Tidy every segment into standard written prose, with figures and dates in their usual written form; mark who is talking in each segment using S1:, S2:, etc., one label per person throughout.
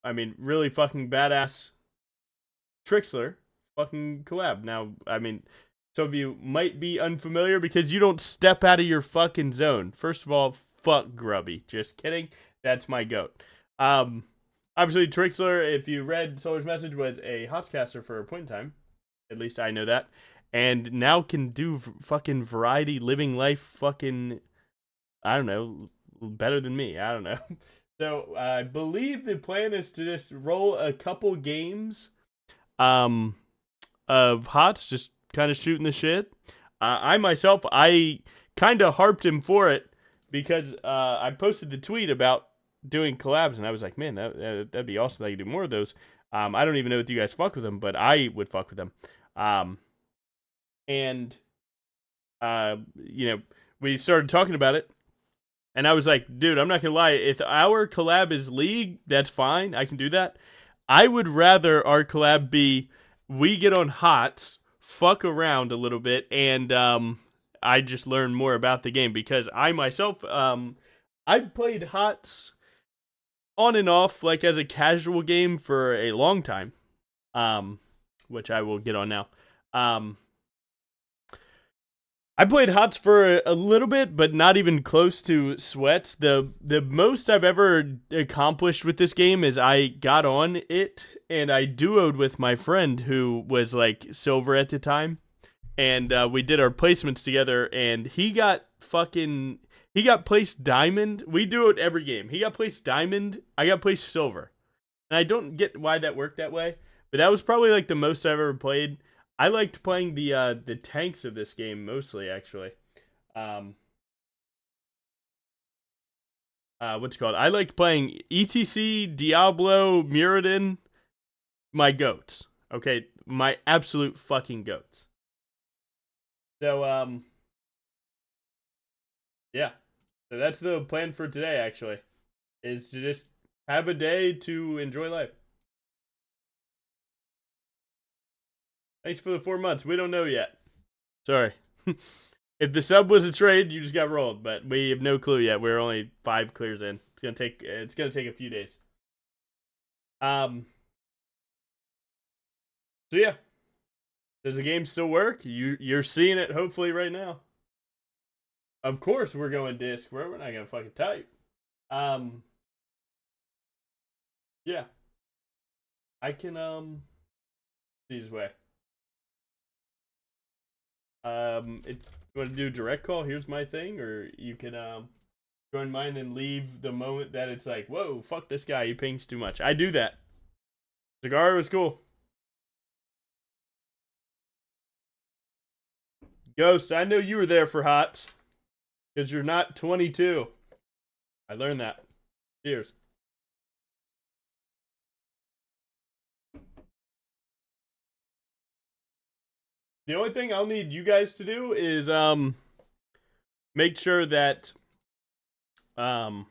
S1: I mean, really fucking badass Trikslyr fucking collab. Now, I mean, some of you might be unfamiliar because you don't step out of your fucking zone. First of all, fuck Grubby. Just kidding. That's my goat. Um, Obviously, Trikslyr, if you read Solar's message, was a hotscaster for a point in time. At least I know that. And now can do fucking variety, living life, fucking, I don't know, better than me. I don't know. So I believe the plan is to just roll a couple games um, of HOTS, just kind of shooting the shit. I myself, I kind of harped him for it because I posted the tweet about doing collabs, and I was like, man, that'd be awesome if I could do more of those. I don't even know if you guys fuck with them, but I would fuck with them. Um, and you know, we started talking about it, and I was like, dude, I'm not gonna lie. If our collab is League, that's fine. I can do that. I would rather our collab be we get on HOTS, fuck around a little bit, and I just learn more about the game because I myself I've played HOTS on and off like as a casual game for a long time, um, which I will get on now. Um, I played HOTS for a little bit, but not even close to sweats. The most I've ever accomplished with this game is I got on it and I duoed with my friend who was like silver at the time, and we did our placements together. And he got placed diamond. We do it every game. He got placed diamond. I got placed silver, and I don't get why that worked that way. But that was probably like the most I've ever played. I liked playing the tanks of this game mostly, actually. Um, what's it called? I liked playing ETC, Diablo, Muradin, my goats. Okay, my absolute fucking goats. So yeah. So that's the plan for today. Actually, is to just have a day to enjoy life. Thanks for the 4 months. We don't know yet. Sorry. If the sub was a trade, you just got rolled, but we have no clue yet. We're only 5 clears in. It's gonna take a few days. Um so yeah. Does the game still work? You're seeing it hopefully right now. Of course we're going disc, bro. We're not gonna fucking type. Um yeah. I can see his way. If you want to do direct call, here's my thing, or you can join mine and leave the moment that it's like, whoa, fuck this guy, he pings too much. I do that. Cigar was cool. Ghost, I know you were there for hot, because you're not 22. I learned that. Cheers. The only thing I'll need you guys to do is make sure that um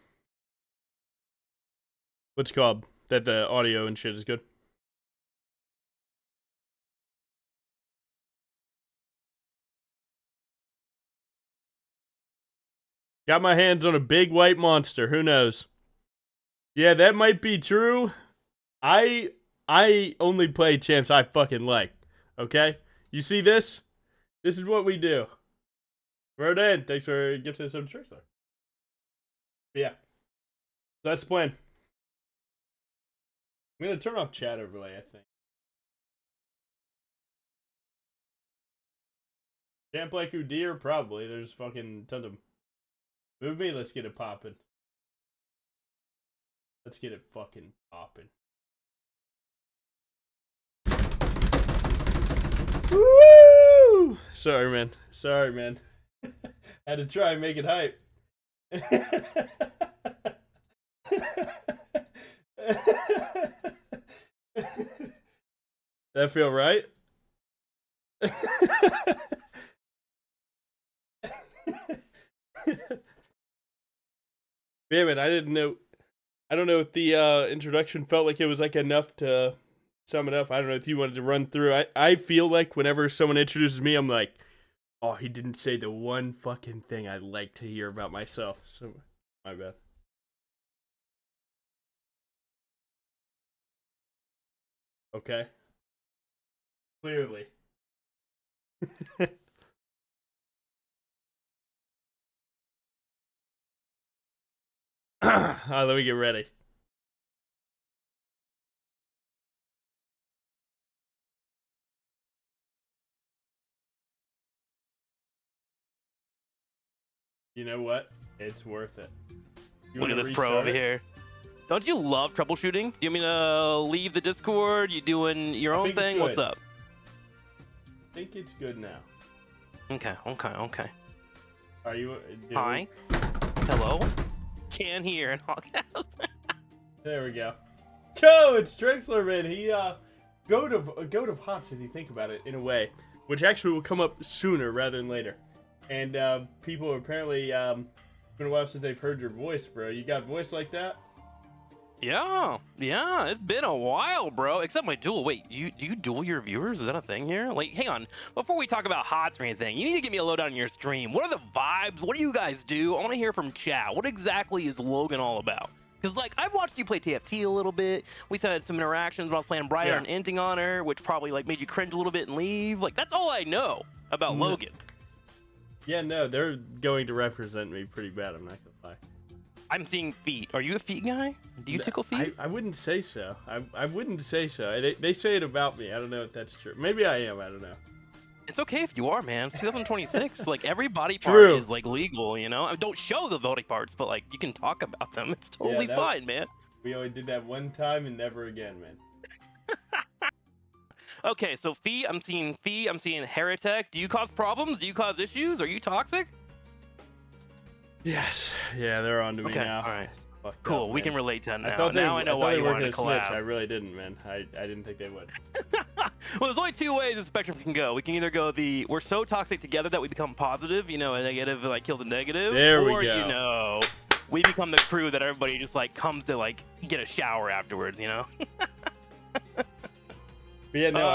S1: what's it called, that the audio and shit is good. Got my hands on a big white monster. Who knows? Yeah, that might be true. I I only play champs I fucking like. Okay? You see this? This is what we do. Rodan, thanks for gifting some tricks there. Yeah. That's the plan. I'm gonna turn off chat overlay, I think. Champ like Udyr, probably. There's fucking tons of them. Move me, let's get it popping. Let's get it fucking popping. Woo! Sorry, man. Sorry, man. Had to try and make it hype. That feel right? Damn it, I didn't know. I don't know if the introduction felt like it was like enough to sum it up. I don't know if you wanted to run through. I feel like whenever someone introduces me, I'm like, oh, he didn't say the one fucking thing I'd like to hear about myself. So, my bad. Okay. Clearly. Let me get ready. You know what? It's worth it.
S2: Look at this pro over here. Don't you love troubleshooting? Do you want me to leave the Discord? You doing your own thing? What's up?
S1: I think it's good now.
S2: Okay.
S1: Are you?
S2: Hi. Hello. Can hear and all that.
S1: There we go. Yo, it's Trikslyr, man. He goat of hots if you think about it in a way, which actually will come up sooner rather than later. And people are apparently been a while since they've heard your voice, bro. You got a voice like that?
S2: Yeah, it's been a while, bro. Except my duel. Wait, do you duel your viewers? Is that a thing here? Like, hang on. Before we talk about hots or anything, you need to give me a lowdown on your stream. What are the vibes? What do you guys do? I want to hear from chat. What exactly is Logan all about? Because, like, I've watched you play TFT a little bit. We had some interactions when I was playing Briar and inting on her, which probably, like, made you cringe a little bit and leave. Like, that's all I know about Logan.
S1: Yeah, no, they're going to represent me pretty bad. I'm not gonna lie.
S2: I'm seeing feet. Are you a feet guy? Do you tickle feet?
S1: I wouldn't say so. I wouldn't say so. They say it about me. I don't know if that's true. Maybe I am. I don't know.
S2: It's okay if you are, man. It's 2026. Like, every body part is, like, legal, you know? Don't show the body parts, but, like, you can talk about them. It's totally fine, man.
S1: We only did that one time and never again, man.
S2: Okay, so Fee, I'm seeing Heretic. Do you cause problems? Do you cause issues? Are you toxic?
S1: Yes. Yeah, they're on to me now.
S2: All right. Cool. We can relate to that now.
S1: I
S2: know why you wanted to collab.
S1: Snitch. I really didn't, man. I didn't think they would.
S2: Well, there's only two ways the spectrum can go. We can either go we're so toxic together that we become positive, you know, a negative like kills a negative.
S1: There we go.
S2: Or, you know, we become the crew that everybody just like comes to like get a shower afterwards, you know?
S1: But yeah, no,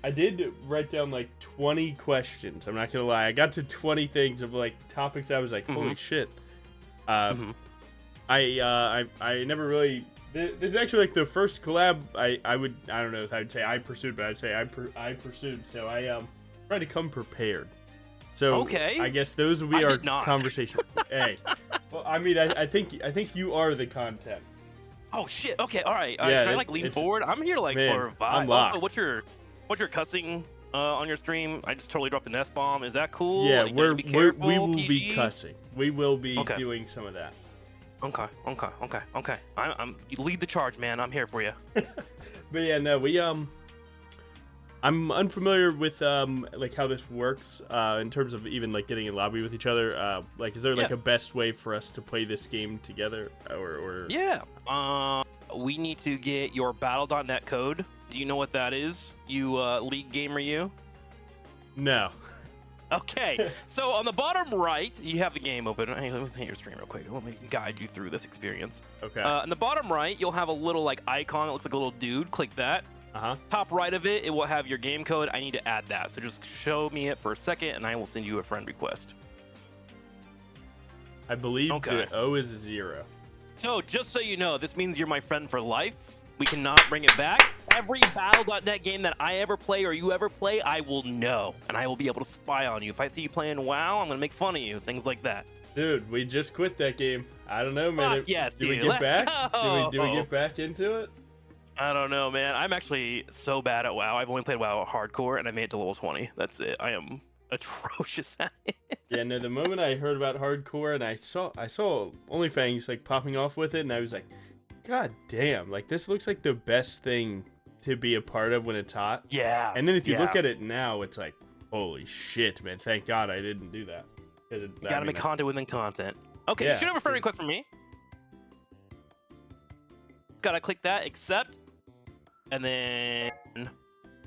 S1: I did write down like 20 questions. I'm not gonna lie. I got to 20 things of like topics I was like, holy shit. I never really. This is actually like the first collab I don't know if I would say I pursued, but I'd say I pursued. So I tried to come prepared. So I guess those will be our conversation. Hey, well, I mean, I think you are the content.
S2: Oh shit! Okay, all right. Should I like lean forward? I'm here like for a vibe.
S1: I'm locked.
S2: Also, what's your cussing on your stream? I just totally dropped an S bomb. Is that cool?
S1: Yeah,
S2: like,
S1: we will be cussing. We will be doing some of that.
S2: Okay. I'm you lead the charge, man. I'm here for you.
S1: But yeah, no, I'm unfamiliar with like how this works in terms of even like getting in lobby with each other. Like, is there like a best way for us to play this game together, or?
S2: Yeah. We need to get your battle.net code. Do you know what that is? You league gamer, you?
S1: No.
S2: Okay, so on the bottom right, you have the game open. Hey, let me hit your stream real quick. Let me guide you through this experience.
S1: Okay.
S2: On the bottom right, you'll have a little like icon. It looks like a little dude. Click that. Top right of it, it will have your game code. I need to add that. So just show me it for a second, and I will send you a friend request.
S1: I believe the O is 0.
S2: So just so you know, this means you're my friend for life. We cannot bring it back. Every battle.net game that I ever play or you ever play, I will know. And I will be able to spy on you. If I see you playing WoW, I'm going to make fun of you. Things like that.
S1: Dude, we just quit that game. I don't know, man.
S2: Yes,
S1: do we get back? Do we get back into it?
S2: I don't know, man. I'm actually so bad at WoW. I've only played WoW hardcore, and I made it to level 20. That's it. I am atrocious at it.
S1: Yeah, no, the moment I heard about hardcore and I saw OnlyFans like popping off with it, and I was like, God damn, like this looks like the best thing to be a part of when it's hot.
S2: Yeah.
S1: And then if you look at it now, it's like, holy shit, man. Thank God I didn't do that.
S2: You gotta make content within content. Okay, you should have a friend request from me. Gotta click that, accept. And then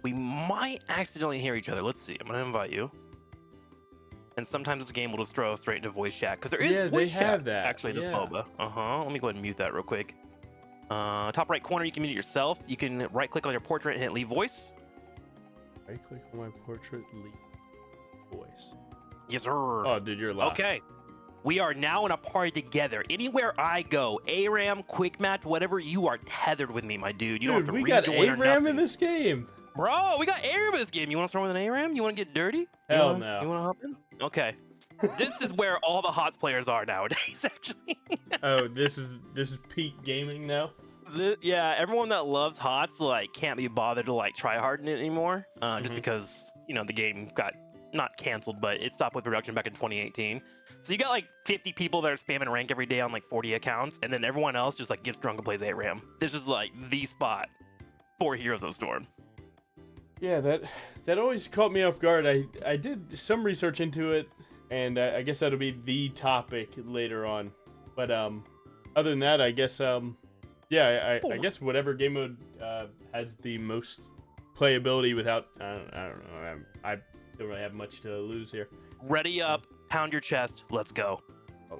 S2: we might accidentally hear each other. Let's see. I'm gonna invite you. And sometimes this game will just throw us straight into voice chat because there is voice chat actually this MOBA. Let me go ahead and mute that real quick. Top right corner, you can mute it yourself. You can right click on your portrait and hit leave voice.
S1: Right click on my portrait, leave voice.
S2: Yes, sir.
S1: Oh, dude, you're live.
S2: Okay. We are now in a party together. Anywhere I go, ARAM, quick match, whatever, you are tethered with me, my dude. You don't have to
S1: we got
S2: rejoin or
S1: ARAM
S2: nothing.
S1: in this game.
S2: Bro, we got ARAM in this game. You want to start with an ARAM? You want to get dirty?
S1: Hell
S2: no.
S1: no.
S2: You want to hop in? Okay. This is where all the HOTS players are nowadays, actually.
S1: Oh, this is peak gaming now.
S2: Yeah, everyone that loves HOTS like can't be bothered to like try harden it anymore, just because the game got not canceled, but it stopped with production back in 2018. So you got like 50 people that are spamming rank every day on like 40 accounts, and then everyone else just like gets drunk and plays ARAM. This is like the spot for Heroes of the Storm.
S1: Yeah, that always caught me off guard. I did some research into it, and I guess that'll be the topic later on. But other than that, I guess yeah, I guess whatever game mode has the most playability without I don't know. I don't really have much to lose here.
S2: Ready up, pound your chest, let's go.
S1: Oh,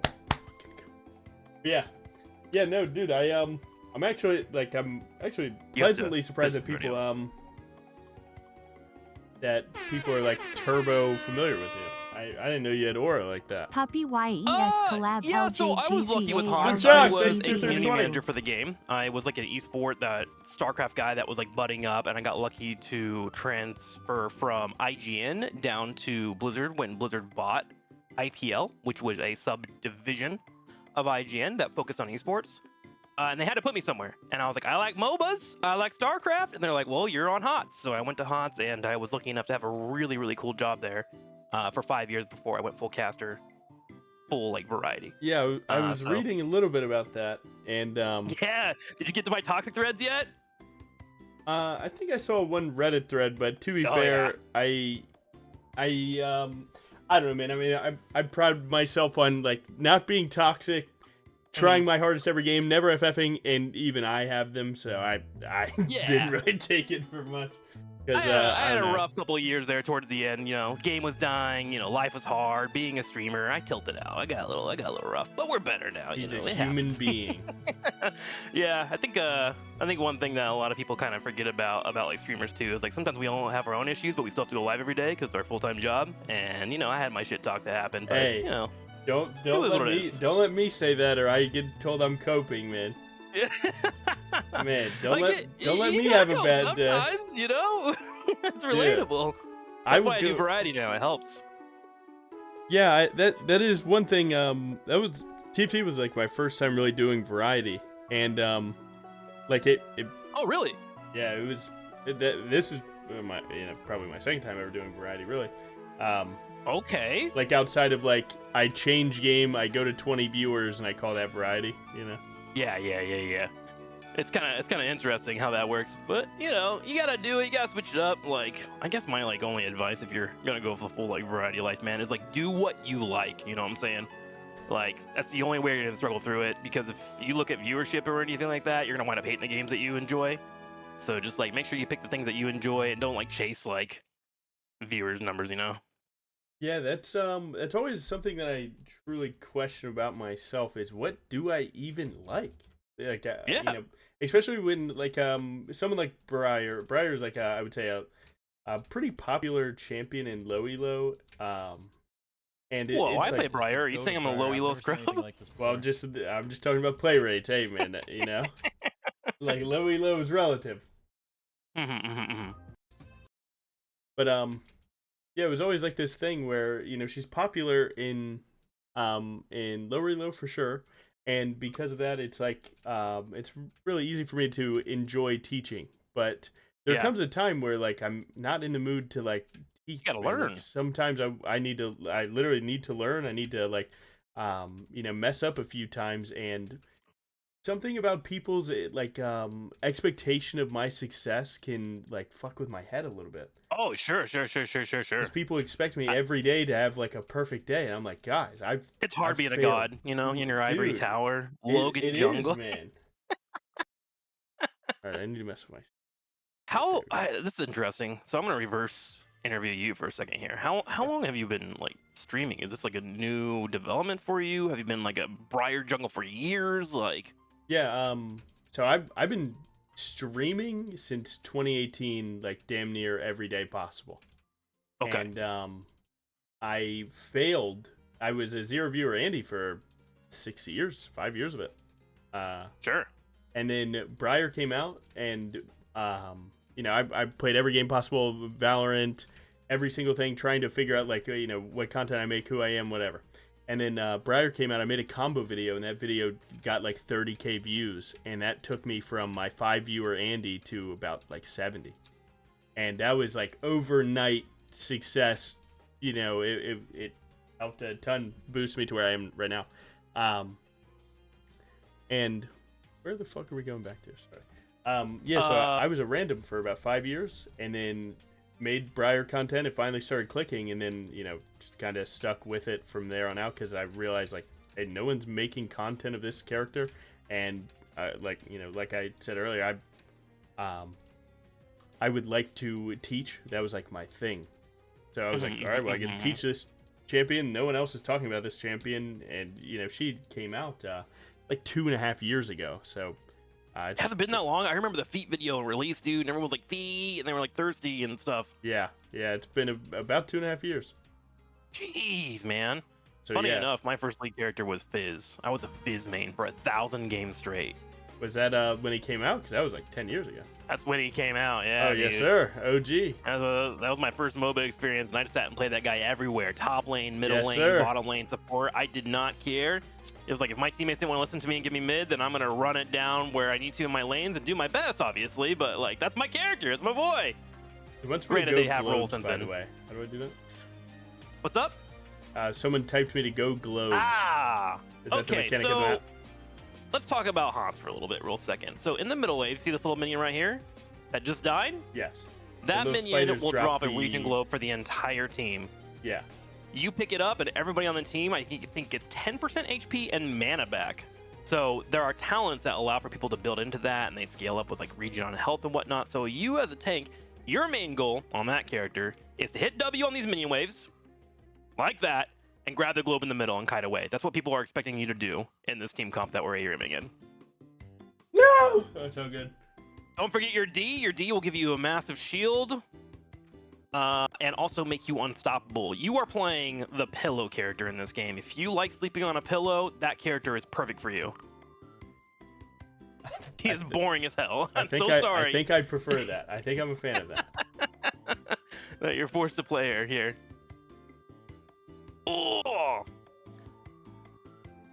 S1: yeah, no, dude, I'm actually pleasantly surprised that people are like turbo familiar with you. I didn't know you had aura like that.
S3: Puppy YES collab
S2: Yeah, so I was lucky with HOTS.
S1: Good
S2: I
S1: job,
S2: was a
S1: thanks,
S2: community
S1: 20.
S2: manager for the game. I was like an esport, that StarCraft guy that was like budding up, and I got lucky to transfer from IGN down to Blizzard when Blizzard bought IPL, which was a subdivision of IGN that focused on esports. And they had to put me somewhere. And I was like, I like MOBAs, I like StarCraft. And they're like, well, you're on HOTS. So I went to HOTS, and I was lucky enough to have a really, really cool job there for 5 years before I went full caster, full like variety.
S1: Yeah, I was reading a little bit about that. And
S2: yeah, did you get to my toxic threads yet?
S1: I think I saw one Reddit thread, but to be fair, yeah. I don't know, man. I mean, I pride myself on like not being toxic, trying my hardest every game, never FFing, and even I have them, so I didn't really take it for much.
S2: I had a rough couple of years there towards the end. Game was dying. Life was hard. Being a streamer, I tilted out. I got a little rough, but we're better now.
S1: He's a
S2: it
S1: human
S2: happens.
S1: being.
S2: Yeah, I think one thing that a lot of people kind of forget about like streamers too is like sometimes we all have our own issues, but we still have to go live every day because it's our full-time job. And I had my shit talk to happen, but
S1: hey, don't let me say that, or I get told I'm coping, man. Man, don't let me have a bad day.
S2: Sometimes, it's relatable. That's why I do variety now. It helps.
S1: Yeah, that is one thing. That was TFT was like my first time really doing variety, and like it.
S2: Oh, really?
S1: Yeah, it was. This is my probably my second time ever doing variety, really.
S2: Okay.
S1: Like outside of like I change game, I go to 20 viewers, and I call that variety.
S2: Yeah. It's kind of interesting how that works, but you gotta do it. You gotta switch it up. Like, I guess my like only advice if you're gonna go for the full like variety life, man, is like do what you like. You know what I'm saying? Like, that's the only way you're gonna struggle through it. Because if you look at viewership or anything like that, you're gonna wind up hating the games that you enjoy. So just like make sure you pick the things that you enjoy and don't like chase like viewers numbers.
S1: Yeah, that's always something that I truly question about myself is what do I even like? Like, especially when like someone like Briar's like I would say a pretty popular champion in low elo. And
S2: I
S1: like,
S2: play Briar. Are you saying I'm a low elo scrub?
S1: Well, I'm just talking about play rates. Hey, man, like low elo is relative. But yeah, it was always like this thing where she's popular in lower elo for sure. And because of that, it's like it's really easy for me to enjoy teaching. But there comes a time where like I'm not in the mood to like teach.
S2: You gotta learn.
S1: Like, sometimes I literally need to learn. I need to like mess up a few times, and something about people's like expectation of my success can like fuck with my head a little bit.
S2: Oh, sure.
S1: Because people expect me every day to have like a perfect day, and I'm like, guys,
S2: it's hard being
S1: failed.
S2: a god, in your ivory tower, Logan jungle.
S1: Is, man. All right, I need to mess with
S2: this is interesting. So I'm gonna reverse interview you for a second here. How long have you been like streaming? Is this like a new development for you? Have you been like a Briar jungle for years? Like,
S1: yeah, so I've been streaming since 2018, like damn near every day possible.
S2: Okay.
S1: And I failed I was a zero viewer Andy for 6 years, 5 years of it.
S2: Sure.
S1: And then Briar came out, and you know, I played every game possible, Valorant, every single thing, trying to figure out like you know what content I make, who I am, whatever. And then Briar came out. I made a combo video, and that video got like 30K views, and that took me from my 5 viewer Andy to about like 70. And that was like overnight success. You know, it helped a ton boost me to where I am right now. And where the fuck are we going back to? Sorry. Yeah, so I was a random for about 5 years, and then made Briar content. It finally started clicking, and then, you know, just kind of stuck with it from there on out, because I realized, like, hey, no one's making content of this character, and, like, you know, like I said earlier, I would like to teach. That was, like, my thing. So I was like, all right, well, I get to teach this champion. No one else is talking about this champion, and, you know, she came out, like 2.5 years ago, so...
S2: It hasn't been that long. I remember the feet video release, dude, and everyone was like, feet, and they were like thirsty and stuff.
S1: Yeah, it's been about 2.5 years.
S2: Jeez, man.
S1: So,
S2: Funny
S1: yeah.
S2: enough, my first league character was Fizz. I was a Fizz main for 1,000 games straight.
S1: Was that when he came out? Because that was like 10 years ago.
S2: That's when he came out, yeah.
S1: Oh,
S2: dude.
S1: yes, sir. OG.
S2: That was my first MOBA experience, and I just sat and played that guy everywhere. Top lane, middle
S1: Yes,
S2: lane,
S1: sir.
S2: bottom lane support. I did not care. It was like, if my teammates didn't want to listen to me and give me mid, then I'm going to run it down where I need to in my lanes and do my best, obviously. But, like, that's my character. It's my boy. Granted, they have roles since
S1: by
S2: then.
S1: the way. How do I do that?
S2: What's up?
S1: Someone typed me to go globes.
S2: Ah!
S1: Is that the
S2: Okay,
S1: mechanic of
S2: so
S1: that?
S2: let's talk about Hans for a little bit, real second. So in the middle wave, see this little minion right here that just died?
S1: Yes.
S2: That
S1: those
S2: minion
S1: spiders
S2: will drop a
S1: the-
S2: region globe for the entire team.
S1: Yeah.
S2: You pick it up, and everybody on the team, I think gets 10% HP and mana back. So there are talents that allow for people to build into that, and they scale up with like regen on health and whatnot. So you as a tank, your main goal on that character is to hit W on these minion waves, like that, and grab the globe in the middle and kite away. That's what people are expecting you to do in this team comp that we're aiming in.
S1: No! That's so good.
S2: Don't forget your D. Your D will give you a massive shield. And also make you unstoppable. You are playing the pillow character in this game. If you like sleeping on a pillow, that character is perfect for you. He is boring as hell. I'm so sorry
S1: I think I prefer that. I think I'm a fan of that.
S2: that you're forced to play her here. Oh.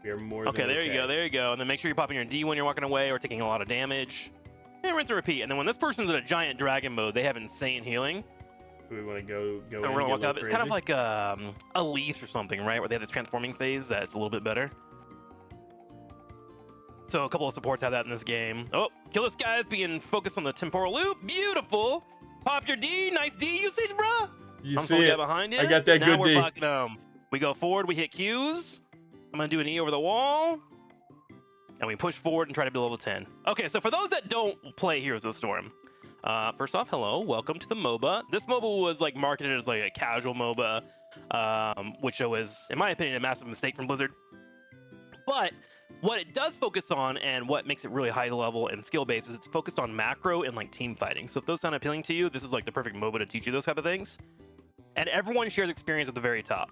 S1: We are more
S2: Okay,
S1: than
S2: there you go, there you go. And then make sure you're popping your D when you're walking away or taking a lot of damage. And rinse and repeat. And then when this person's in a giant dragon mode, they have insane healing.
S1: Do we want to go
S2: And
S1: in
S2: we're
S1: and
S2: gonna
S1: get
S2: walk
S1: a
S2: up.
S1: little
S2: It's kind of
S1: crazy?
S2: like Elise or something, right? Where they have this transforming phase that's a little bit better. So a couple of supports have that in this game. Oh, kill this guy's being focused on the temporal loop. Beautiful. Pop your D. Nice D usage, bruh.
S1: You
S2: I'm
S1: see
S2: still
S1: it.
S2: behind you.
S1: I got that
S2: now
S1: good
S2: we're
S1: D.
S2: bucking them. We go forward. We hit Qs. I'm gonna do an E over the wall. And we push forward and try to be level 10. Okay, so for those that don't play Heroes of the Storm, first off, hello, welcome to the MOBA. This MOBA was like marketed as like a casual MOBA, which was, in my opinion, a massive mistake from Blizzard. But what it does focus on and what makes it really high level and skill based is it's focused on macro and like team fighting. So if those sound appealing to you, this is like the perfect MOBA to teach you those type of things. And everyone shares experience at the very top.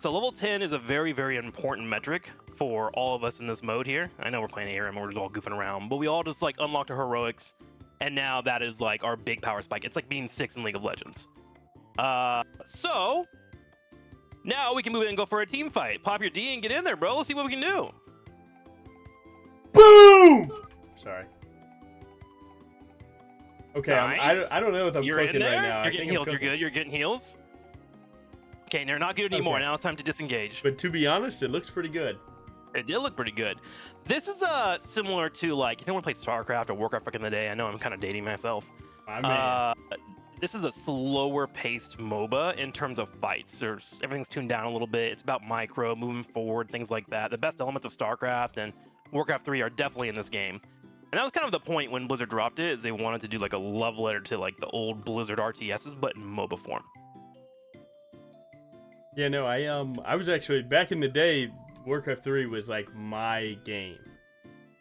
S2: So level 10 is a very, very important metric for all of us in this mode here. I know we're playing ARM and we're just all goofing around, but we all just like unlocked our heroics. And now that is like our big power spike. It's like being 6 in League of Legends. So now we can move in and go for a team fight. Pop your D and get in there, bro. Let's see what we can do.
S1: Boom! Sorry. Okay,
S2: Nice.
S1: I don't know what I'm
S2: You're in
S1: clicking
S2: there.
S1: right now.
S2: You're getting heals. You're good. You're getting heals. Okay, they're not good anymore.
S1: Okay.
S2: Now it's time to disengage.
S1: But to be honest, it looks pretty good.
S2: It did look pretty good. This is similar to like, if anyone played StarCraft or Warcraft back in the day, I know I'm kind of dating myself.
S1: My man.
S2: This is a slower paced MOBA in terms of fights. Everything's tuned down a little bit. It's about micro, moving forward, things like that. The best elements of StarCraft and Warcraft 3 are definitely in this game. And that was kind of the point when Blizzard dropped it, is they wanted to do like a love letter to like the old Blizzard RTSs, but in MOBA form.
S1: Yeah, no, I was actually back in the day. Warcraft 3 was like my game.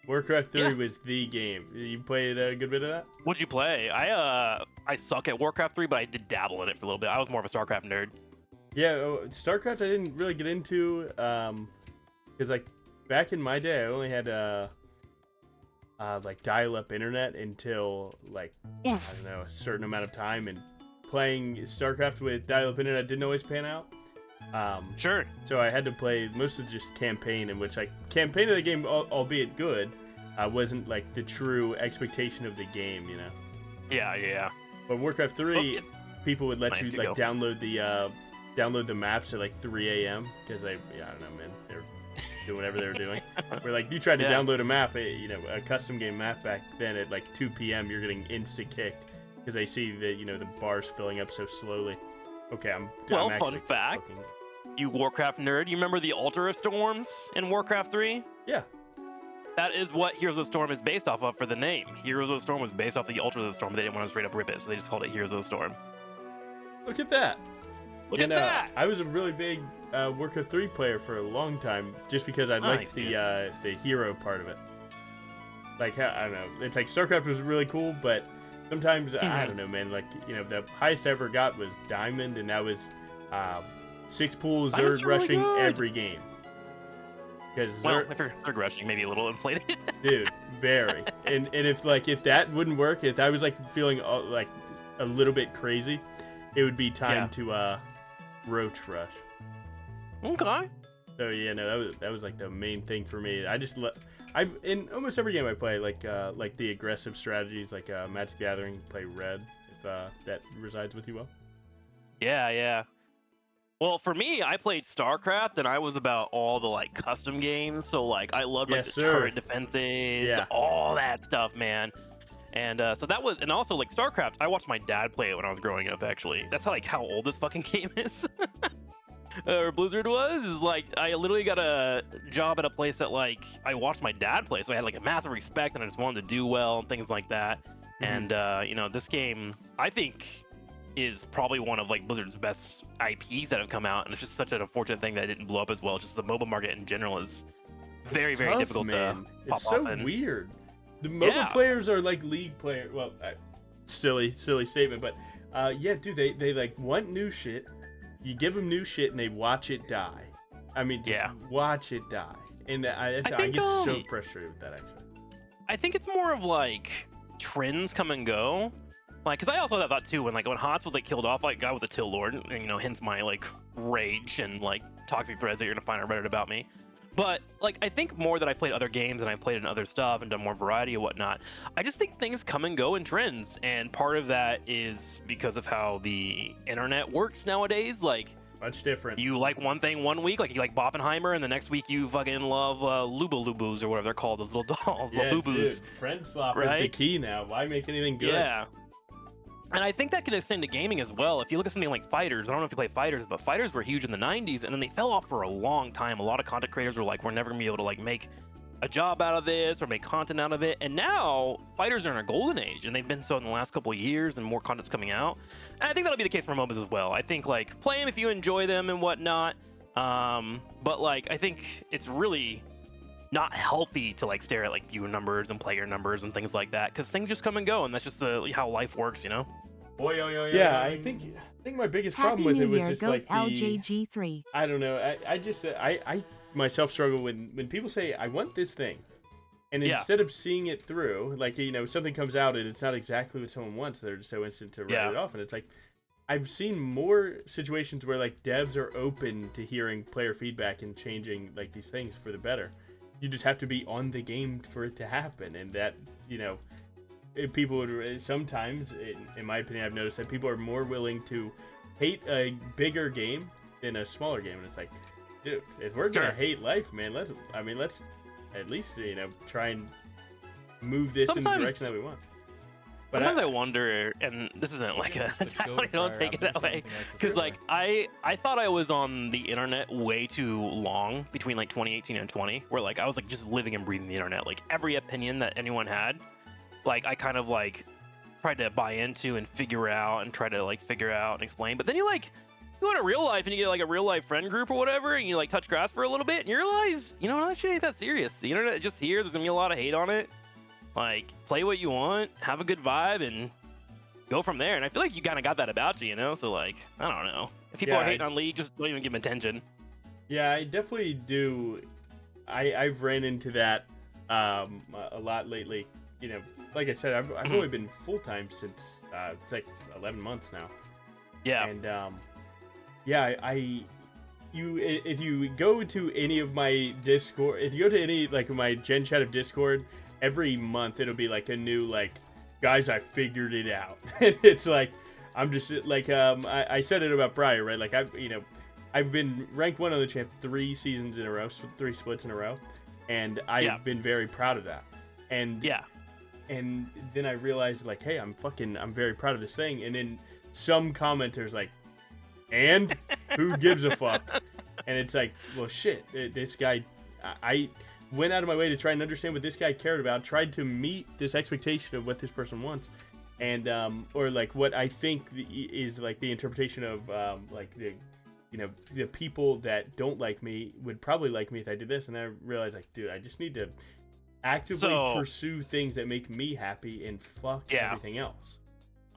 S1: Warcraft 3 was the game. You played a good bit of that?
S2: What'd you play? I suck at Warcraft 3, but I did dabble in it for a little bit. I was more of a StarCraft nerd.
S1: Yeah, StarCraft I didn't really get into because like back in my day I only had like dial-up internet until like I don't know a certain amount of time, and playing StarCraft with dial-up internet didn't always pan out.
S2: Sure.
S1: So I had to play mostly just campaign, in which like campaign of the game, albeit good, wasn't like the true expectation of the game, you know.
S2: Yeah.
S1: But Warcraft 3, people would let
S2: Nice
S1: you
S2: to
S1: like
S2: go.
S1: download the maps at like 3 a.m. because I don't know, man, they're doing whatever they were doing. Where like you tried to download a map, a custom game map back then at like 2 p.m. you're getting insta kicked because they see that the bars filling up so slowly. Okay, I'm
S2: Well,
S1: actually
S2: fun fact.
S1: fucking...
S2: You Warcraft nerd, you remember the Altar of Storms in Warcraft 3?
S1: Yeah.
S2: That is what Heroes of the Storm is based off of for the name. Heroes of the Storm was based off the Altar of the Storm, but they didn't want to straight up rip it, so they just called it Heroes of the Storm.
S1: Look at that.
S2: Look at that!
S1: I was a really big Warcraft 3 player for a long time, just because I liked the hero part of it. Like, I don't know, it's like StarCraft was really cool, but sometimes, I don't know, man, like, the highest I ever got was Diamond, and that was 6 pool Zerg rushing every game.
S2: Well, if you're Zerg rushing, maybe a little inflated.
S1: Dude, very. And if that wouldn't work, if I was like feeling like a little bit crazy, it would be time to Roach Rush.
S2: Okay.
S1: So yeah, no, that was like the main thing for me. In almost every game I play, like the aggressive strategies, like Magic the Gathering, play red if that resides with you well.
S2: Yeah. Well, for me, I played StarCraft, and I was about all the like custom games. So like, I loved like the turret defenses, all that stuff, man. And so that was, and also like StarCraft, I watched my dad play it when I was growing up. Actually, that's how old this fucking game is. Or Blizzard was, is like I literally got a job at a place that like I watched my dad play, so I had like a massive respect, and I just wanted to do well and things like that. And this game, I think, is probably one of like Blizzard's best IPs that have come out, and it's just such an unfortunate thing that it didn't blow up as well. Just the mobile market in general is very difficult to pop
S1: It's so
S2: off in.
S1: weird. The mobile players are like League players. Well, silly statement, but dude, they like want new shit. You give them new shit and they watch it die. I mean, just watch it die. And I get so frustrated with that, actually.
S2: I think it's more of like trends come and go. Like, because I also had that too when HOTS was like killed off, like guy was a Till Lord, and hence my like rage and like toxic threads that you're gonna find on Reddit about me. But like, I think more that I played other games and I played in other stuff and done more variety and whatnot. I just think things come and go in trends, and part of that is because of how the internet works nowadays. Like,
S1: much different.
S2: You like one thing one week, like you like Boppenheimer, and the next week you fucking love Lubus or whatever they're called, those little dolls, little boo-boos.
S1: Dude, friend swap is the key now. Why make anything good?
S2: Yeah. And I think that can extend to gaming as well. If you look at something like Fighters, I don't know if you play Fighters, but Fighters were huge in the 90s, and then they fell off for a long time. A lot of content creators were like, we're never gonna be able to like make a job out of this or make content out of it. And now Fighters are in a golden age, and they've been so in the last couple of years, and more content's coming out. And I think that'll be the case for MOBAs as well. I think like play them if you enjoy them and whatnot. But like I think it's really not healthy to like stare at like viewer numbers and player numbers and things like that, because things just come and go, and that's just how life works,
S1: Yeah, I think my biggest problem with it was just like the
S3: L0GANJG3.
S1: I don't know. I myself struggle when people say I want this thing, and instead of seeing it through, like something comes out and it's not exactly what someone wants, they're just so instant to write it off, and it's like I've seen more situations where like devs are open to hearing player feedback and changing like these things for the better. You just have to be on the game for it to happen, and that people would sometimes, in my opinion, I've noticed that people are more willing to hate a bigger game than a smaller game, and it's like, dude, if we're gonna hate life, man, let's at least try and move this in the direction that we want. But
S2: sometimes I wonder, and this isn't like a attack, don't take it that way, because like I thought I was on the internet way too long between like 2018 and 20, where like I was like just living and breathing the internet. Like every opinion that anyone had, like I kind of like tried to buy into and figure out and try to like figure out and explain. But then you go into real life and you get like a real life friend group or whatever, and you like touch grass for a little bit and you realize, that shit ain't that serious. The internet is just here. There's gonna be a lot of hate on it. Like, play what you want, have a good vibe, and go from there. And I feel like you kind of got that about you, So like, I don't know. If people
S1: Yeah,
S2: are hating on League, just don't even give them attention.
S1: Yeah, I definitely do. I've ran into that a lot lately. You know, like I said, I've only been full time since it's like 11 months now.
S2: Yeah.
S1: And yeah, if you go to any of my Discord, if you go to any like my Gen Chat of Discord, every month it'll be like a new like, guys, I figured it out. And it's like I'm just like I said it about Briar, right? Like I've been ranked 1 on the champ 3 seasons in a row, 3 splits in a row, and I've been very proud of that. And and then I realized like, hey, I'm very proud of this thing. And then some commenters like, and who gives a fuck? And it's like, well, shit, this guy, I went out of my way to try and understand what this guy cared about, tried to meet this expectation of what this person wants, and or like what I think is like the interpretation of like the people that don't like me would probably like me if I did this. And I realized like, dude, I just need to actively pursue things that make me happy and fuck everything else.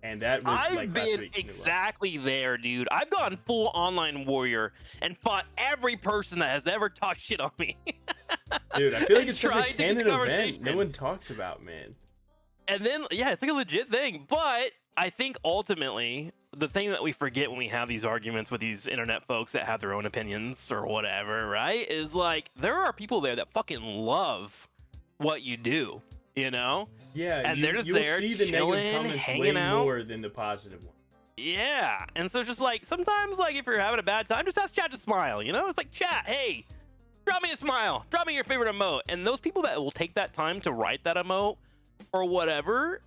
S1: And that was
S2: I've been exactly there, dude. I've gone full online warrior and fought every person that has ever talked shit on me.
S1: Dude, I feel like it's such a canon event no one talks about, man.
S2: And then, yeah, it's like a legit thing. But I think ultimately, the thing that we forget when we have these arguments with these internet folks that have their own opinions or whatever, right? Is like, there are people there that fucking love what you do, you know?
S1: Yeah,
S2: and they're just there
S1: see the
S2: chilling,
S1: negative comments
S2: hanging
S1: way
S2: out
S1: more than the positive one.
S2: Yeah, and so it's just like, sometimes, like, if you're having a bad time, just ask chat to smile, you know? It's like, chat, hey, drop me a smile, drop me your favorite emote. And those people that will take that time to write that emote or whatever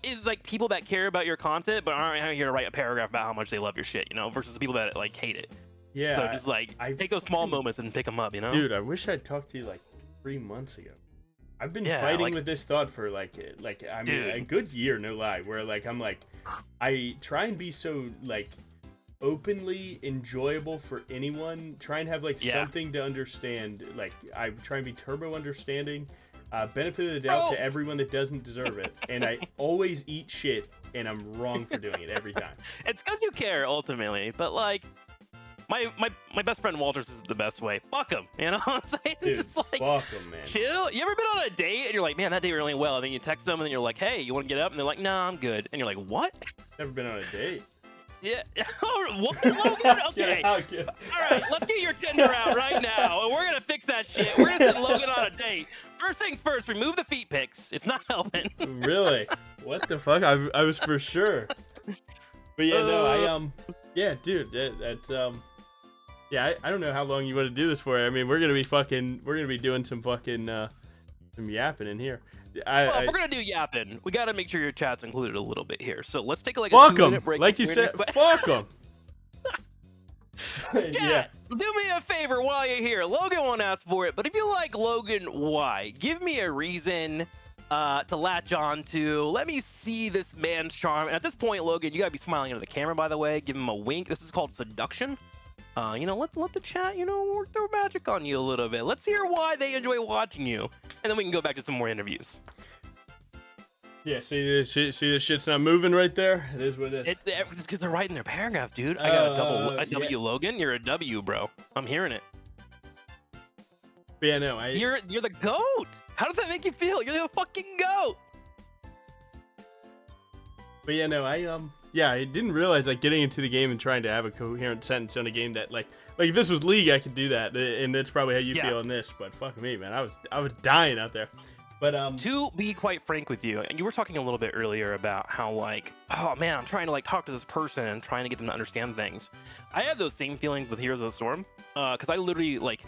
S2: is like people that care about your content but aren't here to write a paragraph about how much they love your shit, you know, versus the people that like hate it.
S1: Yeah,
S2: so just like take those small moments and pick them up, you know?
S1: Dude, I wish I'd talked to you like 3 months ago. I've been fighting with this thought for like I mean a good year, no lie, where like I'm like, I try and be so like openly enjoyable for anyone, try and have like something to understand, like I try and be turbo understanding, benefit of the doubt to everyone that doesn't deserve it, and I always eat shit and I'm wrong for doing it every time.
S2: It's because you care ultimately, but like my best friend Walters is the best way. Fuck him, you know what I'm saying?
S1: Dude,
S2: just like
S1: fuck him, man.
S2: Chill. You ever been on a date and you're like, man, that date went really well, and then you text them and then you're like, hey, you want to get up? And they're like, nah, I'm good. And you're like, what?
S1: Never been on a date.
S2: Yeah. What? Logan? Okay. All right, let's get your Tinder out right now, and we're gonna fix that shit. We're gonna send Logan on a date. First things first, remove the feet pics. It's not helping.
S1: Really? What the fuck? I was for sure. But yeah, no, yeah, dude, that's yeah, I don't know how long you want to do this for. I mean, we're gonna be doing some fucking some yapping in here.
S2: Well, if we're gonna do yapping, we gotta make sure your chat's included a little bit here. So let's take like a
S1: fuck
S2: 2-minute break.
S1: Like you said, fuck them.
S2: Chat, do me a favor while you're here. Logan won't ask for it, but if you like Logan, why? Give me a reason to latch on to. Let me see this man's charm. And at this point, Logan, you gotta be smiling into the camera, by the way. Give him a wink. This is called seduction. You know, let the chat, you know, work their magic on you a little bit. Let's hear why they enjoy watching you, and then we can go back to some more interviews. Yeah,
S1: see this shit's not moving right there. It is what it is.
S2: It's because they're writing their paragraphs, dude. I got a W, Logan. You're a W, bro. I'm hearing it.
S1: But yeah, no,
S2: You're the GOAT. How does that make you feel? You're the fucking GOAT.
S1: But yeah, no, I didn't realize like getting into the game and trying to have a coherent sentence on a game that like if this was League, I could do that, and that's probably how you feel in this. But fuck me, man, I was dying out there. But
S2: to be quite frank with you, and you were talking a little bit earlier about how like, oh man, I'm trying to like talk to this person and trying to get them to understand things. I have those same feelings with Heroes of the Storm, because I literally like.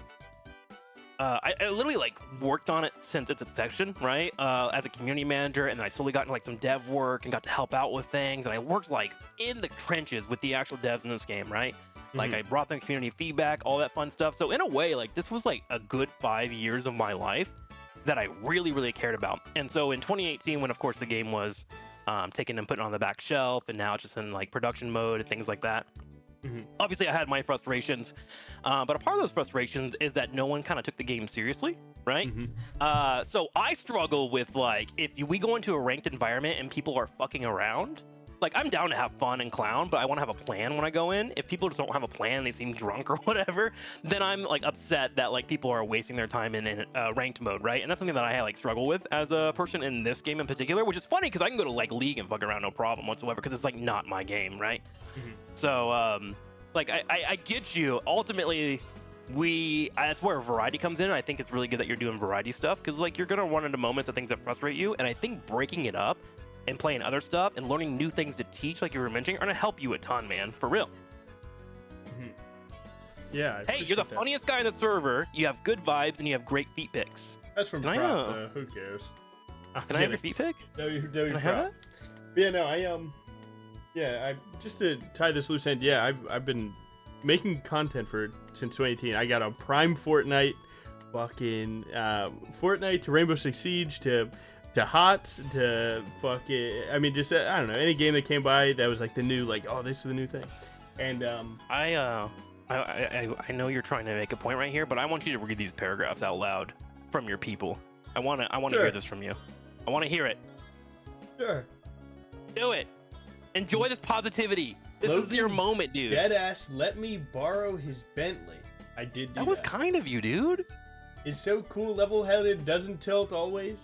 S2: I literally like worked on it since its inception, right? As a community manager, and then I slowly got into like some dev work and got to help out with things, and I worked like in the trenches with the actual devs in this game, right? Like I brought them community feedback, all that fun stuff. So in a way, like this was like a good 5 years of my life that I really, really cared about. And so in 2018, when of course the game was taken and put on the back shelf, and now it's just in like production mode and things like that. Obviously, I had my frustrations, but a part of those frustrations is that no one kind of took the game seriously, right? So I struggle with like, if we go into a ranked environment and people are fucking around, like I'm down to have fun and clown, but I want to have a plan when I go in. If people just don't have a plan, they seem drunk or whatever, then I'm like upset that like people are wasting their time in ranked mode, right? And that's something that I like struggle with as a person in this game in particular, which is funny because I can go to like League and fuck around no problem whatsoever because it's like not my game, right? So like I get you. Ultimately, that's where variety comes in. And I think it's really good that you're doing variety stuff because like you're gonna run into moments of things that frustrate you, and I think breaking it up and playing other stuff and learning new things to teach, like you were mentioning, are gonna help you a ton, man. For real.
S1: Yeah.
S2: Hey, you're the funniest guy in the server. You have good vibes and you have great feet picks.
S1: That's from
S2: Can I
S1: Prop,
S2: know?
S1: though. Who cares?
S2: Can I have your feet pick?
S1: W
S2: Can I have
S1: Prop. Yeah, no, I just to tie this loose end. Yeah, I've been making content for since 2018. I got on Prime Fortnite, fucking Fortnite to Rainbow Six Siege to HOTS to fucking. I mean, just I don't know, any game that came by that was like the new, like, oh, this is the new thing. And
S2: I know you're trying to make a point right here, but I want you to read these paragraphs out loud from your people. I want to
S1: Sure.
S2: hear this from you. I want to hear it.
S1: Sure.
S2: Do it. Enjoy this positivity. This is your moment, dude.
S1: Deadass let me borrow his Bentley. I did do
S2: That was kind of you, dude.
S1: It's so cool, level-headed, doesn't tilt always.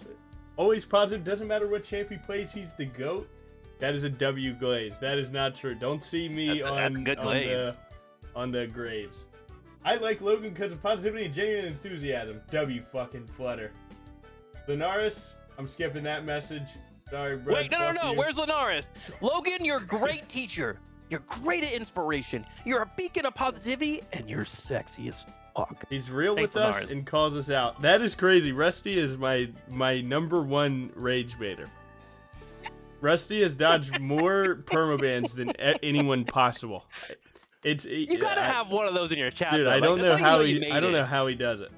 S1: Always positive, doesn't matter what champ he plays, he's the GOAT. That is a W glaze. That is not true. Don't see me
S2: That's good glaze.
S1: on the graves. I like Logan because of positivity and genuine enthusiasm. W fucking flutter. Linares, I'm skipping that message. Sorry, bro.
S2: Wait, no. Where's Linares? Logan, you're a great teacher. You're great at inspiration. You're a beacon of positivity, and you're sexy as fuck.
S1: He's real
S2: Thanks,
S1: with us
S2: Linares.
S1: and calls us out. That is crazy. Rusty is my #1 rage baiter. Rusty has dodged more permabans than anyone possible.
S2: You gotta have one of those in your chat,
S1: dude.
S2: though.
S1: I don't
S2: Like,
S1: know
S2: that's
S1: how
S2: you
S1: he.
S2: made
S1: I don't
S2: it.
S1: know how he does it.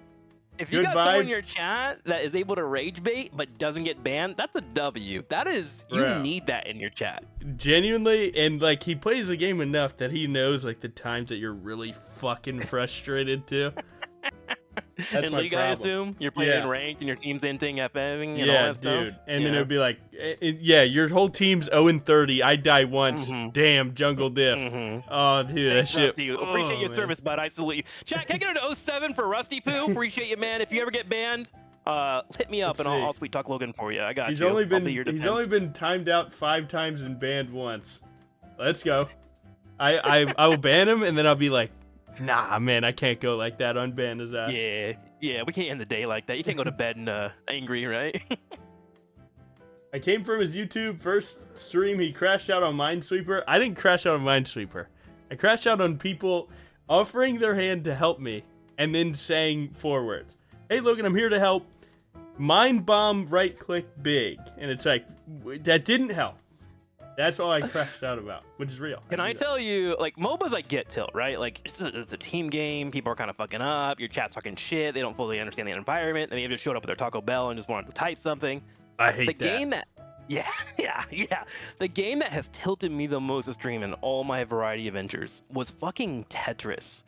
S2: If you
S1: Good
S2: got someone in
S1: vibes.
S2: your chat that is able to rage bait but doesn't get banned, that's a W. That is, you
S1: Bro.
S2: need that in your chat.
S1: Genuinely, and like he plays the game enough that he knows like the times that you're really fucking frustrated too. That's
S2: in
S1: my
S2: League, I
S1: problem.
S2: assume you're playing
S1: Yeah.
S2: ranked and your team's inting, FMing, and all
S1: Yeah,
S2: that stuff.
S1: dude. And then it would be like, yeah, your whole team's 0-30. I die once. Damn, jungle diff. Oh, dude, that shit.
S2: Rusty, appreciate your
S1: man.
S2: service, bud. I salute you. Chat, can I get an 07 for Rusty Poo? Appreciate you, man. If you ever get banned, hit me up
S1: Let's
S2: and
S1: see.
S2: I'll sweet talk Logan for you. I got
S1: He's
S2: you.
S1: only
S2: I'll
S1: been
S2: be your
S1: he's
S2: defense.
S1: only been timed out 5 times and banned once. Let's go. I will ban him and then I'll be like, nah, man, I can't go like that. Unban his ass.
S2: Yeah, we can't end the day like that. You can't go to bed and angry, right?
S1: I came from his YouTube first stream. He crashed out on Minesweeper. I didn't crash out on Minesweeper. I crashed out on people offering their hand to help me and then saying 4 words. Hey, Logan, I'm here to help. Mind bomb, right click, big. And it's like, that didn't help. That's all I crashed out about, which is real.
S2: Can I tell you, like, MOBAs like get tilt, right? Like, it's a team game. People are kind of fucking up. Your chat's talking shit. They don't fully understand the environment. They maybe just showed up at their Taco Bell and just wanted to type something.
S1: I hate
S2: The
S1: that.
S2: game that, yeah. The game that has tilted me the most to stream in all my variety adventures was fucking Tetris.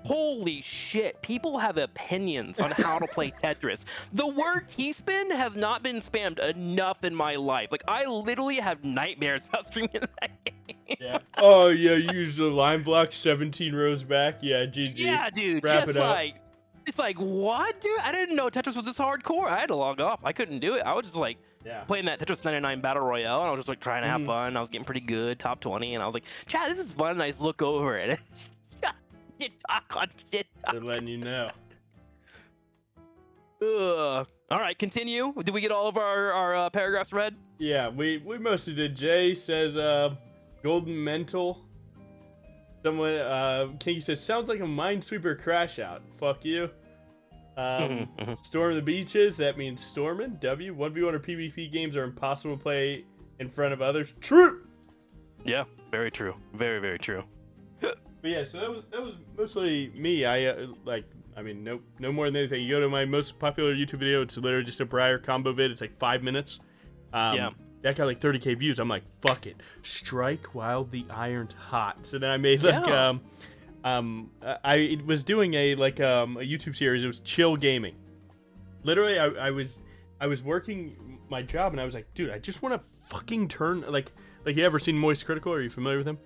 S2: Holy shit, people have opinions on how to play Tetris. The word T-spin has not been spammed enough in my life. Like, I literally have nightmares about streaming that game.
S1: Yeah. Oh, yeah, you use the line block 17 rows back. Yeah, GG.
S2: Yeah, dude,
S1: Wrap
S2: just
S1: it up.
S2: like, it's like, what, dude? I didn't know Tetris was this hardcore. I had to log off. I couldn't do it. I was just like,
S1: Yeah.
S2: playing that Tetris 99 Battle Royale, and I was just like trying to have
S1: Mhm.
S2: fun. I was getting pretty good, top 20, and I was like, Chad, this is fun. And I just look over it. Shit talk on shit talk.
S1: They're letting you know.
S2: Ugh. All right, continue. Did we get all of our paragraphs read?
S1: Yeah, we mostly did. Jay says, Golden Mental. Someone, Kinky says, sounds like a Minesweeper crash out. Fuck you. Storm the beaches. That means storming. W. 1v1 or PvP games are impossible to play in front of others. True.
S2: Yeah, very true. Very, very true.
S1: But yeah, so that was mostly me. I mean, no more than anything. You go to my most popular YouTube video. It's literally just a Briar combo vid. It's like 5 minutes.
S2: Yeah.
S1: That got like 30K views. I'm like, fuck it. Strike while the iron's hot. So then I made like,
S2: Yeah.
S1: I was doing a YouTube series. It was chill gaming. Literally, I was working my job and I was like, dude, I just want to fucking turn, like, Like, you ever seen Moist Critical? Are you familiar with him?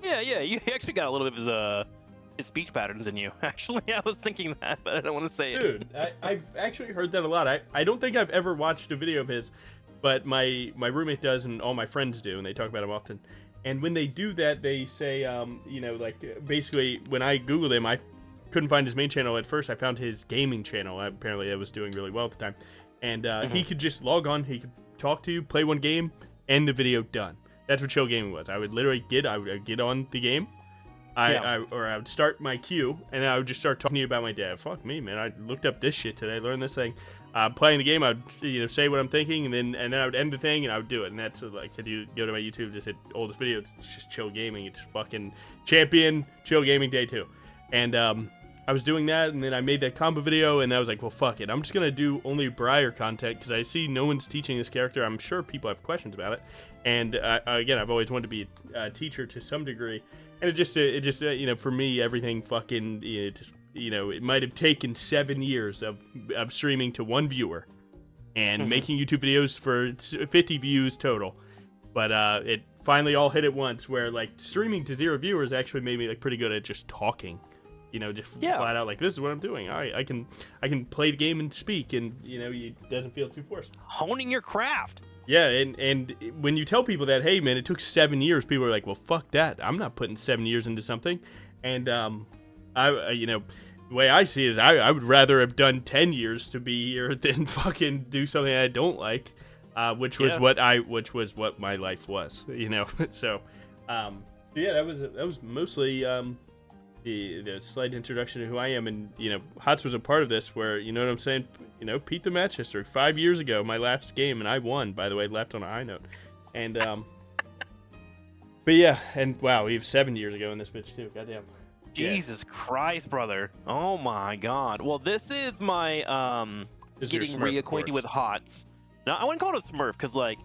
S2: Yeah, you actually got a little bit of his speech patterns in you. Actually, I was thinking that, but I don't want to say it.
S1: Dude, I've actually heard that a lot. I don't think I've ever watched a video of his, but my roommate does, and all my friends do, and they talk about him often. And when they do that, they say, you know, like, basically, when I Googled him, I couldn't find his main channel at first. I found his gaming channel. Apparently, it was doing really well at the time. And he could just log on, he could talk to you, play one game, end the video, done. That's what chill gaming was. I would literally get on the game, I would start my queue, and I would just start talking to you about my day. Fuck me, man. I looked up this shit today, learned this thing. Playing the game, I would say what I'm thinking, and then I would end the thing, and I would do it. And that's like, if you go to my YouTube, just hit oldest video, it's just chill gaming. It's fucking champion chill gaming day 2. And I was doing that, and then I made that combo video, and I was like, well, fuck it. I'm just gonna do only Briar content, because I see no one's teaching this character. I'm sure people have questions about it. And again, I've always wanted to be a teacher to some degree. And it just you know, for me, everything fucking, you know, it might have taken 7 years of streaming to 1 viewer and making YouTube videos for 50 views total. But it finally all hit at once, where like streaming to 0 viewers actually made me like pretty good at just talking. You know, just flat out like, this is what I'm doing. All right, I can play the game and speak, and you know, it doesn't feel too forced.
S2: Honing your craft.
S1: Yeah, and when you tell people that, hey man, it took 7 years, people are like, well, fuck that. I'm not putting 7 years into something. And I you know, the way I see it is, I would rather have done 10 years to be here than fucking do something I don't like, which was what my life was, you know. So yeah, that was mostly the slight introduction to who I am. And you know, Hots was a part of this, where, you know what I'm saying, you know, Pete the match history 5 years ago, my last game, and I won, by the way, left on a high note. And but yeah, and wow, we have 7 years ago in this bitch too. Goddamn.
S2: Jesus Christ, brother. Oh my God. Well, this is my
S1: This is your
S2: getting
S1: Smurf, of
S2: reacquainted
S1: course.
S2: with HOTS. Now, I wouldn't call it a Smurf, because like,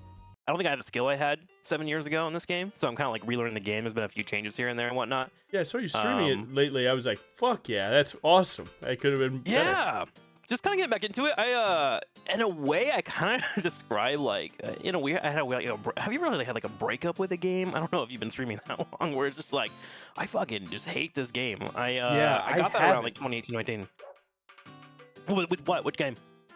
S2: I don't think I have the skill I had 7 years ago in this game, so I'm kind of like relearning the game. There's been a few changes here and there and whatnot.
S1: Yeah, I saw you streaming it lately. I was like, fuck yeah, that's awesome. I could have been better.
S2: Yeah, just kind of getting back into it. I in a way, I kind of describe like in a weird. I had a like, have you ever really had like a breakup with a game? I don't know if you've been streaming that long, where it's just like, I fucking just hate this game. I got that around like 2018, 19. With what? Which game?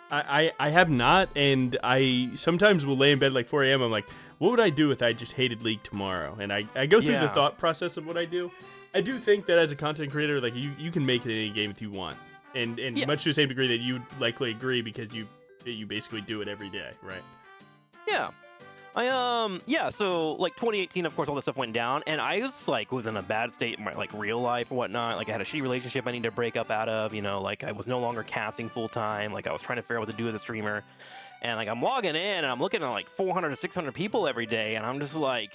S1: I have not, and I sometimes will lay in bed like 4 a.m. I'm like, what would I do if I just hated League tomorrow? And I go through the thought process of what I do. I do think that as a content creator, like you can make it any game if you want, and much to the same degree that you'd likely agree, because you basically do it every day, right?
S2: Yeah. So like 2018, of course, all this stuff went down, and I was in a bad state in my like real life or whatnot. Like I had a shitty relationship I needed to break up out of, you know, like I was no longer casting full time. Like I was trying to figure out what to do as a streamer, and like I'm logging in and I'm looking at like 400 to 600 people every day, and I'm just like,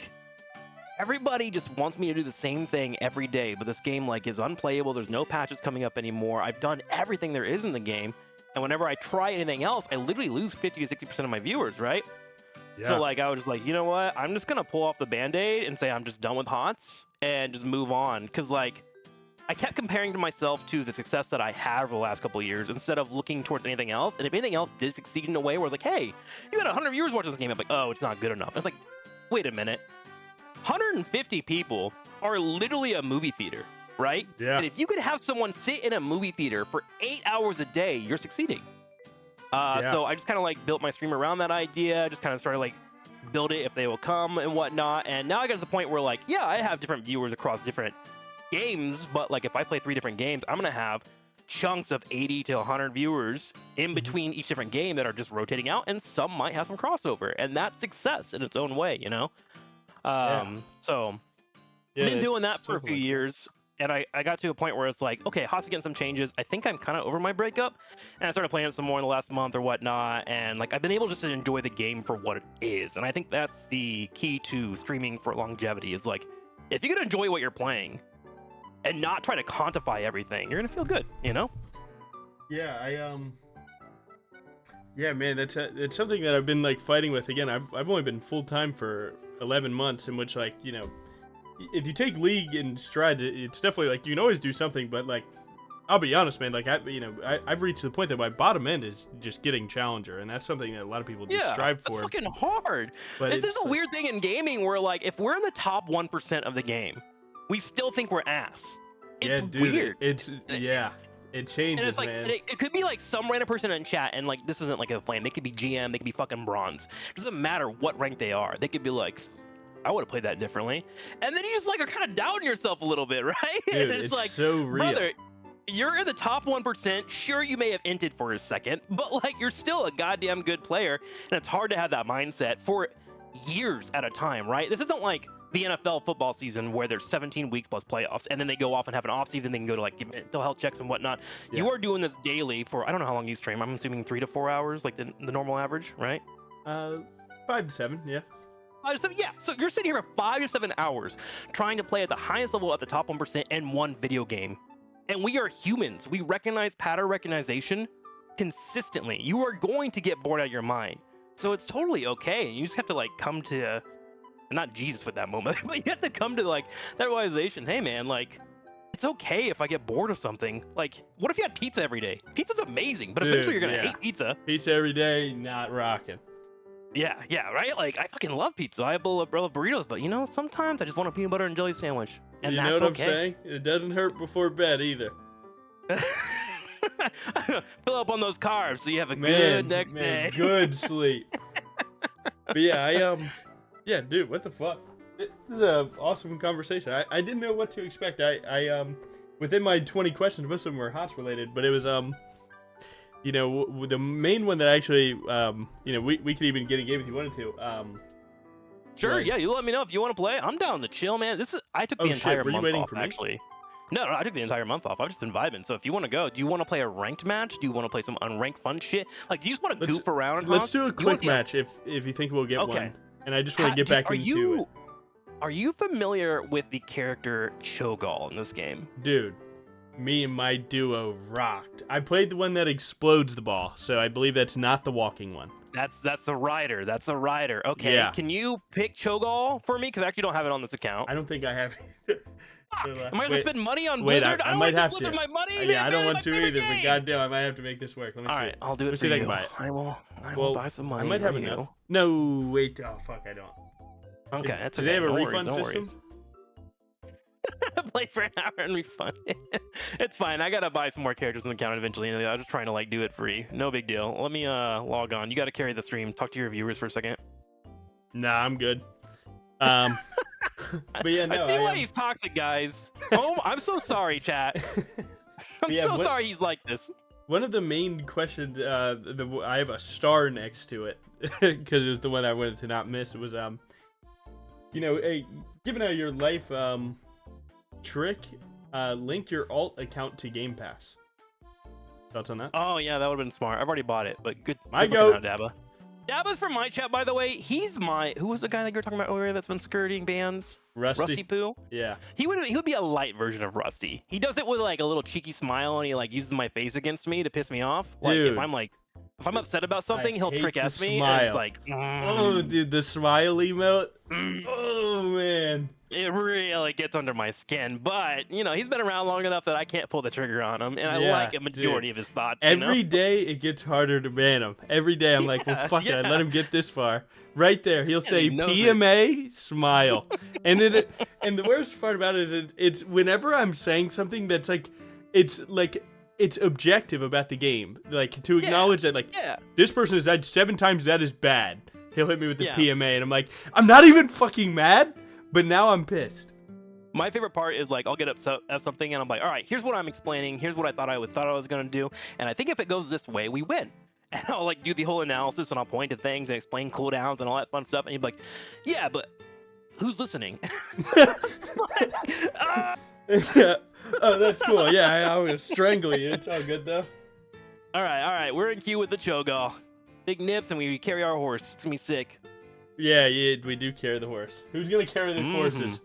S2: everybody just wants me to do the same thing every day, but this game like is unplayable. There's no patches coming up anymore. I've done everything there is in the game, and whenever I try anything else, I literally lose 50 to 60% of my viewers, right? Yeah. So like I was just like, you know what? I'm just gonna pull off the band-aid and say I'm just done with HOTS and just move on. Cause like I kept comparing to myself to the success that I had over the last couple of years instead of looking towards anything else. And if anything else did succeed in a way where it's like, hey, you got 100 viewers watching this game, I'm like, oh, it's not good enough. And it's like, wait a minute, 150 people are literally a movie theater, right?
S1: Yeah.
S2: And if you could have someone sit in a movie theater for 8 hours a day, you're succeeding. So I just kind of like built my stream around that idea, just kind of started like build it if they will come and whatnot. And now I got to the point where like, yeah, I have different viewers across different games, but like if I play 3 different games, I'm going to have chunks of 80 to 100 viewers in between each different game that are just rotating out, and some might have some crossover, and that's success in its own way, you know? So I've been doing that for a few years. And I got to a point where it's like, okay, HOTS is getting some changes. I think I'm kind of over my breakup. And I started playing it some more in the last month or whatnot. And like I've been able just to enjoy the game for what it is. And I think that's the key to streaming for longevity, is like, if you can enjoy what you're playing and not try to quantify everything, you're going to feel good, you know?
S1: Yeah, yeah, man, it's something that I've been like fighting with. Again, I've only been full-time for 11 months, in which, like, you know, if you take League in stride, it's definitely like you can always do something, but like I'll be honest, man. Like I've reached the point that my bottom end is just getting challenger, and that's something that a lot of people do strive for.
S2: That's fucking hard.
S1: But
S2: there's a weird thing in gaming where like if we're in the top 1% of the game, we still think we're ass. It's weird.
S1: It changes,
S2: and it's like,
S1: man.
S2: it could be like some random person in chat, and like this isn't like a flame. They could be GM, they could be fucking bronze. It doesn't matter what rank they are. They could be like, I would have played that differently. And then you just like are kind of doubting yourself a little bit, right?
S1: Dude,
S2: and
S1: it's
S2: like,
S1: so real.
S2: brother, you're in the top 1%. Sure, you may have inted for a second, but like you're still a goddamn good player, and it's hard to have that mindset for years at a time, right? This isn't like the NFL football season where there's 17 weeks plus playoffs, and then they go off and have an off season. They can go to like give mental health checks and whatnot. Yeah. You are doing this daily for, I don't know how long you stream. I'm assuming 3 to 4 hours, like the normal average, right?
S1: 5 to 7, yeah.
S2: 5 to 7, yeah. So you're sitting here for 5 to 7 hours trying to play at the highest level at the top 1% in one video game. And we are humans. We recognize pattern recognition consistently. You are going to get bored out of your mind. So it's totally okay. You just have to like come to, not Jesus with that moment, but you have to come to like that realization. Hey man, like it's okay if I get bored of something. Like, what if you had pizza every day? Pizza's amazing, but eventually you're gonna hate pizza.
S1: Pizza every day, not rocking.
S2: Yeah, right? Like, I fucking love pizza. I love burritos, but you know, sometimes I just want a peanut butter and jelly sandwich. And
S1: you
S2: that's
S1: know what
S2: okay.
S1: I'm saying? It doesn't hurt before bed either.
S2: Fill up on those carbs so you have a good next day.
S1: Good sleep. But yeah, yeah, dude, what the fuck? This is an awesome conversation. I didn't know what to expect. I within my 20 questions, most of them were HOTS related, but it was you know, the main one that actually you know, we could even get a game if you wanted to.
S2: Sure, yeah, you let me know if you want to play. I'm down to chill, man. I took the entire month off, actually. No, I took the entire month off. I've just been vibing. So if you want to go, do you want to play a ranked match? Do you want to play some unranked fun shit? Like, do you just want to goof around?
S1: Let's do a quick match if you think we'll get one. And I just want to get back into it.
S2: Are you familiar with the character Cho'Gall in this game?
S1: Dude, me and my duo rocked. I played the one that explodes the ball, so I believe that's not the walking one.
S2: That's a rider. That's a rider. Okay. Yeah. Can you pick Cho'Gall for me? Because I actually don't have it on this account.
S1: I don't think I have.
S2: Am I going to spend money on Blizzard?
S1: I might have
S2: to. My money.
S1: Yeah, I don't want to either. But goddamn, I might have to make this work. Let me see.
S2: All right, I'll do it for you. I will buy some money.
S1: I might have enough. No, wait. Oh fuck, I don't.
S2: Okay, that's
S1: okay. Do they have a refund system?
S2: Play for an hour and refund. It's fine. I gotta buy some more characters on the account eventually. I'm just trying to like do it free. No big deal. Let me log on. You gotta carry the stream. Talk to your viewers for a second.
S1: Nah, I'm good. But yeah, no.
S2: I see why he's toxic, guys. Oh, I'm so sorry, chat. I'm sorry he's like this.
S1: One of the main questions, I have a star next to it because it was the one I wanted to not miss. It was, you know, hey, given out your life, Trick, link your alt account to Game Pass. Thoughts on that?
S2: Oh yeah, that would have been smart. I've already bought it, but good.
S1: My go.
S2: Dabba. Dabba's from my chat, by the way. He's who was the guy that you were talking about earlier that's been skirting bans? Rusty Poo?
S1: Yeah.
S2: He would be a light version of Rusty. He does it with like a little cheeky smile, and he like uses my face against me to piss me off.
S1: Dude.
S2: Like if I'm upset about something, he'll trick ask me, and it's like,
S1: oh dude, the smile emote. Oh man.
S2: It really gets under my skin, but you know, he's been around long enough that I can't pull the trigger on him, and I like a majority of his thoughts.
S1: Every day it gets harder to ban him. Every day I'm like, well, fuck it, I let him get this far. Right there, he'll say PMA, smile, and the worst part about it is it's whenever I'm saying something that's like, it's objective about the game, like to acknowledge that this person has died 7 times, that is bad. He'll hit me with the PMA, and I'm like, I'm not even fucking mad. But now I'm pissed.
S2: My favorite part is like I'll get upset at something and I'm like, all right, here's what I'm explaining. Here's what I thought I was gonna do, and I think if it goes this way, we win. And I'll like do the whole analysis and I'll point to things and explain cooldowns and all that fun stuff. And he'd be like, yeah, but who's listening?
S1: Yeah. Oh, that's cool. Yeah, I'm gonna strangle you. It's all good though.
S2: All right. We're in queue with the Cho'Gall. Big nips and we carry our horse. It's gonna be sick.
S1: Yeah, we do carry the horse. Who's gonna carry the horses?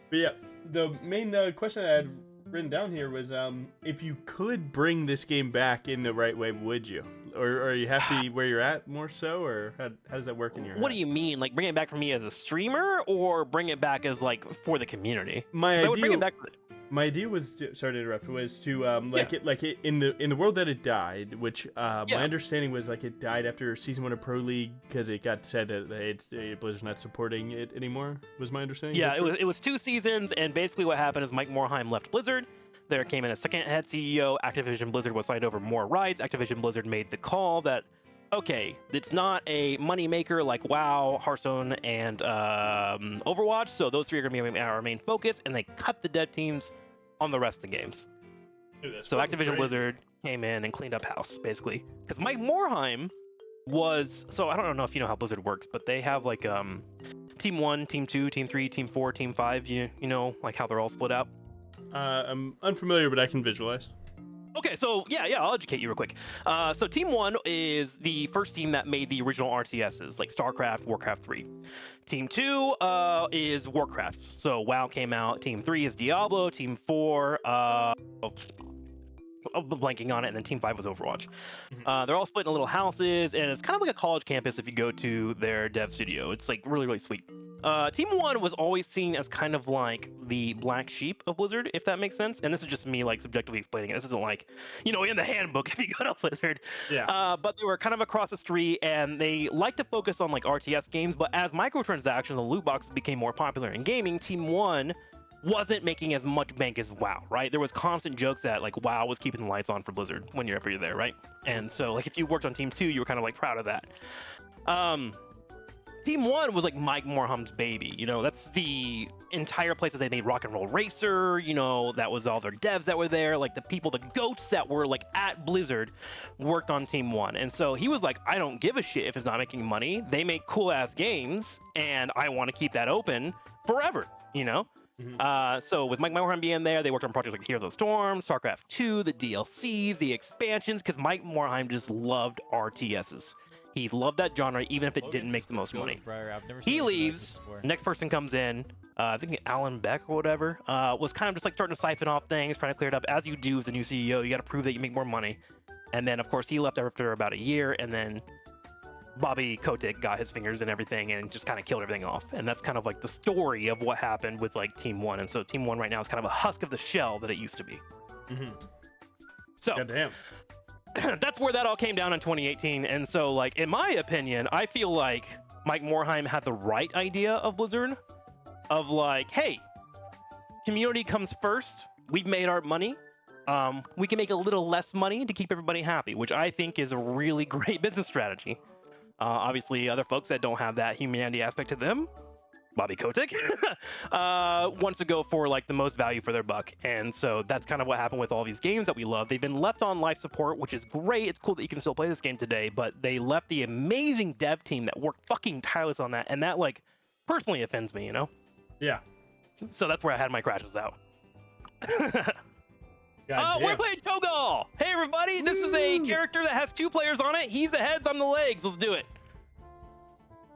S1: But yeah, the main question I had written down here was, if you could bring this game back in the right way, would you? Or are you happy where you're at more so, or how does that work in your head?
S2: What do you mean? Like bring it back for me as a streamer, or bring it back as like for the community?
S1: My ideal,
S2: I would bring it back.
S1: My idea was sorry to interrupt. Was to it in the world that it died, which my understanding was like it died after season 1 of Pro League because it got said that Blizzard's not supporting it anymore. Was my understanding?
S2: Yeah, it was 2 seasons, and basically what happened is Mike Morhaime left Blizzard. There came in a second head CEO. Activision Blizzard was signed over more rights. Activision Blizzard made the call that, okay, it's not a moneymaker like WoW, Hearthstone, and Overwatch, so those 3 are going to be our main focus, and they cut the dev teams on the rest of the games.
S1: Dude,
S2: so Activision Blizzard came in and cleaned up house, basically. Because Mike Morhaime was... So I don't know if you know how Blizzard works, but they have like Team 1, Team 2, Team 3, Team 4, Team 5, you know, like how they're all split out?
S1: I'm unfamiliar, but I can visualize.
S2: Okay, so yeah, I'll educate you real quick. So Team 1 is the first team that made the original RTSs, like StarCraft, Warcraft 3. Team 2 is Warcraft. So WoW came out. Team 3 is Diablo. Team 4, I'm blanking on it, and then Team 5 was Overwatch. They're all split into little houses, and it's kind of like a college campus if you go to their dev studio. It's like really, really sweet. Team 1 was always seen as kind of like the black sheep of Blizzard, if that makes sense. And this is just me like subjectively explaining it. This isn't like, you know, in the handbook if you go to Blizzard.
S1: Yeah.
S2: But they were kind of across the street, and they like to focus on like RTS games. But as microtransactions and loot boxes became more popular in gaming, Team 1 wasn't making as much bank as WoW, right? There was constant jokes that like WoW was keeping the lights on for Blizzard whenever you're there, right? And so like if you worked on Team 2, you were kind of like proud of that. Team 1 was like Mike Morhaime's baby, you know, that's the entire place that they made Rock and Roll Racer, you know, that was all their devs that were there, like the people, the goats that were like at Blizzard worked on Team 1. And so he was like, I don't give a shit if it's not making money. They make cool ass games and I want to keep that open forever, you know? So with Mike Morhaime being there, they worked on projects like Heroes of the Storm, StarCraft 2, the DLCs, the expansions, because Mike Morhaime just loved RTSs. He loved that genre, even if it didn't make the most money. He leaves, next person comes in, I think Alan Beck or whatever, was kind of just like starting to siphon off things, trying to clear it up. As you do as a new CEO, you got to prove that you make more money. And then, of course, he left after about a year, and then Bobby Kotick got his fingers in everything and just kind of killed everything off. And that's kind of like the story of what happened with like Team 1. And so Team 1 right now is kind of a husk of the shell that it used to be. So
S1: goddamn.
S2: That's where that all came down in 2018. And so like, in my opinion, I feel like Mike Morhaime had the right idea of Blizzard of like, hey, community comes first. We've made our money. We can make a little less money to keep everybody happy, which I think is a really great business strategy. Obviously, other folks that don't have that humanity aspect to them, Bobby Kotick, wants to go for like the most value for their buck. And so that's kind of what happened with all these games that we love. They've been left on life support, which is great. It's cool that you can still play this game today, but they left the amazing dev team that worked fucking tireless on that. And that like personally offends me, you know?
S1: Yeah.
S2: So that's where I had my crashes out.
S1: Oh,
S2: we're playing Cho'Gall! Hey everybody, this is a character that has 2 players on it. He's the heads, I'm the legs. Let's do it.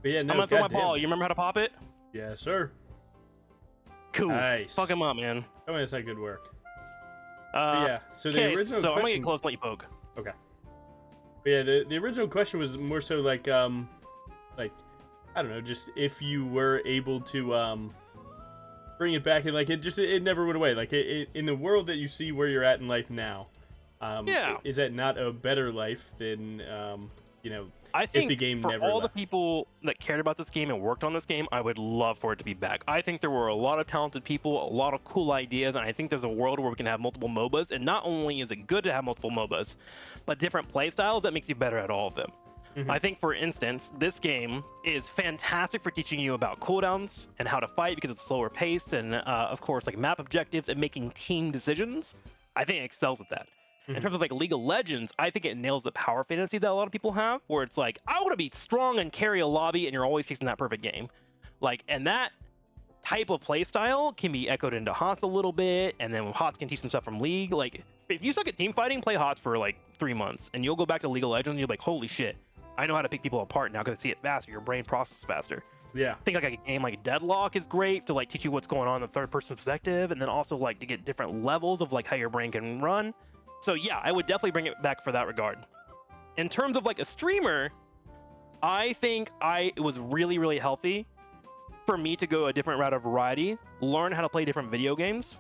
S1: But yeah, no,
S2: I'm gonna throw my paw. You remember how to pop it?
S1: Yes, sir.
S2: Cool.
S1: Nice.
S2: Fuck him up, man.
S1: I mean, it's not good work. Yeah, so the original
S2: so
S1: question...
S2: I'm gonna get close and let you poke.
S1: Okay. But yeah, the original question was more so like, I don't know, just if you were able to, bring it back and like it never went away. Like in the world that you see where you're at in life now, is that not a better life than you know?
S2: I think
S1: if the game
S2: for
S1: never
S2: all
S1: left?
S2: the people that cared about this game and worked on this game, I would love for it to be back. I think there were a lot of talented people, a lot of cool ideas, and I think there's a world where we can have multiple MOBAs. And not only is it good to have multiple MOBAs, but different play styles that makes you better at all of them. I think, for instance, this game is fantastic for teaching you about cooldowns and how to fight because it's slower paced, and of course, like map objectives and making team decisions. I think it excels at that. In terms of like League of Legends, I think it nails the power fantasy that a lot of people have, where it's like, I want to be strong and carry a lobby, and you're always chasing that perfect game. Like, and that type of play style can be echoed into HOTS a little bit, and then HOTS can teach some stuff from League. Like, if you suck at team fighting, play HOTS for like 3 months, and you'll go back to League of Legends, and you're like, holy shit, I know how to pick people apart now because I see it faster. Your brain processes faster.
S1: Yeah.
S2: I think like a game like Deadlock is great to like teach you what's going on in the third-person perspective, and then also like to get different levels of like how your brain can run. So yeah, I would definitely bring it back for that regard. In terms of like a streamer, I think it was really, really healthy for me to go a different route of variety, learn how to play different video games,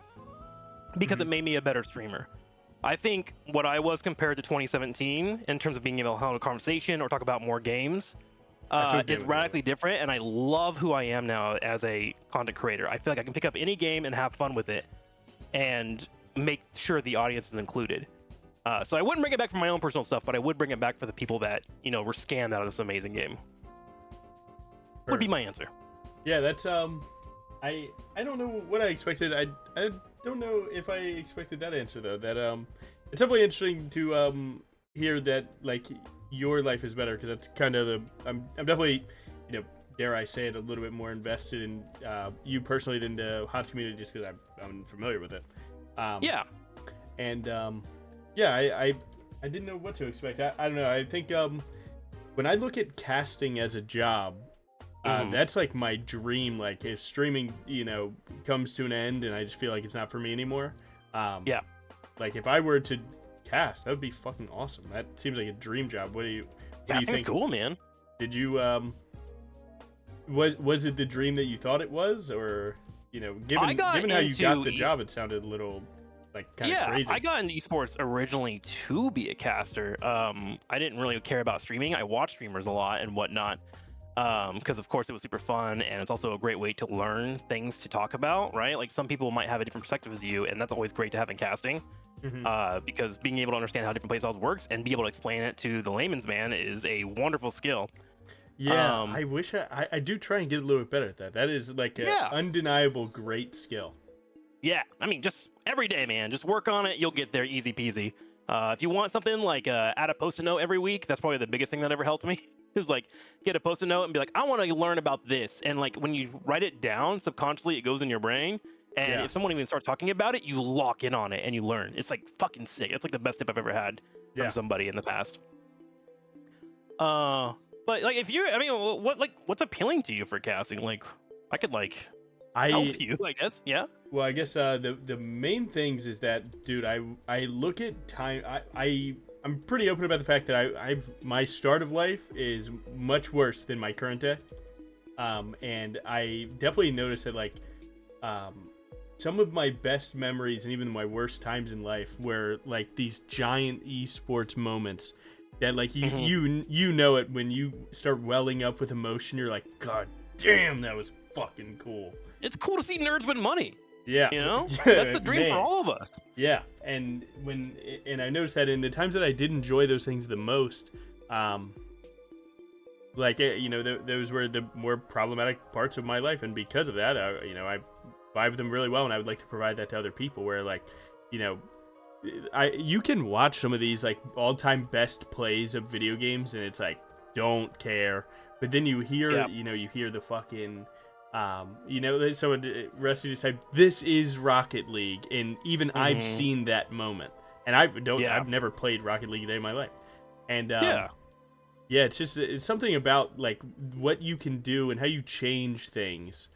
S2: because it made me a better streamer. I think what I was compared to 2017 in terms of being able to hold a conversation or talk about more games is radically different, and I love who I am now as a content creator. I feel like I can pick up any game and have fun with it, and make sure the audience is included. So I wouldn't bring it back for my own personal stuff, but I would bring it back for the people that were scammed out of this amazing game.
S1: Sure.
S2: Would be my answer.
S1: Yeah, that's I don't know what I expected. I don't know if I expected that answer though. That it's definitely interesting to hear that like your life is better, because that's kind of the I'm definitely, dare I say it, a little bit more invested in you personally than the HOTS community, just because I'm familiar with it.
S2: Yeah.
S1: And yeah, I didn't know what to expect. I don't know. I think when I look at casting as a job, that's like my dream. Like if streaming, comes to an end and I just feel like it's not for me anymore.
S2: Yeah.
S1: Like if I were to cast, that would be fucking awesome. That seems like a dream job. What do you think?
S2: Cool, man.
S1: Did you was it the dream that you thought it was, or given how you got the job, it sounded a little like kind of crazy.
S2: I got into esports originally to be a caster. I didn't really care about streaming. I watched streamers a lot and whatnot, because of course it was super fun, and it's also a great way to learn things to talk about, right? Like some people might have a different perspective as you, and that's always great to have in casting. Because being able to understand how different playstyles works and be able to explain it to the layman's man is a wonderful skill.
S1: Yeah, I wish I do try and get a little bit better at that. That is like an undeniable great skill.
S2: Yeah, I mean, just every day, man. Just work on it. You'll get there easy peasy. If you want something like add a post-it note every week, that's probably the biggest thing that ever helped me. Is like get a post-it note and be like, I want to learn about this. And like when you write it down, subconsciously it goes in your brain. And if someone even starts talking about it, you lock in on it and you learn. It's like fucking sick. It's like the best tip I've ever had from somebody in the past. But like if you're, I mean, what's appealing to you for casting? Like I could help you, I guess. Yeah.
S1: Well, I guess the main things is that, dude, I look at time. I'm pretty open about the fact that my start of life is much worse than my current day. And I definitely noticed that like some of my best memories and even my worst times in life were like these giant esports moments that like you know it when you start welling up with emotion. You're like, God damn, that was fucking cool.
S2: It's cool to see nerds win money.
S1: Yeah.
S2: That's the dream for all of us.
S1: Yeah. And I noticed that in the times that I did enjoy those things the most, those were the more problematic parts of my life. And because of that, I vibe with them really well. And I would like to provide that to other people where like, you can watch some of these like all-time best plays of video games and it's like, don't care. But then you hear, you hear the fucking, someone Rusty just typed, "This is Rocket League," and even I've seen that moment, and I've never played Rocket League a day in my life, and it's something about like what you can do and how you change things,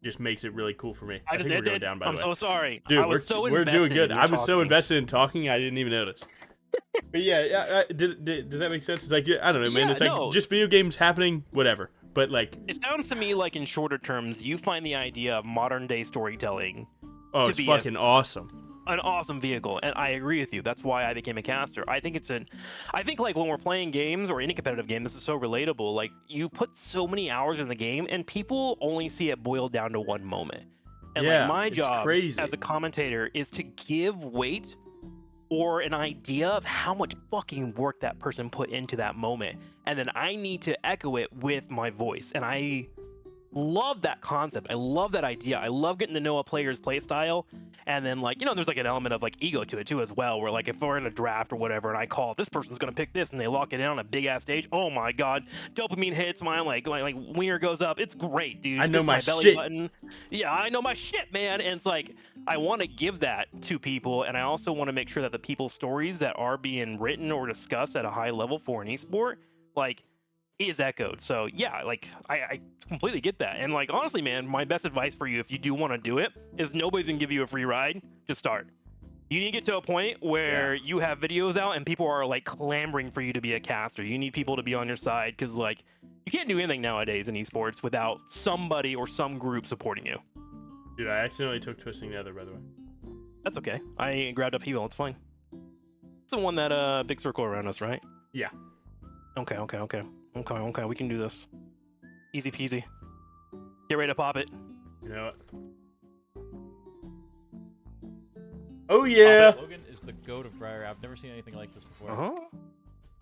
S1: just makes it really cool for me. I think we're going down, by the way.
S2: I'm so sorry,
S1: dude.
S2: We're
S1: doing good. I was so invested in talking, I didn't even notice. But does that make sense? It's like I don't know, man. It's like just video games happening, whatever. But like,
S2: it sounds to me like in shorter terms, you find the idea of modern day storytelling.
S1: Oh, it's fucking awesome.
S2: An awesome vehicle, and I agree with you. That's why I became a caster. I think like when we're playing games or any competitive game, this is so relatable. Like you put so many hours in the game, and people only see it boiled down to one moment. And like my job as a commentator is to give weight or an idea of how much fucking work that person put into that moment. And then I need to echo it with my voice. And I love that concept. I love that idea. I love getting to know a player's play style. And then like, there's like an element of like ego to it too as well, where like if we're in a draft or whatever and I call this person's gonna pick this and they lock it in on a big ass stage, oh my god, dopamine hits, my like wiener goes up. It's great, dude.
S1: I know my
S2: belly
S1: shit.
S2: Button. Yeah, I know my shit, man. And it's like I want to give that to people, and I also want to make sure that the people's stories that are being written or discussed at a high level for an esport like is echoed. So yeah, like I completely get that. And like honestly, man, my best advice for you if you do want to do it is nobody's gonna give you a free ride. Just start. You need to get to a point where you have videos out and people are like clamoring for you to be a caster. You need people to be on your side, because like you can't do anything nowadays in esports without somebody or some group supporting you.
S1: Dude, I accidentally took Twisting Nether, by the way.
S2: That's okay. I grabbed up heal. It's fine. It's the one that big circle around us, right?
S1: Yeah.
S2: Okay. We can do this. Easy peasy. Get ready to pop it.
S1: You know what? Oh yeah.
S4: Logan is the goat of Briar. I've never seen anything like this before.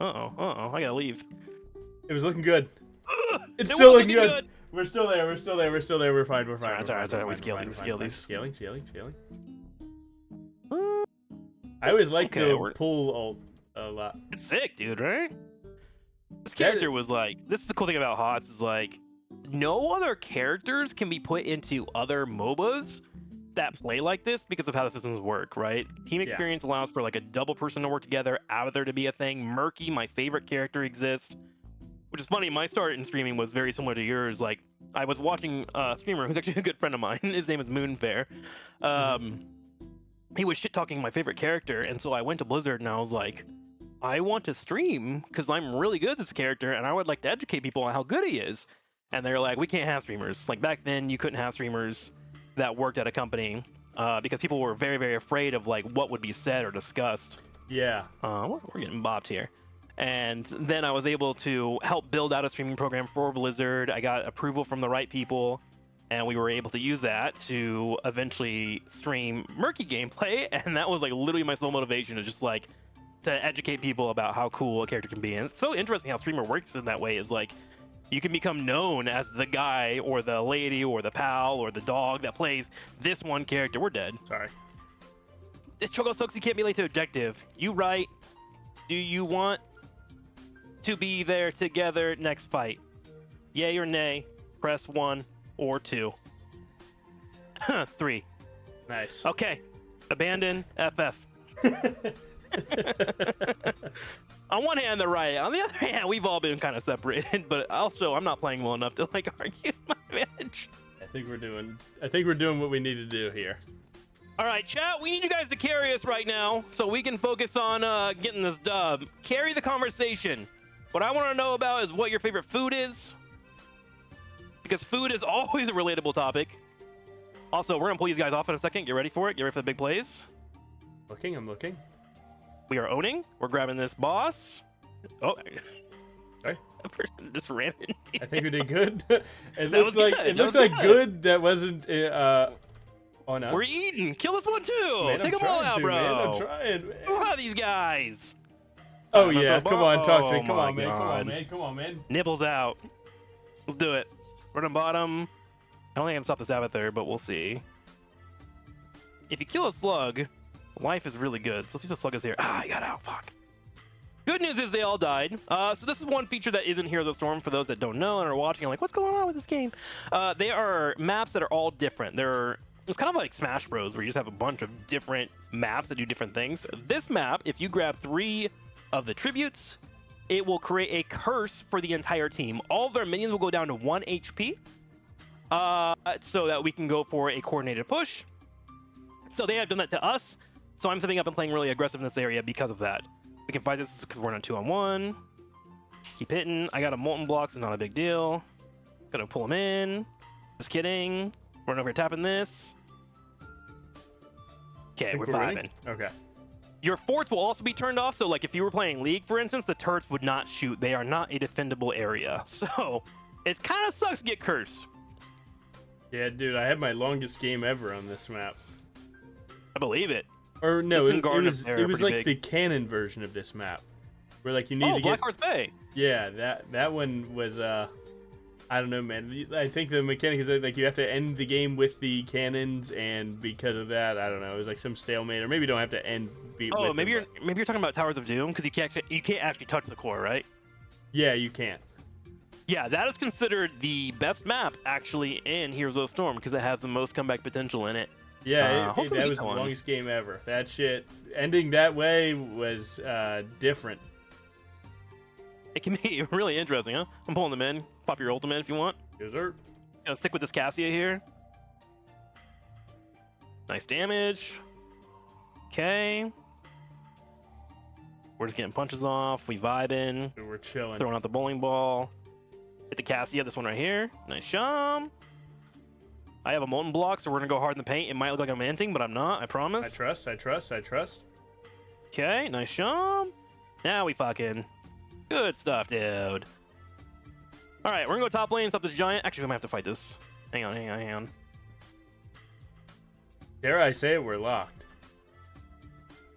S2: Uh-oh. I gotta leave.
S1: It was looking good. It's
S2: It
S1: still
S2: was
S1: looking good. We're still there. We're fine. We're fine.
S2: It's alright. We scale these.
S1: Scaling. I always like
S2: Okay,
S1: to pull ult a lot.
S2: It's sick, dude, right? This character was like, this is the cool thing about HOTS is like, no other characters can be put into other MOBAs that play like this because of how the systems work, right? Team experience allows for like a double person to work together, out there to be a thing. Murky, my favorite character, exists. Which is funny, my start in streaming was very similar to yours. Like, I was watching a streamer who's actually a good friend of mine. His name is Moonfair. He was shit-talking my favorite character, and so I went to Blizzard and I was like, I want to stream because I'm really good at this character and I would like to educate people on how good he is. And they're like, we can't have streamers. Like, back then, you couldn't have streamers that worked at a company because people were very, very afraid of like what would be said or discussed.
S1: Yeah.
S2: We're getting bopped here. And then I was able to help build out a streaming program for Blizzard. I got approval from the right people, and we were able to use that to eventually stream Murky gameplay. And that was like literally my sole motivation, is just like to educate people about how cool a character can be. And it's so interesting how streamer works in that way, is like you can become known as the guy or the lady or the pal or the dog that plays this one character. We're dead.
S1: Sorry.
S2: This Choco sucks. You can't be late to objective. You right. Do you want to be there together next fight? Yay or nay? Press 1 or 2. 3.
S1: Nice.
S2: Okay. Abandon FF. On one hand, they're right. On the other hand, we've all been kind of separated, but also I'm not playing well enough to like argue my advantage.
S1: I think we're doing what we need to do here.
S2: All right, chat, we need you guys to carry us right now so we can focus on getting this dub. Carry the conversation. What I want to know about is what your favorite food is, because food is always a relatable topic. Also, we're going to pull these guys off in a second. Get ready for it. Get ready for the big plays.
S1: I'm looking.
S2: We are owning. We're grabbing this boss. Oh,
S1: sorry.
S2: That person just ran in.
S1: I think we did good. It
S2: That was
S1: looks like
S2: good.
S1: it
S2: That
S1: looked
S2: was
S1: like
S2: good.
S1: good. That wasn't on us.
S2: We're eating. Kill this one too.
S1: Man,
S2: Take
S1: I'm
S2: them all
S1: trying
S2: out,
S1: to,
S2: bro.
S1: Man. I'm trying, man.
S2: Who are these guys?
S1: Oh yeah, come on, talk to me.
S2: Oh,
S1: Come on,
S2: my
S1: man.
S2: God.
S1: Come on, man.
S2: Nibbles out. Let's do it. Run on bottom. I don't think I can stop this avatar, but we'll see. If you kill a slug, life is really good. So let's see if the slug is here. Ah, I got out. Fuck. Good news is they all died. So this is one feature that isn't Heroes of the Storm for those that don't know and are watching. I'm like, what's going on with this game? They are maps that are all different. It's kind of like Smash Bros, where you just have a bunch of different maps that do different things. This map, if you grab 3 of the tributes, it will create a curse for the entire team. All of their minions will go down to 1 HP, so that we can go for a coordinated push. So they have done that to us. So I'm setting up and playing really aggressive in this area because of that. We can fight this because we're on 2-on-1. Keep hitting. I got a molten block, so not a big deal. Gonna pull him in. Just kidding. Run over here tapping this. Okay, we're vibing.
S1: Okay.
S2: Your forts will also be turned off, so like if you were playing League, for instance, the turrets would not shoot. They are not a defendable area. So it kind of sucks to get cursed.
S1: Yeah, dude, I had my longest game ever on this map.
S2: I believe it.
S1: Or no,
S2: This
S1: it
S2: and Garden
S1: was
S2: up there are
S1: like
S2: pretty big.
S1: the canon version of this map, where like you need to get.
S2: Black Horse Bay.
S1: Yeah, that one was I don't know, man. I think the mechanic is that, like, you have to end the game with the cannons, and because of that, I don't know, it was like some stalemate, or maybe you don't have to end.
S2: Oh, maybe you're talking about Towers of Doom, because you can't actually touch the core, right?
S1: Yeah, you can't.
S2: Yeah, that is considered the best map actually in Heroes of the Storm because it has the most comeback potential in it.
S1: Yeah,
S2: hopefully
S1: that
S2: we
S1: was the
S2: go on.
S1: longest game ever. That shit ending that way was different.
S2: It can be really interesting, huh? I'm pulling them in. Pop your ultimate if you want.
S1: Yes, sir.
S2: Gonna stick with this Cassia here. Nice damage. Okay. We're just getting punches off. We vibing.
S1: We're chilling.
S2: Throwing out the bowling ball. Hit the Cassia. This one right here. Nice jump. I have a molten block, so we're gonna go hard in the paint. It might look like I'm anting, but I'm not. I promise.
S1: I trust. I trust. I trust.
S2: Okay, nice jump. Now we fucking good stuff, dude. All right, we're gonna go top lane, stop this giant. Actually, we might have to fight this. Hang on, hang on, hang on.
S1: Dare I say it, we're locked.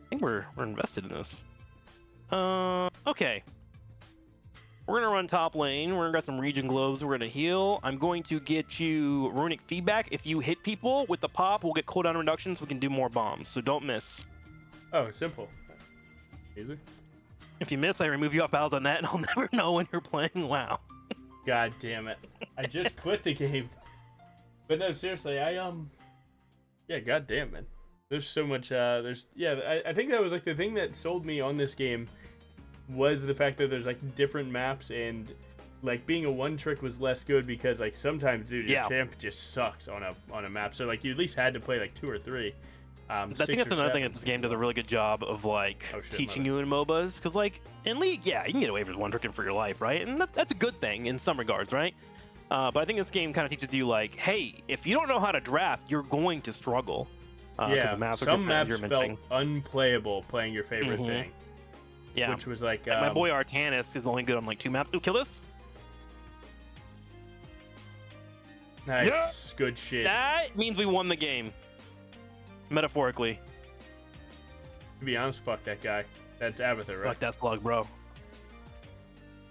S2: I think we're invested in this. Okay. We're gonna run top lane. We're gonna got some region globes. We're gonna heal. I'm going to get you runic feedback. If you hit people with the pop, we'll get cooldown reductions. We can do more bombs, so don't miss.
S1: Oh, simple. Easy.
S2: If you miss, I remove you off Battle.net, and I'll never know when you're playing. Wow.
S1: God damn it! I just quit the game. But no, seriously, yeah, god damn, man. There's so much. I think that was like the thing that sold me on this game was the fact that there's like different maps, and like being a one trick was less good because like sometimes, dude, your champ just sucks on a map. So like you at least had to play like 2 or 3.
S2: I think that's another thing that this game does a really good job of like teaching you in MOBAs, because like in League, yeah, you can get away with one tricking for your life, right? And that's a good thing in some regards, right? But I think this game kind of teaches you like, hey, if you don't know how to draft, you're going to struggle.
S1: Yeah, some maps felt unplayable playing your favorite thing.
S2: Yeah,
S1: which was like
S2: my boy Artanis is only good on like 2 maps. Ooh, kill this.
S1: Nice, yeah. Good shit.
S2: That means we won the game. Metaphorically.
S1: To be honest, fuck that guy. That's Abathur, right?
S2: Fuck that slug, bro.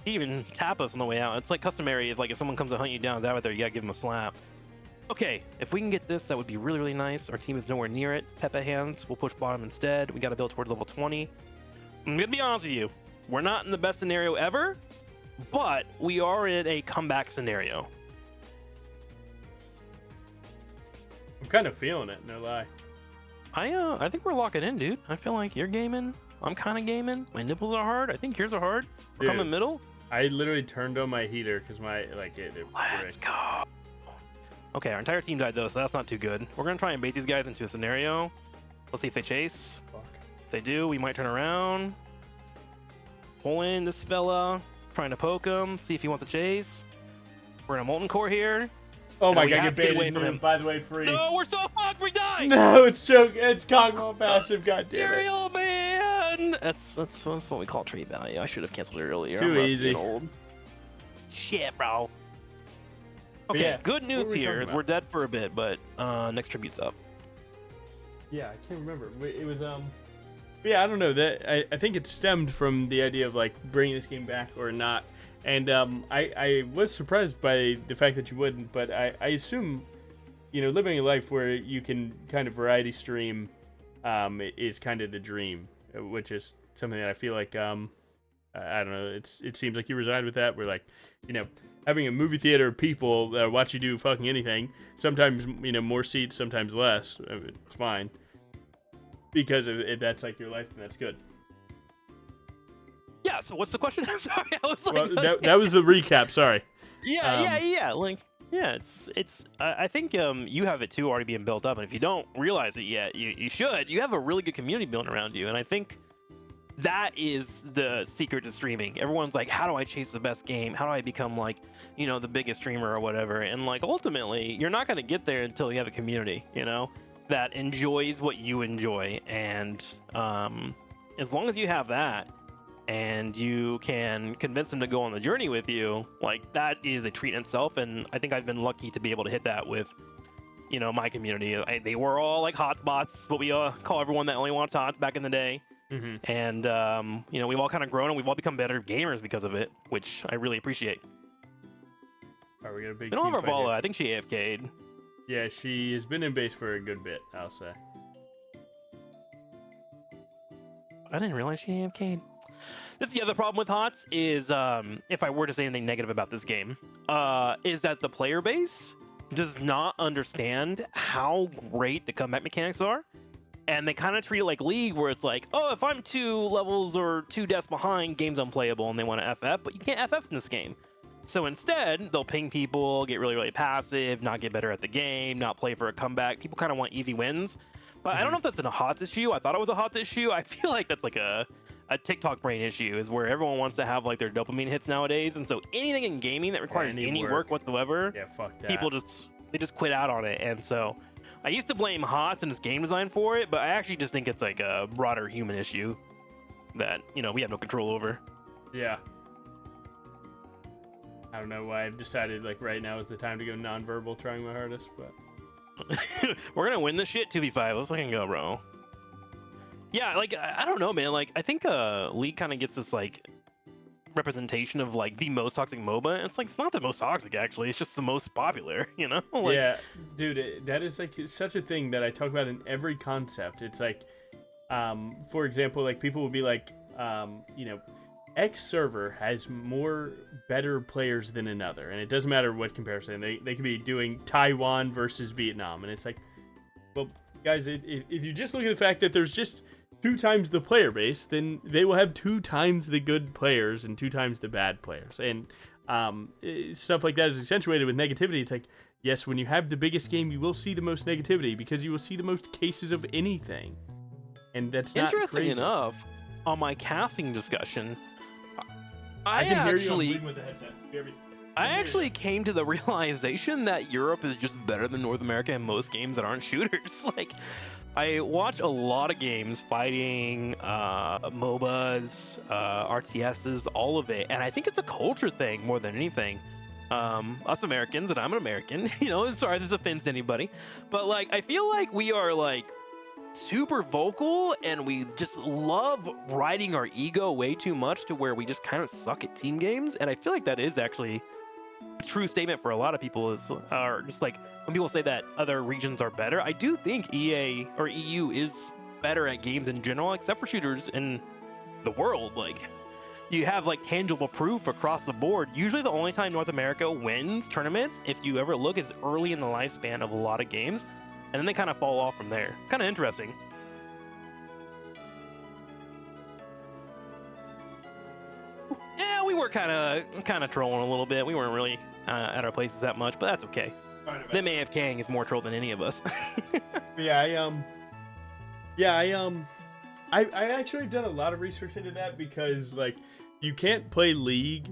S2: He even tap us on the way out. It's like customary. If someone comes to hunt you down, Abathur, you gotta give him a slap. Okay, if we can get this, that would be really, really nice. Our team is nowhere near it. Pepe hands. We'll push bottom instead. We gotta build towards level 20. I'm gonna be honest with you. We're not in the best scenario ever, but we are in a comeback scenario.
S1: I'm kind of feeling it, no lie.
S2: I think we're locking in, dude. I feel like you're gaming. I'm kind of gaming. My nipples are hard. I think yours are hard. We're coming middle.
S1: I literally turned on my heater because my
S2: Let's go. Okay, our entire team died though, so that's not too good. We're gonna try and bait these guys into a scenario. Let's see if they chase.
S1: Fuck.
S2: If they do, we might turn around. Pull in this fella. Trying to poke him. See if he wants to chase. We're in a molten core here.
S1: Oh my god, you baited him. By the way, free.
S2: No, we're so fucked. We died.
S1: No, it's choke. It's Congo passive. God damn it.
S2: Serial man. That's what we call trade value. I should have canceled it earlier.
S1: Too easy.
S2: Old. Shit, bro. Okay,
S1: yeah,
S2: good news here is we're dead for a bit, but next tribute's up.
S1: Yeah, I can't remember. It was yeah, I don't know. That I think it stemmed from the idea of like bringing this game back or not. And I was surprised by the fact that you wouldn't, but I assume, you know, living a life where you can kind of variety stream is kind of the dream, which is something that I feel like, I don't know, it seems like you reside with that. We're like, you know, having a movie theater of people that watch you do fucking anything, sometimes, you know, more seats, sometimes less, it's fine. Because if that's like your life, then that's good.
S2: Yeah, so what's the question? Sorry, I was like...
S1: Well, that was the recap, sorry.
S2: Yeah. Like, yeah, it's. I think you have it too already being built up, and if you don't realize it yet, you should. You have a really good community building around you, and I think that is the secret to streaming. Everyone's like, how do I chase the best game? How do I become like, you know, the biggest streamer or whatever? And like, ultimately, you're not going to get there until you have a community, you know, that enjoys what you enjoy. And as long as you have that, and you can convince them to go on the journey with you, like that is a treat in itself. And I think I've been lucky to be able to hit that with, you know, my community. They were all like hotspots, what we call everyone that only wants hots back in the day. Mm-hmm. And you know, we've all kind of grown and we've all become better gamers because of it, which I really appreciate.
S1: Are we got a big?
S2: We don't have our Vala. I think she AFK'd.
S1: Yeah, she has been in base for a good bit, I'll say.
S2: I didn't realize she AFK'd. This is the other problem with HOTS is, if I were to say anything negative about this game, is that the player base does not understand how great the comeback mechanics are. And they kind of treat it like League, where it's like, oh, if I'm 2 levels or 2 deaths behind, game's unplayable, and they want to FF, but you can't FF in this game. So instead, they'll ping people, get really, really passive, not get better at the game, not play for a comeback. People kind of want easy wins. But I don't know if that's a HOTS issue. I thought it was a HOTS issue. I feel like that's like a TikTok brain issue, is where everyone wants to have like their dopamine hits nowadays, and so anything in gaming that requires any work whatsoever,
S1: yeah, fuck that.
S2: people just they just quit out on it. And so I used to blame HOTS and its game design for it, but I actually just think it's like a broader human issue that, you know, we have no control over.
S1: Yeah. I don't know why I've decided like right now is the time to go nonverbal, trying my hardest, but
S2: We're gonna win this shit 2v5. Let's fucking go, bro. Yeah, like I don't know, man. Like I think League kind of gets this like representation of like the most toxic MOBA. And it's like it's not the most toxic actually. It's just the most popular, you know? Like,
S1: yeah, dude, that is like such a thing that I talk about in every concept. It's like, for example, like people will be like, you know, X server has more better players than another, and it doesn't matter what comparison. They could be doing Taiwan versus Vietnam, and it's like, well, guys, if you just look at the fact that there's just 2 times the player base, then they will have 2 times the good players and 2 times the bad players, and stuff like that is accentuated with negativity. It's like, yes, when you have the biggest game, you will see the most negativity because you will see the most cases of anything, and that's not
S2: interesting
S1: crazy.
S2: enough. On my casting discussion,
S1: I can hear you. I'm
S2: actually,
S1: bleeding with the headset.
S2: I actually came to the realization that Europe is just better than North America in most games that aren't shooters. Like, I watch a lot of games, fighting, MOBAs, RTSs, all of it, and I think it's a culture thing more than anything. Us Americans, and I'm an American, you know, sorry if this offends anybody, but like, I feel like we are like super vocal and we just love riding our ego way too much to where we just kind of suck at team games. And I feel like that is actually a true statement for a lot of people, is or just like when people say that other regions are better, I do think EA or EU is better at games in general, except for shooters in the world. Like, you have like tangible proof across the board. Usually the only time North America wins tournaments, if you ever look, is early in the lifespan of a lot of games, and then they kind of fall off from there. It's kind of interesting. Yeah, we were kind of trolling a little bit. We weren't really at our places that much, but that's okay. Them AFKing is more troll than any of us.
S1: I actually have done a lot of research into that because like you can't play League,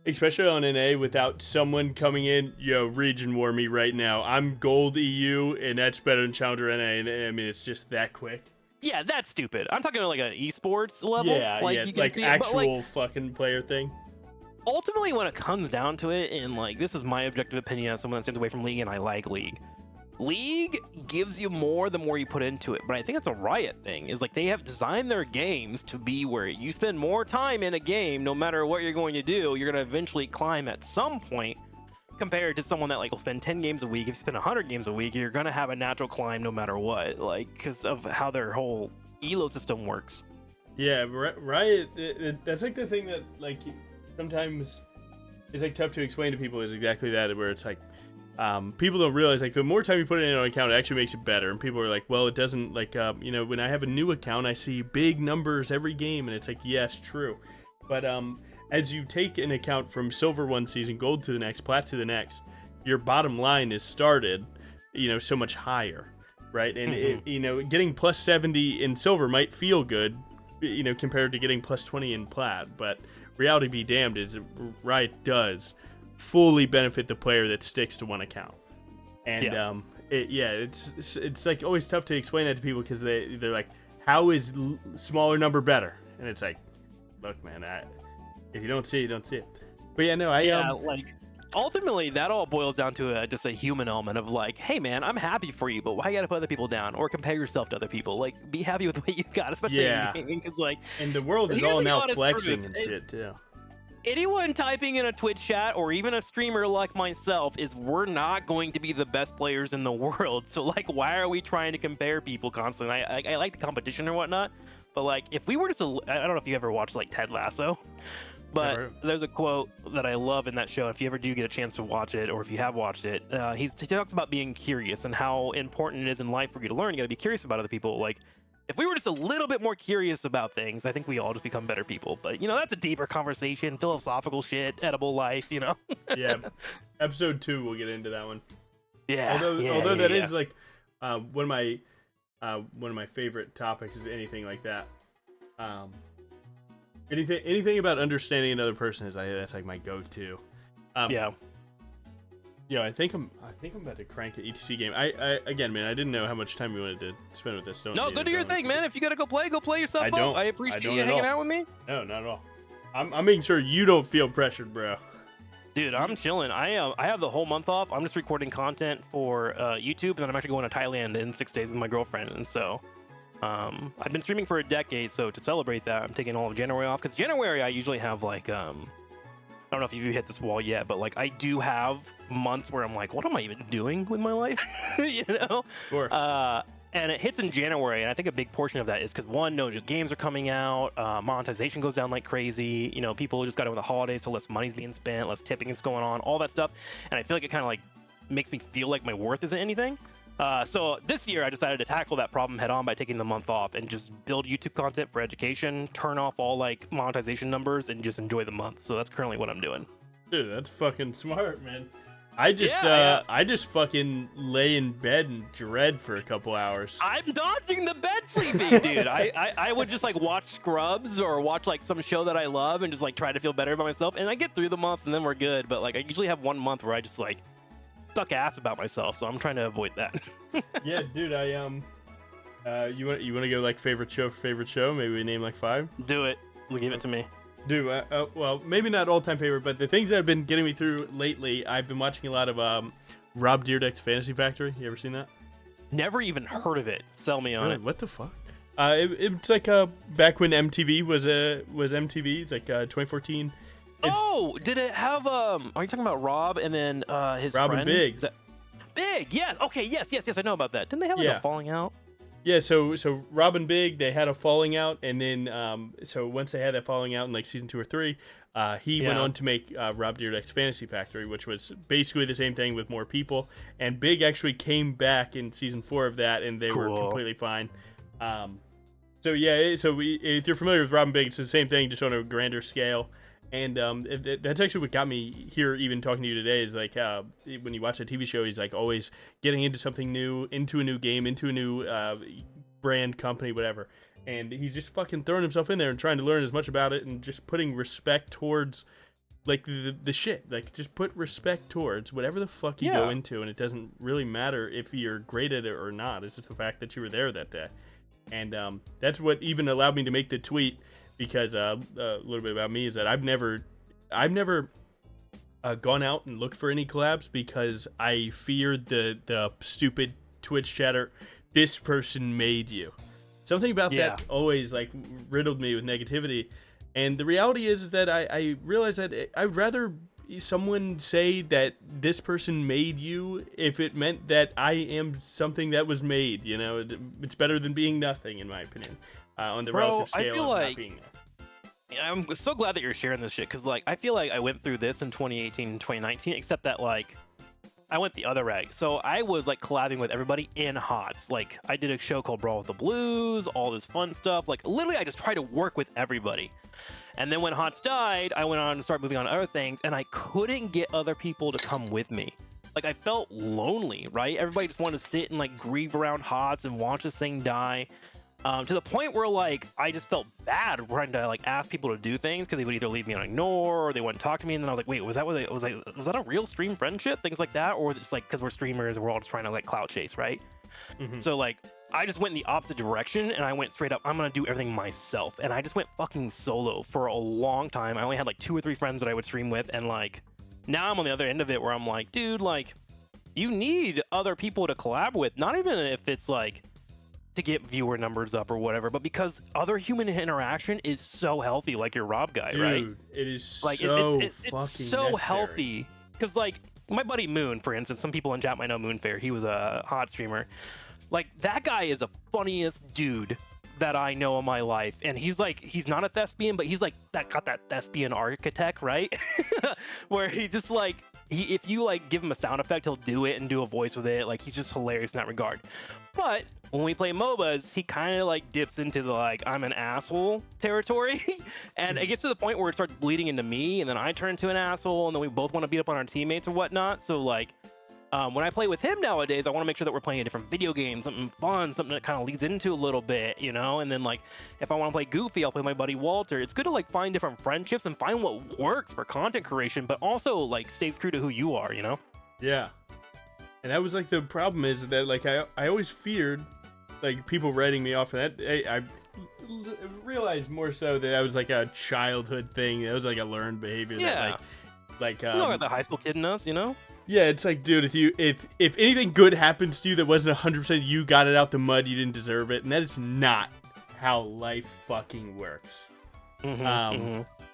S1: especially on NA, without someone coming in, yo, region war me right now. I'm gold EU, and that's better than Challenger NA. And I mean, it's just that quick.
S2: Yeah, that's stupid. I'm talking about like an esports level.
S1: Yeah,
S2: like,
S1: yeah,
S2: you can
S1: like
S2: see
S1: actual
S2: it, but, like,
S1: fucking player thing.
S2: ultimately, when it comes down to it, and like this is my objective opinion as someone that stays away from League, and I like League. League gives you more the more you put into it, but I think it's a Riot thing. Is like they have designed their games to be where you spend more time in a game, no matter what you're going to do, you're going to eventually climb at some point. Compared to someone that like will spend 10 games a week, if you spend 100 games a week, you're going to have a natural climb no matter what, like because of how their whole elo system works.
S1: Yeah, Riot. That's like the thing that like sometimes is like tough to explain to people. Is exactly that, where it's like. People don't realize like the more time you put in an account, it actually makes it better. And people are like, well, it doesn't, like, you know, when I have a new account, I see big numbers every game, and it's like, yes, true. But as you take an account from silver one season, gold to the next, plat to the next, your bottom line is started, you know, so much higher, right? And it, you know, getting plus 70 in silver might feel good, you know, compared to getting plus 20 in plat. But reality be damned, is Riot does fully benefit the player that sticks to one account. And it's like always tough to explain that to people because they're like, how is smaller number better? And it's like, look, man, if you don't see it, you don't see it. But yeah, no,
S2: like ultimately that all boils down to just a human element of like, hey man, I'm happy for you, but why you gotta put other people down or compare yourself to other people? Like, be happy with what you got, especially in gaming, because like,
S1: and the world is all now flexing and shit too.
S2: Anyone typing in a Twitch chat or even a streamer like myself we're not going to be the best players in the world. So like, why are we trying to compare people constantly? I like the competition or whatnot, but like if we were just I don't know if you ever watched like Ted Lasso, but there's a quote that I love in that show. If you ever do get a chance to watch it, or if you have watched it, he talks about being curious and how important it is in life for you to learn. You got to be curious about other people. Like, if we were just a little bit more curious about things, I think we all just become better people. But, you know, that's a deeper conversation, philosophical shit, edible life, you know?
S1: Yeah. Episode 2, we'll get into that one.
S2: Yeah.
S1: Although that is like one of my favorite topics is anything like that. Anything about understanding another person that's like my go-to.
S2: Yeah.
S1: Yeah, I think I'm about to crank an ETC game. I again, man, I didn't know how much time you wanted to spend with this.
S2: No, go do your thing, man. If you gotta go play yourself.
S1: I don't.
S2: I appreciate
S1: don't
S2: you
S1: at
S2: hanging
S1: all.
S2: out with me.
S1: No, not at all. I'm making sure you don't feel pressured, bro.
S2: Dude, I'm chilling. I have the whole month off. I'm just recording content for YouTube, and then I'm actually going to Thailand in 6 days with my girlfriend. And so, I've been streaming for a decade. So to celebrate that, I'm taking all of January off. Because January, I usually have like, I don't know if you hit this wall yet, but like I do have months where I'm like, what am I even doing with my life? You know?
S1: Of course.
S2: And it hits in January, and I think a big portion of that is because one, no new games are coming out, monetization goes down like crazy. You know, people just got over the holidays, so less money's being spent, less tipping is going on, all that stuff. And I feel like it kind of like makes me feel like my worth isn't anything. So this year, I decided to tackle that problem head on by taking the month off and just build YouTube content for education, turn off all like monetization numbers, and just enjoy the month. So that's currently what I'm doing.
S1: Dude, that's fucking smart, man. I just fucking lay in bed and dread for a couple hours.
S2: I'm dodging the bed sleeping, dude. I would just like watch Scrubs or watch like some show that I love and just like try to feel better about myself. And I get through the month and then we're good. But like I usually have 1 month where I just like suck ass about myself. So I'm trying to avoid that.
S1: Yeah, dude. You want to go like favorite show for favorite show? Maybe we name like 5.
S2: Do it. Give it to me.
S1: Dude, well, maybe not all-time favorite, but the things that have been getting me through lately, I've been watching a lot of Rob Dyrdek's Fantasy Factory. You ever seen that?
S2: Never even heard of it. Sell me on
S1: Really?
S2: it.
S1: What the fuck? It's like back when MTV was MTV. It's like 2014.
S2: Did it have are you talking about Rob and then his
S1: Rob
S2: friend?
S1: and Big?
S2: Is that... Big, yes. Okay, yes, I know about that. Didn't they have like a falling out?
S1: Yeah, so Rob and Big, they had a falling out, and then so once they had that falling out in like season 2 or 3, he went on to make Rob Dyrdek's Fantasy Factory, which was basically the same thing with more people. And Big actually came back in season 4 of that, and they were completely fine. So if you're familiar with Rob and Big, it's the same thing, just on a grander scale. And that's actually what got me here, even talking to you today, is like when you watch a TV show, he's like always getting into something new, into a new game, into a new brand, company, whatever. And he's just fucking throwing himself in there and trying to learn as much about it and just putting respect towards like the shit. Like just put respect towards whatever the fuck you go into, and it doesn't really matter if you're great at it or not. It's just the fact that you were there that day. And that's what even allowed me to make the tweet. Because a little bit about me is that I've never gone out and looked for any collabs because I feared the stupid Twitch chatter. This person made you. Something about that always like riddled me with negativity. And the reality is that I realized that I'd rather someone say that this person made you if it meant that I am something that was made. You know, it's better than being nothing, in my opinion. On the relative scale
S2: I feel
S1: of
S2: like
S1: not being there.
S2: I'm so glad that you're sharing this shit, because like I feel like I went through this in 2018 and 2019, except that like I went the other rag. So I was like collabing with everybody in HOTS. Like I did a show called Brawl with the Blues, all this fun stuff. Like literally I just tried to work with everybody. And then when HOTS died, I went on to start moving on to other things, and I couldn't get other people to come with me. Like I felt lonely, right? Everybody just wanted to sit and like grieve around HOTS and watch this thing die. To the point where like I just felt bad trying to like ask people to do things, because they would either leave me on ignore or they wouldn't talk to me, and then I was like, wait, was that a real stream friendship, things like that, or was it just like because we're streamers and we're all just trying to like clout chase, right? So like I just went in the opposite direction, and I went straight up, I'm gonna do everything myself, and I just went fucking solo for a long time. I only had like 2 or 3 friends that I would stream with, and like now I'm on the other end of it where I'm like, dude, like you need other people to collab with, not even if it's like to get viewer numbers up or whatever, but because other human interaction is so healthy, like your Rob guy,
S1: Dude,
S2: right?
S1: It is
S2: like
S1: so
S2: it's
S1: fucking
S2: so
S1: necessary.
S2: healthy, because like my buddy Moon, for instance, some people in chat might know Moonfair. He was a hot streamer. Like that guy is the funniest dude that I know in my life, and he's not a thespian, but he's like got that thespian architect, right? Where he just like if you like give him a sound effect, he'll do it and do a voice with it. Like he's just hilarious in that regard. But when we play MOBAs, he kind of like dips into the like I'm an asshole territory, and it gets to the point where it starts bleeding into me, and then I turn into an asshole, and then we both want to beat up on our teammates or whatnot. So like when I play with him nowadays, I want to make sure that we're playing a different video game, something fun, something that kind of leads into a little bit, you know? And then like if I want to play Goofy, I'll play my buddy Walter. It's good to like find different friendships and find what works for content creation, but also like stays true to who you are, you know?
S1: Yeah. And that was like the problem is that like I always feared like people writing me off, and that I realized more so that that was like a childhood thing. That was like a learned behavior.
S2: Yeah.
S1: That like
S2: You know, like the high school kid in us, you know?
S1: yeah, it's like, dude, if anything good happens to you that wasn't 100% you got it out the mud, you didn't deserve it, and that is not how life fucking works.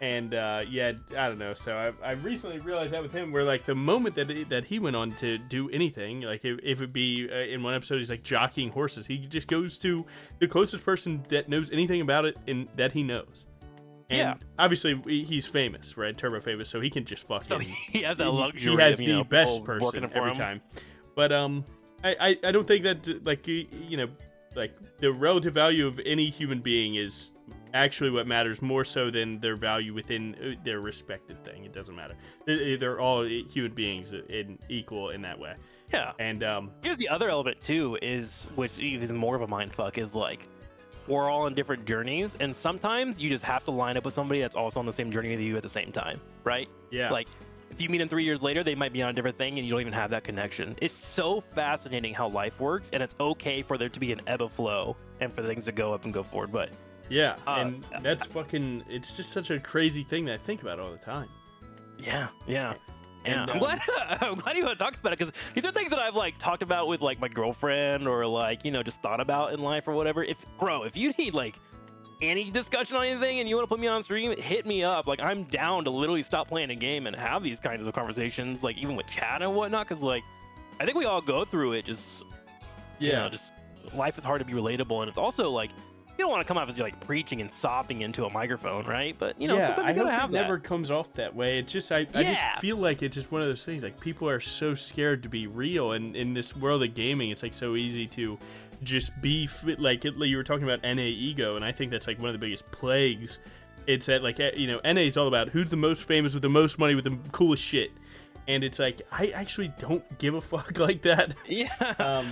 S1: And yeah, I don't know. So I've recently realized that with him, where like the moment that he went on to do anything, like if it be in one episode he's like jockeying horses, he just goes to the closest person that knows anything about it and that he knows. And
S2: Yeah.
S1: obviously he's famous, right? Turbo famous, so he can just fucking.
S2: So he has that luxury.
S1: He has
S2: of,
S1: the best
S2: people
S1: person
S2: working for
S1: every
S2: him.
S1: time. But I don't think that like like the relative value of any human being is actually what matters more so than their value within their respected thing. It doesn't matter. They're all human beings and equal in that way.
S2: Yeah.
S1: And
S2: Here's the other element too, is which even more of a mindfuck is like we're all on different journeys, and sometimes you just have to line up with somebody that's also on the same journey with you at the same time, right?
S1: yeah,
S2: Like if you meet them 3 years later, they might be on a different thing, and you don't even have that connection. It's so fascinating how life works, and it's okay for there to be an ebb of flow and for things to go up and go forward. But
S1: yeah, and that's fucking. It's just such a crazy thing that I think about all the time.
S2: yeah.
S1: And,
S2: I'm glad you want to talk about it, because these are things that I've like talked about with like my girlfriend, or like just thought about in life or whatever. If you need like any discussion on anything and you want to put me on stream, hit me up. Like I'm down to literally stop playing a game and have these kinds of conversations, like even with chat and whatnot, because like I think we all go through it. Just just life is hard to be relatable, and it's also like you don't want to come out as like preaching and sopping into a microphone, right? But
S1: yeah,
S2: sometimes
S1: I
S2: you gotta
S1: hope
S2: have
S1: it
S2: that.
S1: never comes off that way. It's just I just feel like it's just one of those things. Like people are so scared to be real, and in this world of gaming, it's like so easy to just be like you were talking about NA ego, and I think that's like one of the biggest plagues. It's that like NA is all about who's the most famous with the most money with the coolest shit. And it's like, I actually don't give a fuck like that.
S2: Yeah.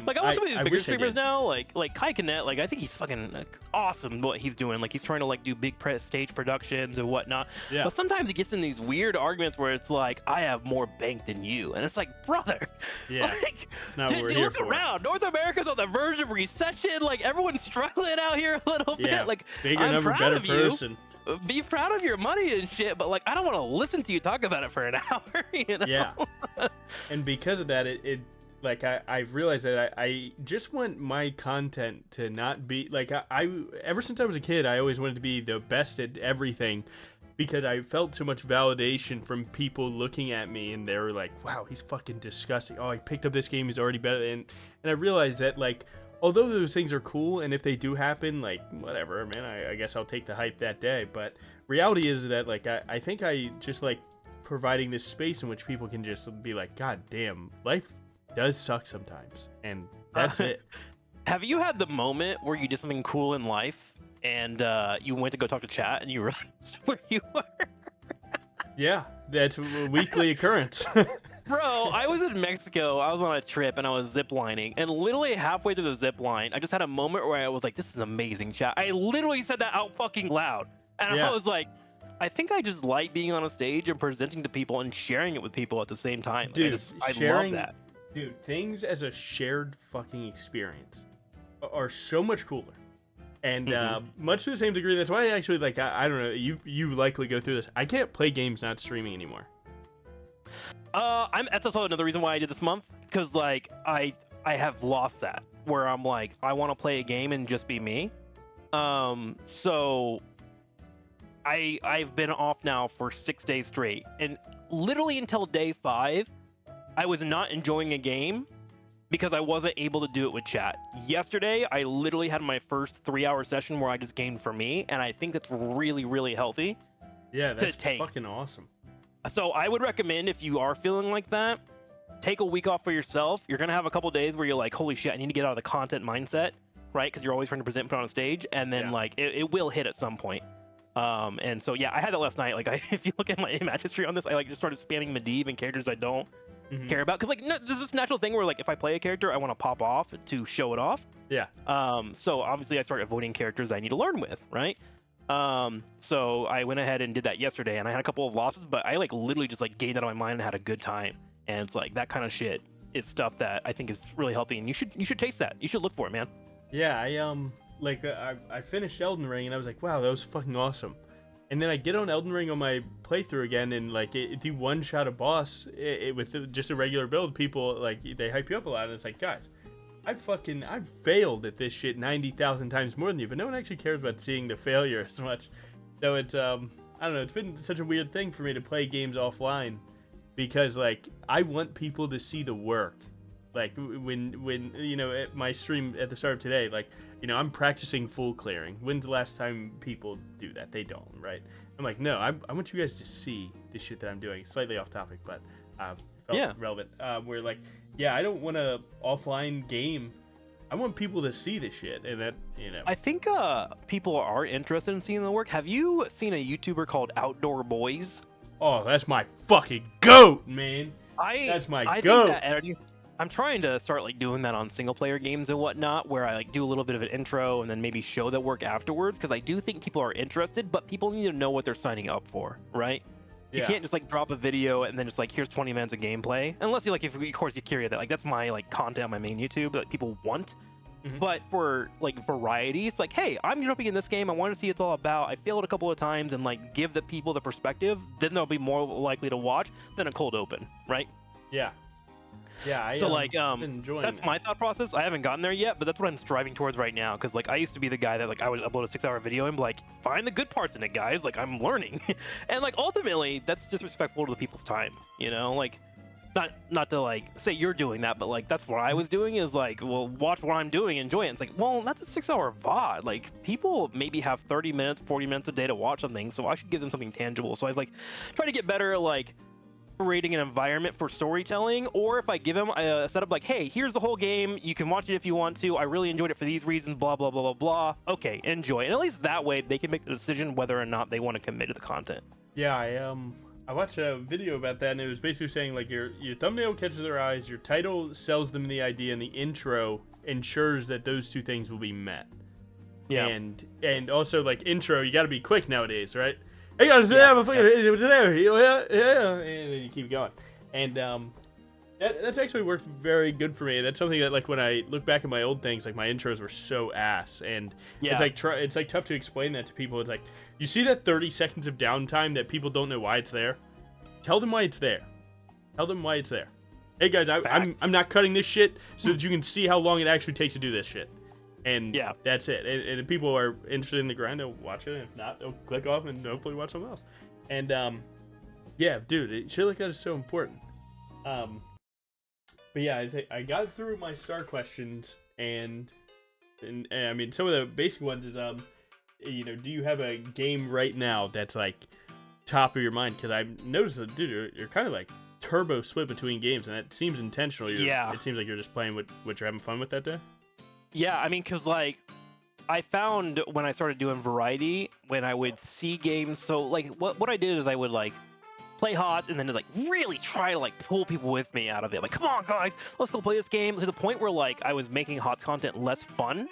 S2: Like I watch some of these bigger
S1: wish I
S2: streamers
S1: did.
S2: now, like Kai Kinet, like I think he's fucking like, awesome what he's doing. Like he's trying to like do big stage productions and whatnot.
S1: Yeah.
S2: But sometimes he gets in these weird arguments where it's like, I have more bank than you. And it's like, brother.
S1: Yeah.
S2: Like,
S1: It's not what we're here
S2: look
S1: for.
S2: around. North America's on the verge of recession. Like everyone's struggling out here a little
S1: Yeah.
S2: bit. Like
S1: Bigger
S2: I'm
S1: number,
S2: proud
S1: better
S2: of you.
S1: person.
S2: Be proud of your money and shit, but like I don't want to listen to you talk about it for an hour,
S1: Yeah. And because of that, it like I've realized that I just want my content to not be like I ever since I was a kid, I always wanted to be the best at everything, because I felt so much validation from people looking at me, and they were like, wow, he's fucking disgusting. Oh, he picked up this game, he's already better. And I realized that like, although those things are cool, and if they do happen, like, whatever, man, I guess I'll take the hype that day. But reality is that, like, I think I just like providing this space in which people can just be like, God damn, life does suck sometimes. And that's it.
S2: Have you had the moment where you did something cool in life and you went to go talk to chat and you realized where you were?
S1: Yeah, that's a weekly occurrence.
S2: Bro, I was in Mexico. I was on a trip and I was ziplining. And literally halfway through the zip line, I just had a moment where I was like, this is amazing, chat. I literally said that out fucking loud. And
S1: Yeah.
S2: I was like, I think I just like being on a stage and presenting to people and sharing it with people at the same time. Like,
S1: Dude,
S2: I
S1: sharing,
S2: love that.
S1: Dude, things as a shared fucking experience are so much cooler. And much to the same degree, that's why I actually like, I don't know, you likely go through this. I can't play games not streaming anymore.
S2: That's also another reason why I did this month, because like I have lost that, where I'm like, I want to play a game and just be me. So I've been off now for 6 days straight, and literally until day 5, I was not enjoying a game because I wasn't able to do it with chat. Yesterday, I literally had my first 3-hour session where I just gamed for me, and I think that's really, really healthy.
S1: Yeah, that's
S2: take.
S1: fucking awesome.
S2: So I would recommend, if you are feeling like that, take a week off for yourself. You're gonna have a couple days where you're like, holy shit, I need to get out of the content mindset, right? Because you're always trying to present and put on a stage, and then like it will hit at some point. And so yeah, I had that last night. Like if you look at my match history on this, I like just started spamming Medivh and characters I don't care about, because like there's this natural thing where like if I play a character, I want to pop off to show it off.
S1: Yeah.
S2: So obviously I started avoiding characters I need to learn with, right? So I went ahead and did that yesterday, and I had a couple of losses, but I like literally just like gained out of my mind and had a good time. and it's like that kind of shit is stuff that I think is really healthy, and you should taste that. You should look for it, man.
S1: Yeah, I finished Elden Ring and I was like, wow, that was fucking awesome. And then I get on Elden Ring on my playthrough again, and like if you one shot a boss with just a regular build, people like they hype you up a lot, and it's like, guys, I've failed at this shit 90,000 times more than you, but no one actually cares about seeing the failure as much. So it's I don't know, it's been such a weird thing for me to play games offline, because like I want people to see the work. Like when you know, at my stream at the start of today, like, you know, I'm practicing full clearing. When's the last time people do that? They don't, right? I'm like, no, I want you guys to see the shit that I'm doing. Slightly off topic, but felt relevant. Where like, yeah, I don't want a offline game. I want people to see the shit, and that, you know.
S2: I think people are interested in seeing the work. Have you seen a YouTuber called Outdoor Boys?
S1: Oh, that's my fucking goat, man. That's my goat.
S2: I'm trying to start like doing that on single player games and whatnot, where I like do a little bit of an intro and then maybe show that work afterwards, because I do think people are interested, but people need to know what they're signing up for, right? You
S1: Yeah.
S2: can't just like drop a video and then just like, here's 20 minutes of gameplay, unless you like, if of course you carry that, like that's my like content on my main YouTube that people want.
S1: Mhm.
S2: But for like variety, it's like, hey, I'm jumping in this game, I want to see what it's all about, I failed a couple of times, and like give the people the perspective, then they'll be more likely to watch than a cold open, right?
S1: Yeah. Yeah,
S2: So like,
S1: been enjoying
S2: that's
S1: that.
S2: my thought process. I haven't gotten there yet, but that's what I'm striving towards right now. Because like, I used to be the guy that like I would upload a 6-hour video and be like, find the good parts in it, guys. Like, I'm learning, and like ultimately, that's disrespectful to the people's time. You know, like, not to like say you're doing that, but like that's what I was doing. Is like, well, watch what I'm doing, enjoy it. It's like, well, that's a 6-hour VOD. Like, people maybe have 30 minutes, 40 minutes a day to watch something, so I should give them something tangible. So I've like tried to get better at like creating an environment for storytelling, or if I give them a setup like, hey, here's the whole game, you can watch it if you want to, I really enjoyed it for these reasons, blah blah blah blah blah, okay, enjoy. And at least that way they can make the decision whether or not they want to commit to the content.
S1: Yeah, I watched a video about that, and it was basically saying like your thumbnail catches their eyes, your title sells them the idea, and the intro ensures that those two things will be met.
S2: Yeah.
S1: And also like intro, you got to be quick nowadays, right? Hey guys, and then you keep going, and that's actually worked very good for me. That's something that like when I look back at my old things, like my intros were so ass, and
S2: Yeah.
S1: it's like tough to explain that to people. It's like, you see that 30 seconds of downtime that people don't know why it's there. Tell them why it's there. Tell them why it's there. Hey guys, I'm not cutting this shit so that you can see how long it actually takes to do this shit. And
S2: Yeah.
S1: that's it. And if people are interested in the grind, they'll watch it. And if not, they'll click off and hopefully watch something else. And yeah, dude, shit like that is so important. But yeah, I got through my star questions, and I mean, some of the basic ones is you know, do you have a game right now that's like top of your mind? Because I've noticed that, dude, you're kind of like turbo split between games, and that seems intentional.
S2: Yeah.
S1: It seems like you're just playing what you're having fun with that day.
S2: Yeah, I mean, because like I found when I started doing variety, when I would see games, so like what I did is I would like play HOTS and then just like really try to like pull people with me out of it. Like, come on guys, let's go play this game, to the point where like I was making HOTS content less fun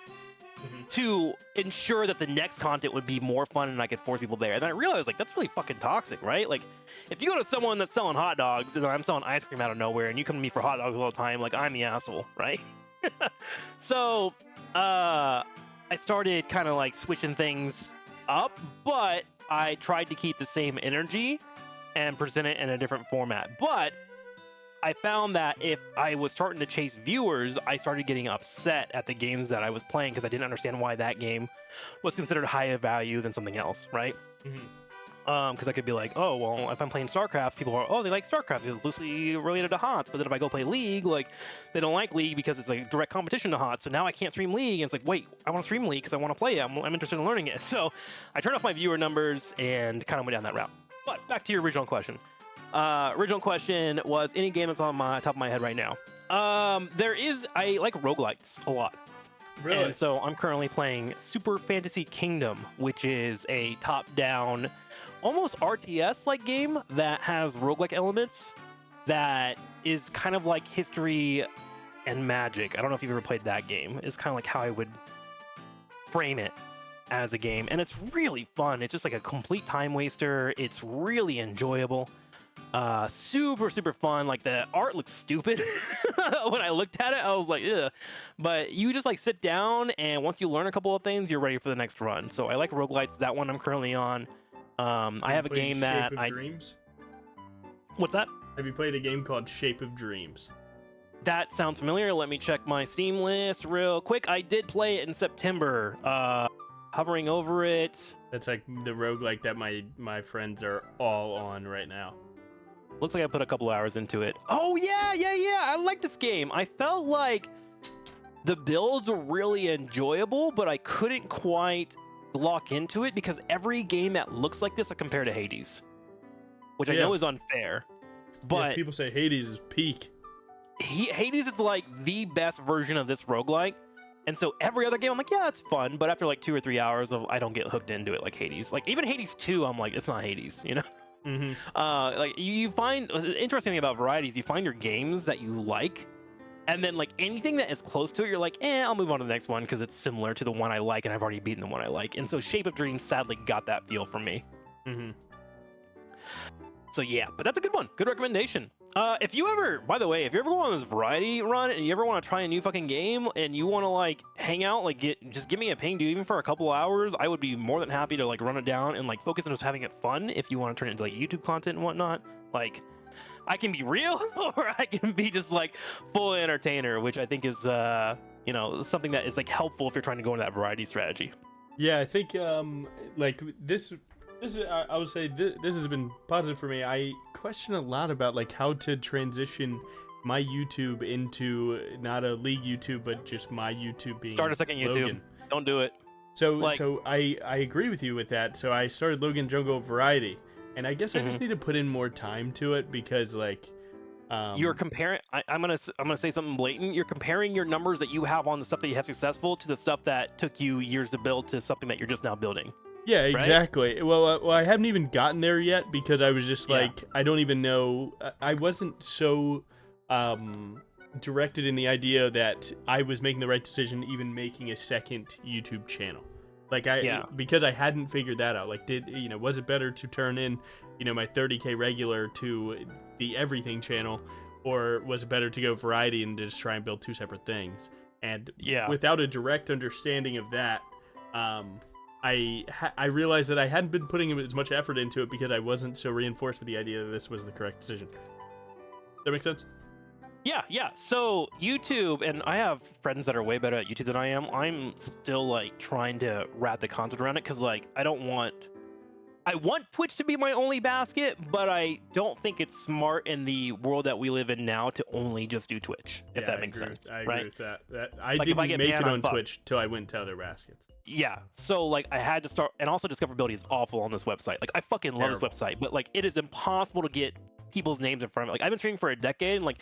S2: to ensure that the next content would be more fun and I could force people there. And then I realized like that's really fucking toxic, right? Like, if you go to someone that's selling hot dogs and I'm selling ice cream out of nowhere and you come to me for hot dogs all the time, like I'm the asshole, right? So I started kind of like switching things up, but I tried to keep the same energy and present it in a different format. But I found that if I was starting to chase viewers, I started getting upset at the games that I was playing because I didn't understand why that game was considered higher value than something else, right? Because I could be like, oh, well, if I'm playing StarCraft, people are, oh, they like StarCraft, it's loosely related to HOTS. But then if I go play League, like, they don't like League because it's like direct competition to HOTS. So now I can't stream League. And it's like, wait, I want to stream League because I want to play it. I'm interested in learning it. So I turned off my viewer numbers and kind of went down that route. But back to your original question. Original question was any game that's on my top of my head right now. I like roguelites a lot.
S1: Really?
S2: And so I'm currently playing Super Fantasy Kingdom, which is a top-down, almost RTS-like game that has roguelike elements that is kind of like History and Magic. I don't know if you've ever played that game. It's kind of like how I would frame it as a game. And it's really fun. It's just like a complete time waster. It's really enjoyable. Super fun. Like the art looks stupid. When I looked at it, I was like, ugh. But you just like sit down, and once you learn a couple of things, you're ready for the next run. So I like roguelites. That one I'm currently on. I have a
S1: Played
S2: game
S1: Shape
S2: that
S1: of Dreams?
S2: What's that?
S1: Have you played a game called Shape of Dreams?
S2: That sounds familiar. Let me check my Steam list real quick. I did play it in September. Hovering over it.
S1: That's like the roguelike that my friends are all on right now.
S2: Looks like I put a couple hours into it. Oh yeah. I like this game. I felt like the builds were really enjoyable, but I couldn't quite lock into it because every game that looks like this I compare to Hades, which I know is unfair. But
S1: people say Hades is peak.
S2: Hades is like the best version of this roguelike. And so every other game, I'm like, yeah, it's fun. But after like 2 or 3 hours, I don't get hooked into it like Hades. Like even Hades 2, I'm like, it's not Hades, you know?
S1: Mm-hmm.
S2: Like you find, the interesting thing about varieties, you find your games that you like. And then like anything that is close to it, you're like, I'll move on to the next one because it's similar to the one I like and I've already beaten the one I like. And so Shape of Dreams sadly got that feel from me.
S1: Mm-hmm.
S2: So yeah, but that's a good one. Good recommendation. If you ever, by the way, if you ever go on this variety run and you ever want to try a new fucking game and you want to like hang out, like just give me a ping, dude. Even for a couple hours, I would be more than happy to like run it down and like focus on just having it fun. If you want to turn it into like YouTube content and whatnot, like I can be real or I can be just like full entertainer, which I think is something that is like helpful if you're trying to go into that variety strategy.
S1: Yeah, I think like this is I would say this has been positive for me. I question a lot about like how to transition my YouTube into not a League YouTube but just my YouTube being
S2: Start a second YouTube.
S1: Logan.
S2: Don't do it.
S1: So I agree with you with that. So I started L0GANJG Variety, and I guess I just need to put in more time to it because like
S2: you're comparing. I'm gonna say something blatant. You're comparing your numbers that you have on the stuff that you have successful to the stuff that took you years to build to something that you're just now building.
S1: Yeah,
S2: right?
S1: exactly. Well, I haven't even gotten there yet because I was just like, I don't even know. I wasn't so directed in the idea that I was making the right decision, even making a second YouTube channel. Like because I hadn't figured that out. Like, was it better to turn in, my 30K regular to the everything channel, or was it better to go variety and just try and build two separate things? And without a direct understanding of that, I realized that I hadn't been putting as much effort into it because I wasn't so reinforced with the idea that this was the correct decision. That make sense?
S2: Yeah. So YouTube, and I have friends that are way better at YouTube than I am. I'm still like trying to wrap the concept around it because like I want Twitch to be my only basket, but I don't think it's smart in the world that we live in now to only just do Twitch, if that makes sense.
S1: I agree with that. I
S2: like
S1: didn't make it on Twitch till I went to other baskets.
S2: Yeah, so like I had to start, and also discoverability is awful on this website. Like I fucking love this website, but like it is impossible to get people's names in front of it. Like I've been streaming for a decade, and like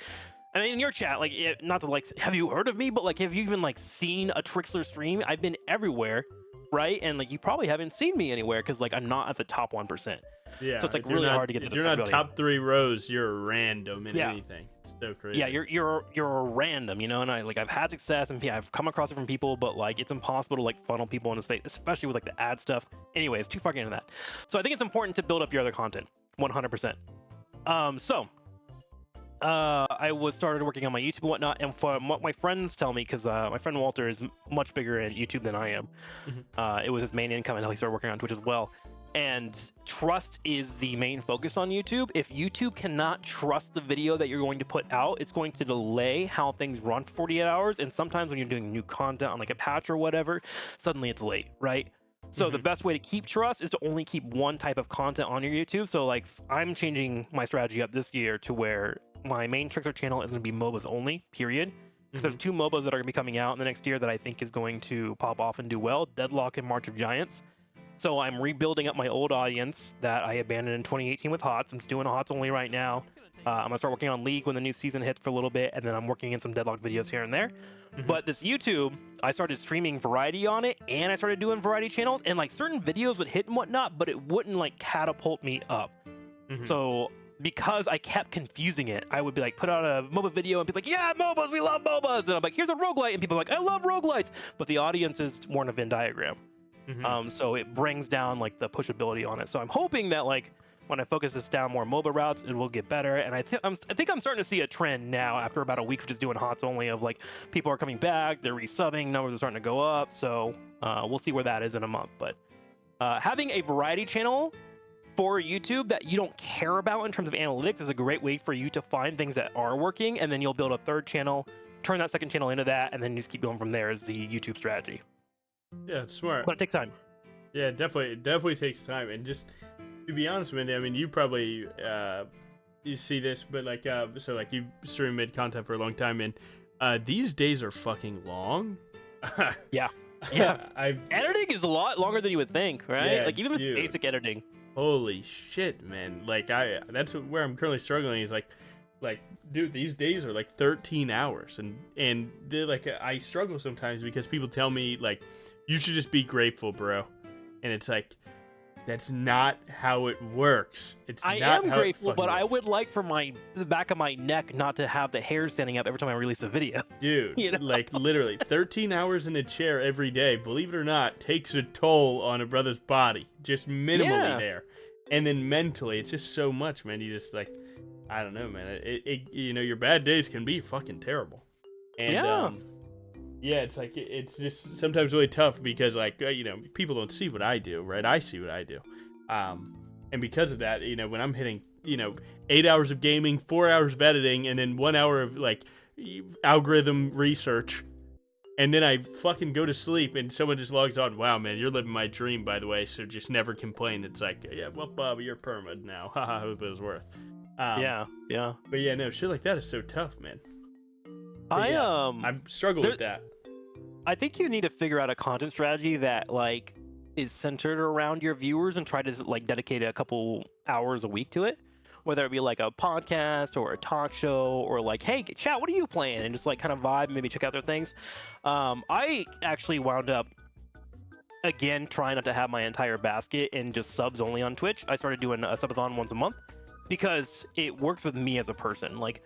S2: I mean in your chat, like not to like have you heard of me, but like have you even like seen a Trikslyr stream? I've been everywhere, right? And like you probably haven't seen me anywhere because like I'm not at the top 1%. Yeah, so it's like really hard to get.
S1: If you're not top 3 rows, you're a random in anything. It's so crazy.
S2: Yeah, you're a random, and I've had success and I've come across it from people, but like it's impossible to like funnel people into space, especially with like the ad stuff. Anyways, too far into that. So I think it's important to build up your other content, 100%. I was started working on my YouTube and whatnot, and from what my friends tell me, because my friend Walter is much bigger at YouTube than I am. It was his main income until he started working on Twitch as well. And trust is the main focus on YouTube. If YouTube cannot trust the video that you're going to put out, it's going to delay how things run for 48 hours. And sometimes when you're doing new content on like a patch or whatever, suddenly it's late, right? So the best way to keep trust is to only keep one type of content on your YouTube. So like I'm changing my strategy up this year to where my main Trikslyr channel is going to be MOBAs only, period. Because there's 2 MOBAs that are going to be coming out in the next year that I think is going to pop off and do well, Deadlock and March of Giants. So I'm rebuilding up my old audience that I abandoned in 2018 with HOTS. I'm just doing HOTS only right now. I'm going to start working on League when the new season hits for a little bit, and then I'm working in some Deadlock videos here and there. But this YouTube, I started streaming variety on it, and I started doing variety channels, and like certain videos would hit and whatnot, but it wouldn't like catapult me up. So because I kept confusing it, I would be like, put out a MOBA video and be like, yeah, MOBAs, we love MOBAs. And I'm like, here's a roguelite. And people are like, I love roguelites. But the audience is more in a Venn diagram. So it brings down like the pushability on it. So I'm hoping that like When I focus this down more mobile routes, it will get better. And I think I'm starting to see a trend now after about a week of just doing HOTS only of like people are coming back, they're resubbing, numbers are starting to go up. So we'll see where that is in a month. But having a variety channel for YouTube that you don't care about in terms of analytics is a great way for you to find things that are working, and then you'll build a third channel, turn that second channel into that, and then you just keep going from there is the YouTube strategy.
S1: Yeah, it's smart.
S2: But it takes time.
S1: Yeah, it definitely takes time. And just to be honest with you, I mean, you probably you see this, but like so like you stream made content for a long time, and these days are fucking long.
S2: Yeah. Editing is a lot longer than you would think, right?
S1: Yeah,
S2: like even with
S1: dude.
S2: basic editing.
S1: Holy shit, man. Like that's where I'm currently struggling is like dude, these days are like 13 hours and they're like I struggle sometimes because people tell me like you should just be grateful, bro. And it's like that's not how it works.
S2: I am grateful, but I would like for the back of my neck not to have the hair standing up every time I release a video.
S1: Dude,
S2: You know?
S1: like literally 13 hours in a chair every day, believe it or not, takes a toll on a brother's body. Just minimally there. And then mentally, it's just so much, man. You just like, I don't know, man. It you know, your bad days can be fucking terrible. And yeah, it's like it's just sometimes really tough because like you know, people don't see what I do, right? I see what I do. And because of that, you know, when I'm hitting, you know, 8 hours of gaming, 4 hours of editing, and then 1 hour of like algorithm research, and then I fucking go to sleep and someone just logs on, wow, man, you're living my dream, by the way, so just never complain. It's like, yeah, well, Bob, you're perma now. Haha, hope it was worth.
S2: Yeah.
S1: But yeah, no, shit like that is so tough, man. But
S2: I
S1: I struggle with that.
S2: I think you need to figure out a content strategy that like is centered around your viewers and try to like dedicate a couple hours a week to it, whether it be like a podcast or a talk show or like, hey, chat, what are you playing? And just like kind of vibe, maybe check out their things. I actually wound up again trying not to have my entire basket in just subs only on Twitch. I started doing a subathon once a month because it works with me as a person. Like,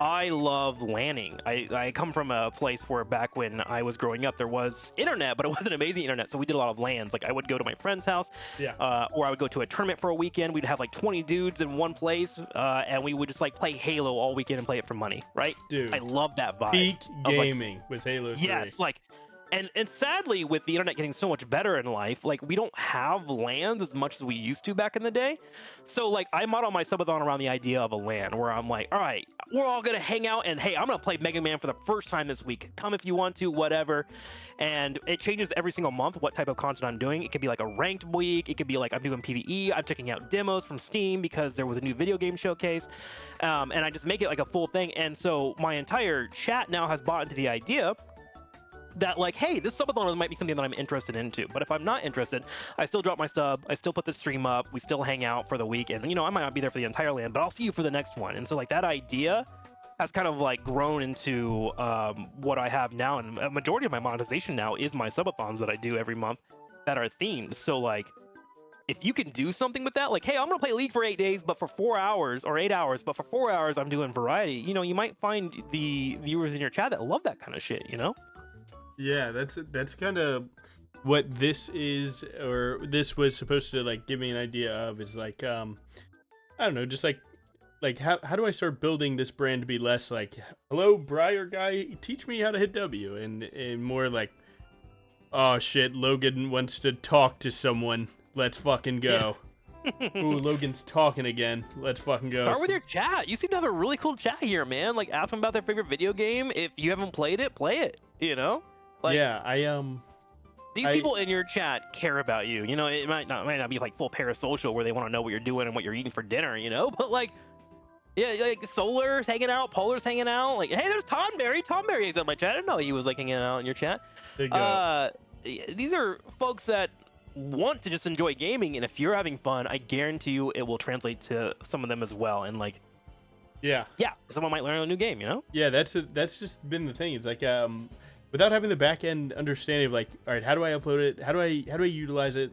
S2: I love LANing. I come from a place where back when I was growing up, there was internet, but it wasn't amazing internet. So we did a lot of LANs. Like I would go to my friend's house, or I would go to a tournament for a weekend. We'd have like 20 dudes in one place, and we would just like play Halo all weekend and play it for money, right?
S1: Dude,
S2: I love that vibe.
S1: Peak gaming was Halo 3.
S2: Yes, like, and sadly, with the internet getting so much better in life, like we don't have LANs as much as we used to back in the day. So like I model my subathon around the idea of a LAN where I'm like, all right, we're all gonna hang out and hey, I'm gonna play Mega Man for the first time this week. Come if you want to, whatever. And it changes every single month what type of content I'm doing. It could be like a ranked week. It could be like I'm doing PvE. I'm checking out demos from Steam because there was a new video game showcase. And I just make it like a full thing. And so my entire chat now has bought into the idea that like, hey, this subathon might be something that I'm interested into. But if I'm not interested, I still drop my sub, I still put the stream up, we still hang out for the week, and you know, I might not be there for the entire LAN, but I'll see you for the next one. And so like that idea has kind of like grown into what I have now, and a majority of my monetization now is my subathons that I do every month that are themed. So like, if you can do something with that, like, hey, I'm gonna play League for 8 days, but for 4 hours, or 8 hours, but for 4 hours I'm doing variety, you know, you might find the viewers in your chat that love that kind of shit, you know?
S1: Yeah, that's kind of what this is, or this was supposed to like give me an idea of, is like I don't know, just like how do I start building this brand to be less like, hello Briar guy, teach me how to hit W, and more like, oh shit, Logan wants to talk to someone, let's fucking go. Yeah. Ooh, Logan's talking again, let's fucking go.
S2: Start with your chat. You seem to have a really cool chat here, man. Like, ask them about their favorite video game. If you haven't played it, play it, you know? Like,
S1: yeah,
S2: these people in your chat care about you. You know, it might not be like full parasocial where they want to know what you're doing and what you're eating for dinner, you know? But like, yeah, like Solar's hanging out, Polar's hanging out. Like, hey, there's Tomberry. Tomberry is in my chat. I didn't know he was like hanging out in your chat.
S1: There you go.
S2: These are folks that want to just enjoy gaming, and if you're having fun, I guarantee you it will translate to some of them as well. And like,
S1: yeah,
S2: someone might learn a new game, you know?
S1: Yeah, that's just been the thing. It's like without having the back end understanding of like, all right, how do I upload it? How do I utilize it?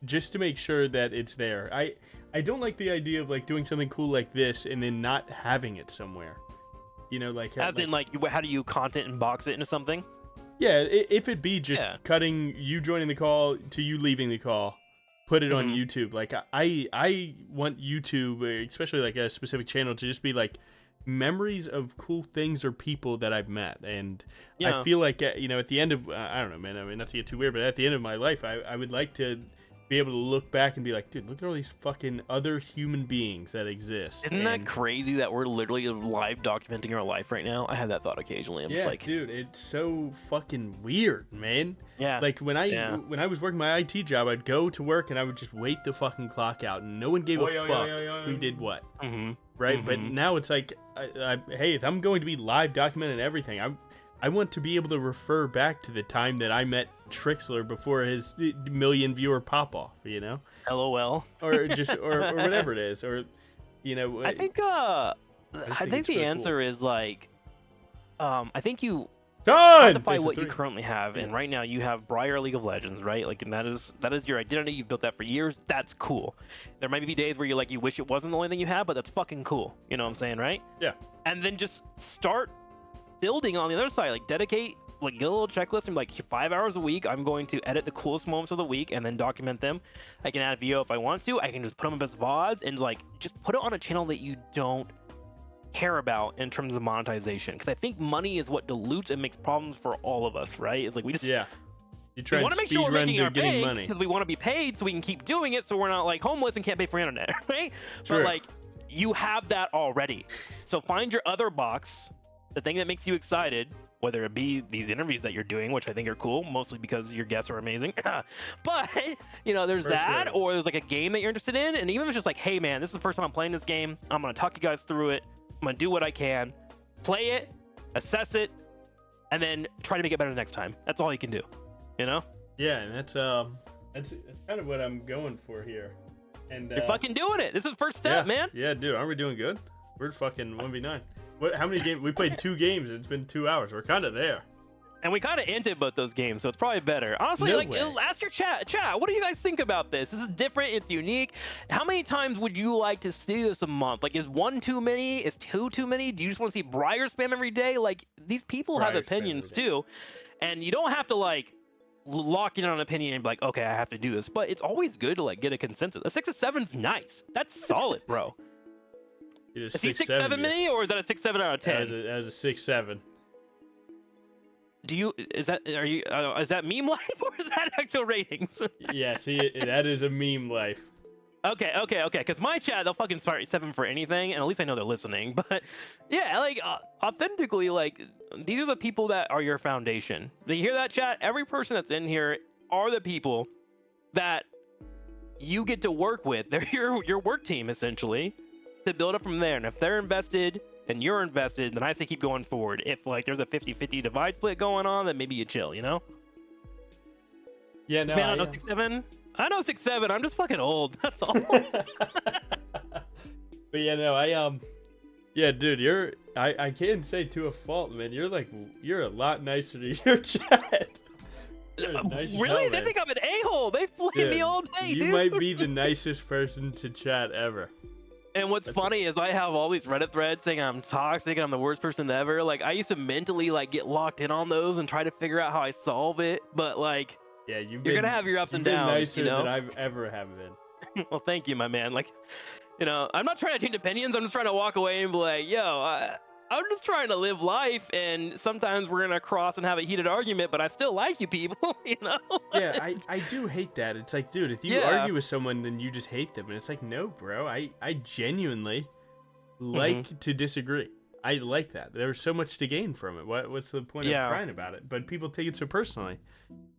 S1: Just to make sure that it's there. I don't like the idea of like doing something cool like this and then not having it somewhere. You know, like
S2: as in like how do you content and box it into something?
S1: Yeah, if it be just cutting you joining the call to you leaving the call, put it on
S2: Mhm.
S1: YouTube. Like I want YouTube, especially like a specific channel, to just be like memories of cool things or people that I've met. And I
S2: Yeah.
S1: feel like you know, at the end of I don't know, man. I mean, not to get too weird, but at the end of my life, I would like to be able to look back and be like, dude, look at all these fucking other human beings that exist.
S2: Isn't that
S1: And
S2: crazy that we're literally live documenting our life right now? I have that thought occasionally. I'm
S1: yeah,
S2: just like,
S1: dude, it's so fucking weird, man.
S2: yeah.
S1: Like when I was working my IT job, I'd go to work and I would just wait the fucking clock out, and no one gave a fuck who did what,
S2: Mm-hmm.
S1: right? But now it's like, hey, if I'm going to be live documenting everything, I want to be able to refer back to the time that I met Trikslyr before his million viewer pop off, you know,
S2: LOL.
S1: or just or whatever it is, or you know.
S2: I think
S1: think
S2: the
S1: it's really
S2: answer is like, I think you
S1: done.
S2: quantify
S1: Thanks for
S2: what you
S1: three.
S2: currently have, and
S1: Yeah.
S2: right now you have Briar League of Legends, right? Like, and that is your identity. You've built that for years. That's cool. There might be days where you wish it wasn't the only thing you have, but that's fucking cool. You know what I'm saying, right?
S1: Yeah.
S2: And then just start building on the other side. Like, dedicate, like, get a little checklist and like 5 hours a week. I'm going to edit the coolest moments of the week and then document them. I can add VO if I want to. I can just put them up as VODs and like just put it on a channel that you don't care about in terms of monetization, because I think money is what dilutes and makes problems for all of us, right? It's like we just
S1: Yeah. You try
S2: we
S1: and
S2: want to make
S1: speed
S2: sure we're
S1: run
S2: making
S1: to
S2: our
S1: getting
S2: bank
S1: money.
S2: because we want to be paid so we can keep doing it, so we're not like homeless and can't pay for internet, right?
S1: True.
S2: But like, you have that already, so find your other box, the thing that makes you excited, whether it be these interviews that you're doing, which I think are cool, mostly because your guests are amazing. But you know, there's
S1: For
S2: that,
S1: sure.
S2: or there's like a game that you're interested in, and even if it's just like, hey man, this is the first time I'm playing this game, I'm gonna talk you guys through it, I'm gonna do what I can, play it, assess it, and then try to make it better the next time. That's all you can do, you know?
S1: Yeah, and that's kind of what I'm going for here. And
S2: You're fucking doing it. This is the first step,
S1: yeah,
S2: man.
S1: Yeah, dude, aren't we doing good? We're fucking 1v9. What? How many games? We played 2 games. It's been 2 hours. We're kind of there.
S2: And we kind of ended both those games, so it's probably better. Honestly,
S1: No
S2: like,
S1: way.
S2: ask your chat. Chat, what do you guys think about this? This is different. It's unique. How many times would you like to see this a month? Like, is 1 too many? Is 2 too many? Do you just want to see Briar spam every day? Like, these people have
S1: Briar spam
S2: opinions
S1: every day.
S2: too, and you don't have to like lock in on an opinion and be like, okay, I have to do this. But it's always good to like get a consensus. A 6 or 7's nice. That's solid, bro.
S1: Is
S2: Is he 6'7" mini, or is that a 6'7" out of 10?
S1: That was a 6-7.
S2: Do you is that meme life or is that actual ratings?
S1: Yeah, see, that is a meme life.
S2: Okay. Because my chat, they'll fucking start at 7 for anything, and at least I know they're listening. But yeah, like authentically, like these are the people that are your foundation. You hear that, chat? Every person that's in here are the people that you get to work with. They're your work team essentially to build up from there. And if they're invested and you're invested, then I say keep going forward. If like there's a 50-50 divide split going on, then maybe you chill, you know?
S1: Yeah, no,
S2: Man, I know 6'7". I know 6'7". I'm just fucking old. That's all.
S1: But yeah, no, yeah, dude, I can't say to a fault, man. You're a lot nicer to your chat. You're nice as
S2: Really?
S1: hell,
S2: They
S1: man.
S2: think I'm an a-hole. They flame me
S1: Dude,
S2: all day,
S1: you
S2: dude.
S1: might be the nicest person to chat ever.
S2: And what's funny is I have all these Reddit threads saying I'm toxic and I'm the worst person ever. Like, I used to mentally like get locked in on those and try to figure out how I solve it. But like,
S1: Yeah,
S2: you're gonna have your ups and
S1: you've been
S2: downs,
S1: nicer
S2: you know?
S1: than I've ever have been.
S2: Well, thank you, my man. Like, you know, I'm not trying to change opinions. I'm just trying to walk away and be like, yo, I'm just trying to live life. And sometimes we're gonna cross and have a heated argument, but I still like you people, you know?
S1: Yeah, I do hate that. It's like, dude, if you
S2: Yeah.
S1: argue with someone, then you just hate them. And it's like, no, bro, I genuinely like to disagree. I like that. There's so much to gain from it. What's the point
S2: Yeah.
S1: of crying about it? But people take it so personally.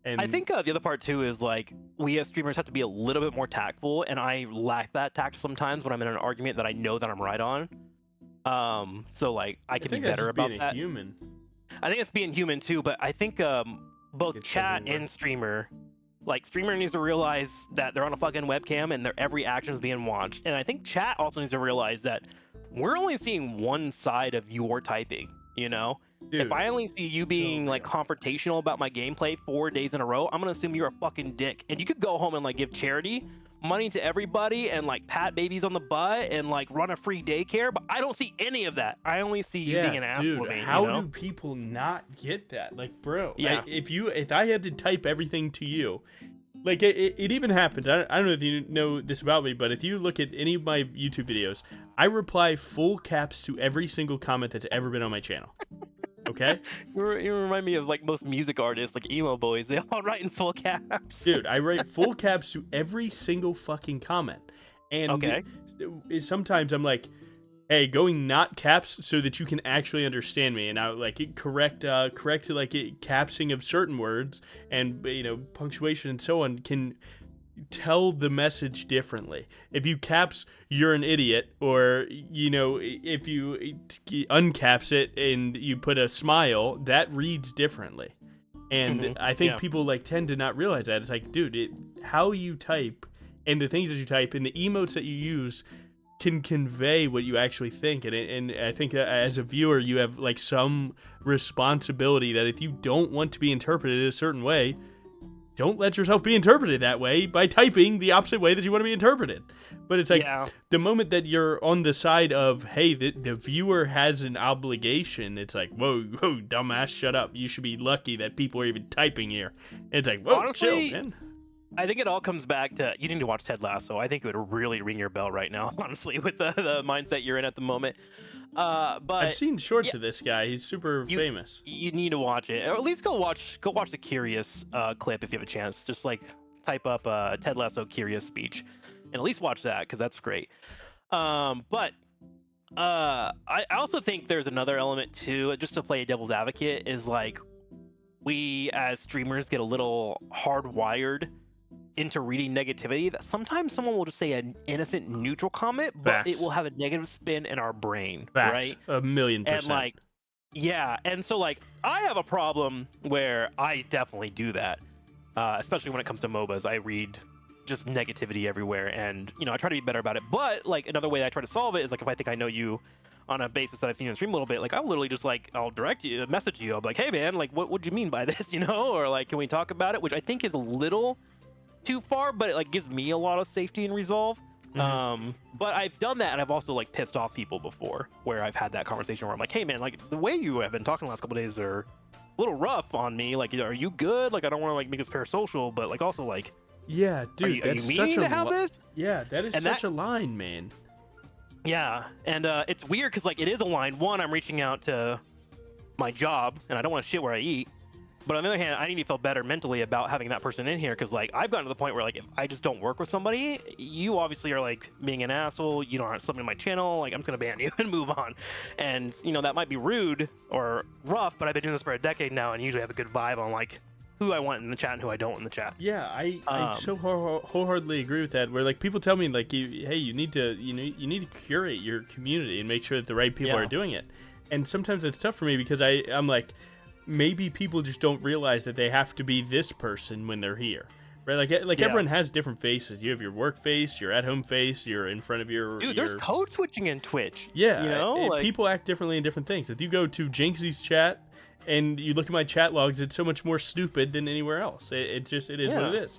S1: And
S2: I think the other part too is like we as streamers have to be a little bit more tactful, and I lack that tact sometimes when I'm in an argument that I know that I'm right on. So like I can be
S1: think that's
S2: better
S1: just
S2: about
S1: being
S2: that.
S1: a human.
S2: I think it's being human too, but I think both
S1: It's
S2: chat
S1: everywhere.
S2: and streamer, like streamer needs to realize that they're on a fucking webcam and their every action is being watched, and I think chat also needs to realize that we're only seeing one side of your typing. You know,
S1: Dude,
S2: if I only see you being like
S1: real.
S2: confrontational about my gameplay 4 days in a row, I'm gonna assume you're a fucking dick. And you could go home and like give charity money to everybody and like pat babies on the butt and like run a free daycare, but I don't see any of that. I only see you being an asshole
S1: dude,
S2: to me.
S1: how
S2: you know?
S1: do people not get that? Like, bro,
S2: Yeah.
S1: if I had to type everything to you, Like it even happens. I don't know if you know this about me, but if you look at any of my YouTube videos, I reply full caps to every single comment that's ever been on my channel. Okay?
S2: You remind me of like most music artists, like emo boys. They all write in full caps.
S1: Dude, I write full caps to every single fucking comment. And
S2: Okay.
S1: sometimes I'm like, hey, going not caps so that you can actually understand me, and I like correct like capsing of certain words and punctuation and so on can tell the message differently. If you caps you're an idiot, or if you uncaps it and you put a smile, that reads differently. And I think people like tend to not realize that. It's like, dude, how you type and the things that you type and the emotes that you use can convey what you actually think. And I think that as a viewer, you have like some responsibility that if you don't want to be interpreted a certain way, don't let yourself be interpreted that way by typing the opposite way that you want to be interpreted. But it's like the moment that you're on the side of, hey, the viewer has an obligation, it's like, whoa, dumbass, shut up. You should be lucky that people are even typing here. And it's like, whoa,
S2: Honestly,
S1: chill, man.
S2: I think it all comes back to you need to watch Ted Lasso. I think it would really ring your bell right now, honestly, with the mindset you're in at the moment. But
S1: I've seen shorts of this guy. He's super famous.
S2: You need to watch it, or at least go watch the Curious clip if you have a chance. Just like type up Ted Lasso Curious speech, and at least watch that because that's great. But I also think there's another element too, just to play a devil's advocate, is like we as streamers get a little hardwired into reading negativity, that sometimes someone will just say an innocent neutral comment, but it will have a negative spin in our brain. Right?
S1: 1,000,000%.
S2: And like, yeah. And so like, I have a problem where I definitely do that, especially when it comes to MOBAs. I read just negativity everywhere, and I try to be better about it. But like another way that I try to solve it is like, if I think I know you on a basis that I've seen you on stream a little bit, like I'll literally just like, I'll direct you, message you. I'll be like, hey man, like what do you mean by this? Or like, can we talk about it? Which I think is a little too far, but it like gives me a lot of safety and resolve. But I've done that, and I've also like pissed off people before, where I've had that conversation where I'm like, hey man, like the way you have been talking the last couple days are a little rough on me. Like, are you good? Like, I don't want to like make this parasocial, but like also like,
S1: yeah, dude,
S2: that's such a
S1: yeah, that is such a line, man.
S2: Yeah, and it's weird because like it is a line. One, I'm reaching out to my job, and I don't want to shit where I eat. But on the other hand, I need to feel better mentally about having that person in here, because like I've gotten to the point where like if I just don't work with somebody, you obviously are like being an asshole. You don't have something in my channel. Like I'm just gonna ban you and move on. And that might be rude or rough, but I've been doing this for a decade now, and usually have a good vibe on like who I want in the chat and who I don't want in the chat.
S1: Yeah, I so wholeheartedly agree with that. Where like people tell me like, hey, you need to curate your community and make sure that the right people are doing it. And sometimes it's tough for me because I'm like, maybe people just don't realize that they have to be this person when they're here, right? Like everyone has different faces. You have your work face, your at-home face, you're in front of your...
S2: Dude, there's code switching in Twitch.
S1: Yeah, like, people act differently in different things. If you go to Jinxie's chat and you look at my chat logs, it's so much more stupid than anywhere else. It is what it is.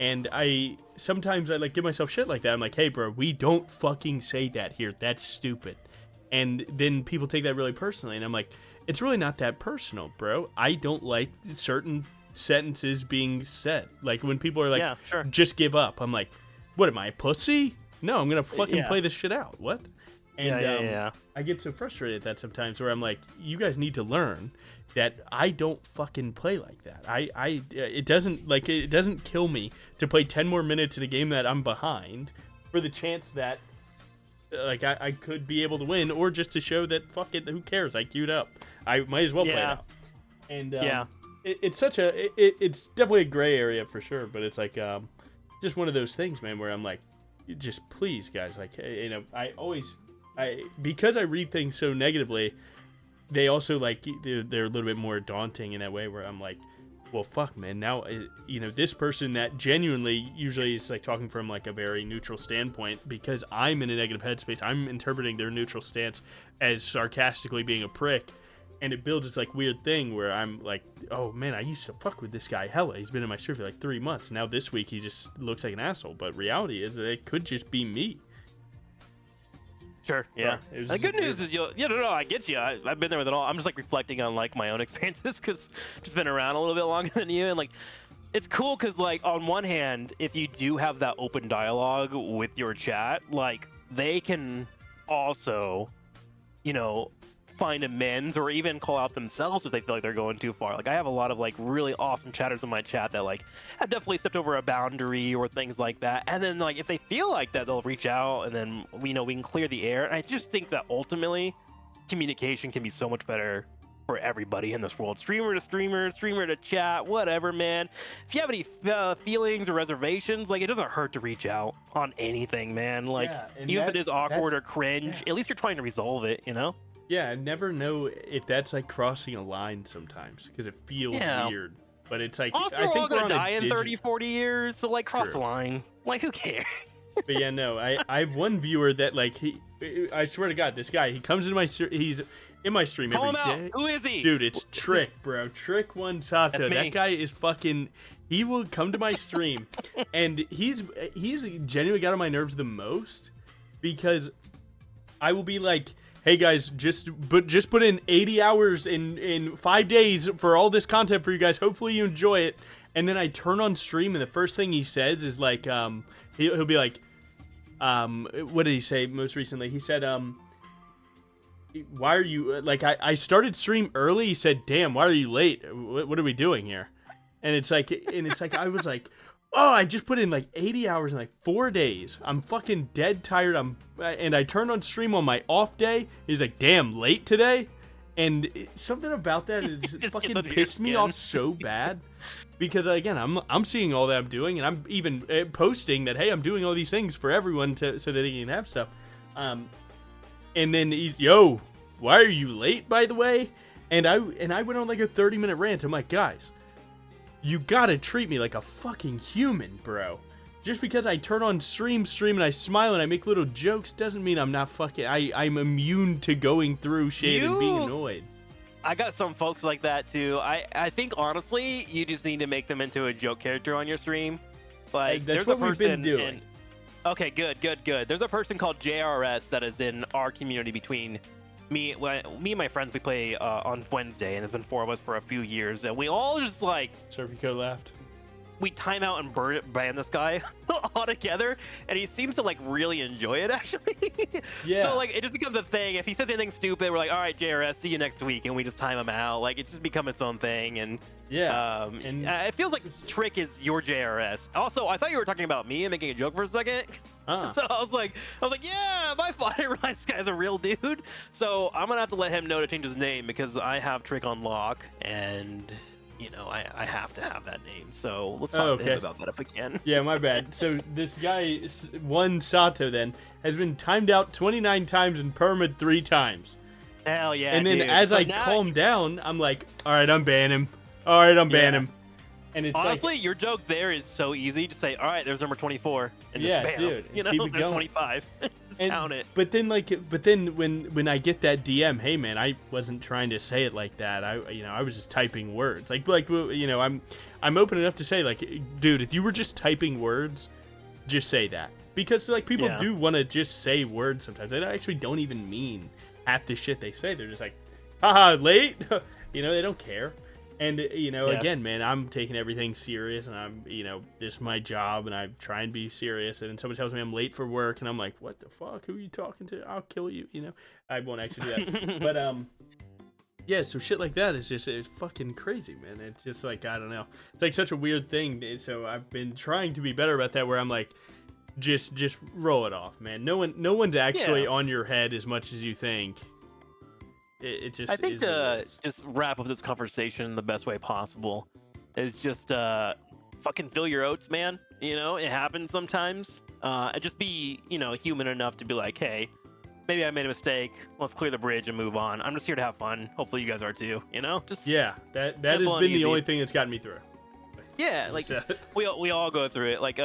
S1: And sometimes I like give myself shit like that. I'm like, hey bro, we don't fucking say that here. That's stupid. And then people take that really personally, and I'm like, it's really not that personal, bro. I don't like certain sentences being said. Like when people are like, just give up. I'm like, what am I, a pussy? No, I'm going to fucking play this shit out. What? And I get so frustrated at that sometimes, where I'm like, you guys need to learn that I don't fucking play like that. It doesn't kill me to play 10 more minutes in a game that I'm behind for the chance that like I could be able to win, or just to show that fuck it, who cares? I queued up. I might as well play it out. And it's such it's definitely a gray area for sure, but it's like just one of those things, man, where I'm like, just please guys, like, because I read things so negatively, they also like they're a little bit more daunting in that way, where I'm like, well, fuck, man. Now, this person that genuinely usually is like talking from like a very neutral standpoint, because I'm in a negative headspace, I'm interpreting their neutral stance as sarcastically being a prick, and it builds this like weird thing where I'm like, oh man, I used to fuck with this guy hella. He's been in my stream for like 3 months. Now this week he just looks like an asshole. But reality is that it could just be me.
S2: Sure, yeah. The good news is, I get you. I've been there with it all. I'm just like reflecting on like my own experiences, because just been around a little bit longer than you, and like it's cool because like on one hand, if you do have that open dialogue with your chat, like they can also, you know, find amends or even call out themselves if they feel like they're going too far. Like I have a lot of like really awesome chatters in my chat that like have definitely stepped over a boundary or things like that. And then like if they feel like that, they'll reach out and then we can clear the air. And I just think that ultimately communication can be so much better for everybody in this world. Streamer to streamer, streamer to chat, whatever, man. If you have any feelings or reservations, like it doesn't hurt to reach out on anything, man. Like even if it is awkward or cringe, at least you're trying to resolve it, you know?
S1: Yeah, I never know if that's like crossing a line sometimes because it feels weird. But it's like
S2: also,
S1: I think
S2: we're all gonna
S1: on
S2: die in 30, 40 years, so like cross
S1: True.
S2: the line. Like who cares?
S1: But yeah, no, I have one viewer that like I swear to God, this guy he comes into he's in my stream
S2: Call
S1: every
S2: him out.
S1: day.
S2: Who is he?
S1: Dude, it's Trick, bro. Trick One Sato.
S2: That's me.
S1: That guy is fucking. He will come to my stream, and he's genuinely got on my nerves the most because I will be like, hey guys, just put in 80 hours in 5 days for all this content for you guys. Hopefully you enjoy it. And then I turn on stream and the first thing he says is like, he'll be like, what did he say most recently? He said, why are you, like, I started stream early. He said, damn, why are you late? What are we doing here? And it's like, I was like, oh, I just put in like 80 hours in like 4 days. I'm fucking dead tired. And I turned on stream on my off day. He's like, damn, late today? And something about that just fucking pissed me off so bad. Because again, I'm seeing all that I'm doing, and I'm even posting that, hey, I'm doing all these things for everyone so that they can have stuff. And then he's, yo, why are you late, by the way? And I went on like a 30-minute rant. I'm like, guys, you gotta treat me like a fucking human, bro. Just because I turn on stream and I smile and I make little jokes doesn't mean I'm not fucking. I'm immune to going through shit and being annoyed.
S2: I got some folks like that too. I think honestly, you just need to make them into a joke character on your stream. Like
S1: that's
S2: there's
S1: what
S2: a person
S1: we've been doing.
S2: Okay, good. There's a person called JRS that is in our community between me and my friends. We play on Wednesday, and there's been 4 of us for a few years, and we all just like
S1: Serpico laughed.
S2: we time out and ban this guy all together, and he seems to like really enjoy it actually.
S1: Yeah.
S2: So like it just becomes a thing. If he says anything stupid, we're like, all right, JRS, see you next week, and we just time him out. Like it's just become its own thing, and
S1: yeah.
S2: And it feels like Trick is your JRS. Also, I thought you were talking about me and making a joke for a second. So I was like, yeah, my fault. I didn't realize this guy's a real dude. So I'm gonna have to let him know to change his name because I have Trick on lock, and you know, I have to have that name. So let's talk to him about that if we can.
S1: Yeah, my bad. So this guy, One Sato, then has been timed out 29 times and permed 3 times.
S2: Hell yeah!
S1: And then
S2: dude.
S1: as
S2: so
S1: I
S2: now,
S1: calm down, I'm like, all right, I'm banning him. All right, I'm banning him. And it's
S2: honestly,
S1: like,
S2: your joke there is so easy to say. All right, there's number 24, and just
S1: yeah,
S2: bam.
S1: dude,
S2: You know,
S1: keep it
S2: there's
S1: going.
S2: 25. Just count it.
S1: But then when I get that DM, hey man, I wasn't trying to say it like that. I was just typing words. Like I'm open enough to say like, dude, if you were just typing words, just say that. Because like people do want to just say words sometimes. They actually don't even mean half the shit they say. They're just like, haha, late. They don't care. And, again, man, I'm taking everything serious, and I'm, this is my job, and I try and be serious, and then someone tells me I'm late for work, and I'm like, what the fuck? Who are you talking to? I'll kill you, I won't actually do that. But, yeah, so shit like that is just, it's fucking crazy, man. It's just like, I don't know. It's like such a weird thing, so I've been trying to be better about that, where I'm like, just roll it off, man. No one's actually on your head as much as you think. It just
S2: I think
S1: is
S2: to just wrap up this conversation the best way possible is just fucking fill your oats, man. It happens sometimes. And just be, human enough to be like, hey, maybe I made a mistake. Let's clear the bridge and move on. I'm just here to have fun. Hopefully you guys are too. Just
S1: that has been the only thing that's gotten me through.
S2: Yeah, like we all go through it. Like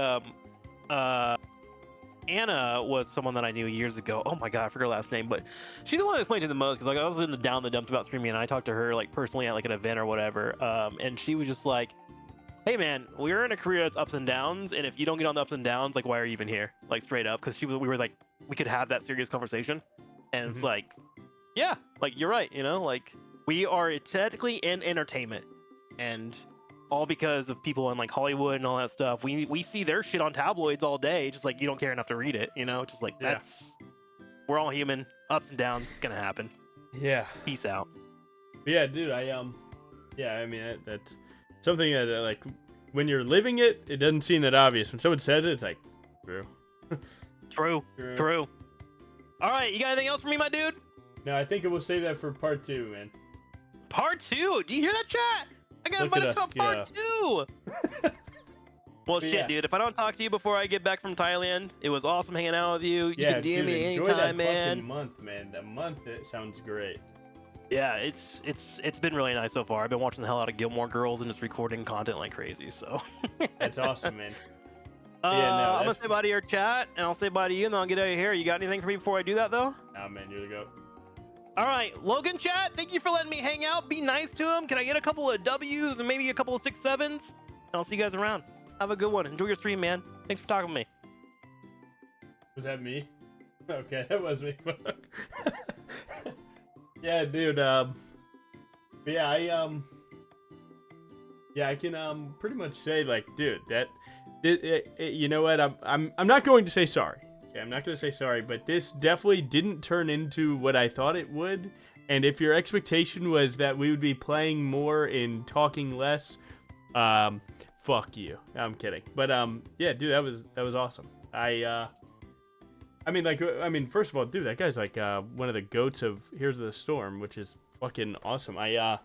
S2: Anna was someone that I knew years ago. Oh my god, I forgot her last name, but she's the one that explained it the most because like I was in the down the dumps about streaming, and I talked to her like personally at like an event or whatever. And she was just like, "Hey man, we're in a career that's ups and downs, and if you don't get on the ups and downs, like why are you even here?" Like straight up, because we were like we could have that serious conversation, and it's like, yeah, like you're right, like we are technically in entertainment, and all because of people in like Hollywood and all that stuff. We see their shit on tabloids all day, just like you don't care enough to read it, you know? Just like
S1: Yeah.
S2: we're all human, ups and downs. It's gonna happen.
S1: Yeah.
S2: Peace out.
S1: Yeah, dude. Yeah. I mean, that's something that like when you're living it, it doesn't seem that obvious. When someone says it, it's like, true.
S2: True. All right, you got anything else for me, my dude?
S1: No, I think we'll save that for part 2, man.
S2: Part 2. Do you hear that, chat? I got
S1: Look at
S2: invited to
S1: us,
S2: a part 2. Well, shit,
S1: yeah.
S2: dude. If I don't talk to you before I get back from Thailand, it was awesome hanging out with you. You
S1: Yeah,
S2: can DM
S1: dude,
S2: me
S1: enjoy that
S2: anytime, man.
S1: fucking month, man. That month, it sounds great.
S2: Yeah, it's been really nice so far. I've been watching the hell out of Gilmore Girls and just recording content like crazy. So
S1: That's awesome, man.
S2: I'm gonna say bye to your chat, and I'll say bye to you, and then I'll get out of here. You got anything for me before I do that, though?
S1: Nah, man, you're the goat.
S2: All right, Logan chat, thank you for letting me hang out. Be nice to him. Can I get a couple of W's and maybe a couple of 6-7s? And I'll see you guys around. Have a good one. Enjoy your stream, man. Thanks for talking to me.
S1: Was that me? Okay, that was me. Yeah, dude. Yeah, I can pretty much say like, dude, you know what? I'm not going to say sorry. Okay, I'm not going to say sorry, but this definitely didn't turn into what I thought it would. And if your expectation was that we would be playing more and talking less, fuck you. I'm kidding. But yeah, dude, that was awesome. I mean, first of all, dude, that guy's like one of the goats of Here's the Storm, which is fucking awesome. I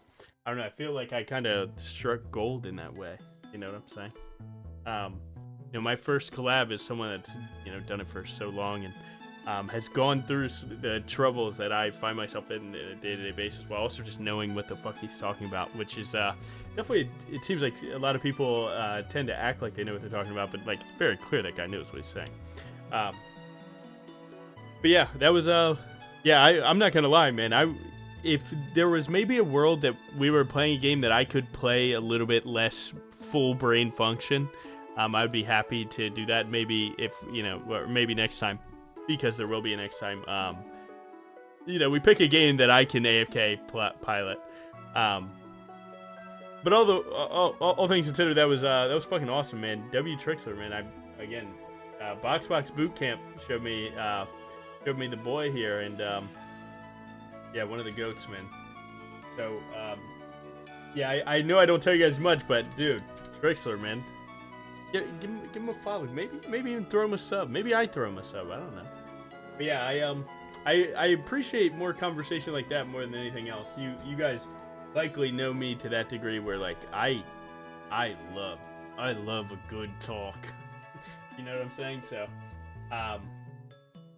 S1: don't know. I feel like I kind of struck gold in that way. You know what I'm saying? You know, my first collab is someone that's, you know, done it for so long and has gone through the troubles that I find myself in a day-to-day basis, while also just knowing what the fuck he's talking about, which is definitely, it seems like a lot of people tend to act like they know what they're talking about, but like it's very clear that guy knows what he's saying. But yeah, that was yeah, I'm not gonna lie, man. If there was maybe a world that we were playing a game that I could play a little bit less full brain function, I would be happy to do that. Maybe if, you know, or maybe next time, because there will be a next time. You know, we pick a game that I can AFK pilot. But all things considered, that was fucking awesome, man. Trikslyr, man. Again, Box Boot Camp showed me the boy here, and yeah, one of the goats, man. So yeah, I know I don't tell you guys much, but dude, Trikslyr, man. Give him a follow. Maybe even throw him a sub. Maybe I throw him a sub. I don't know. But yeah, I appreciate more conversation like that more than anything else. You guys likely know me to that degree where like I love a good talk. You know what I'm saying? So yeah,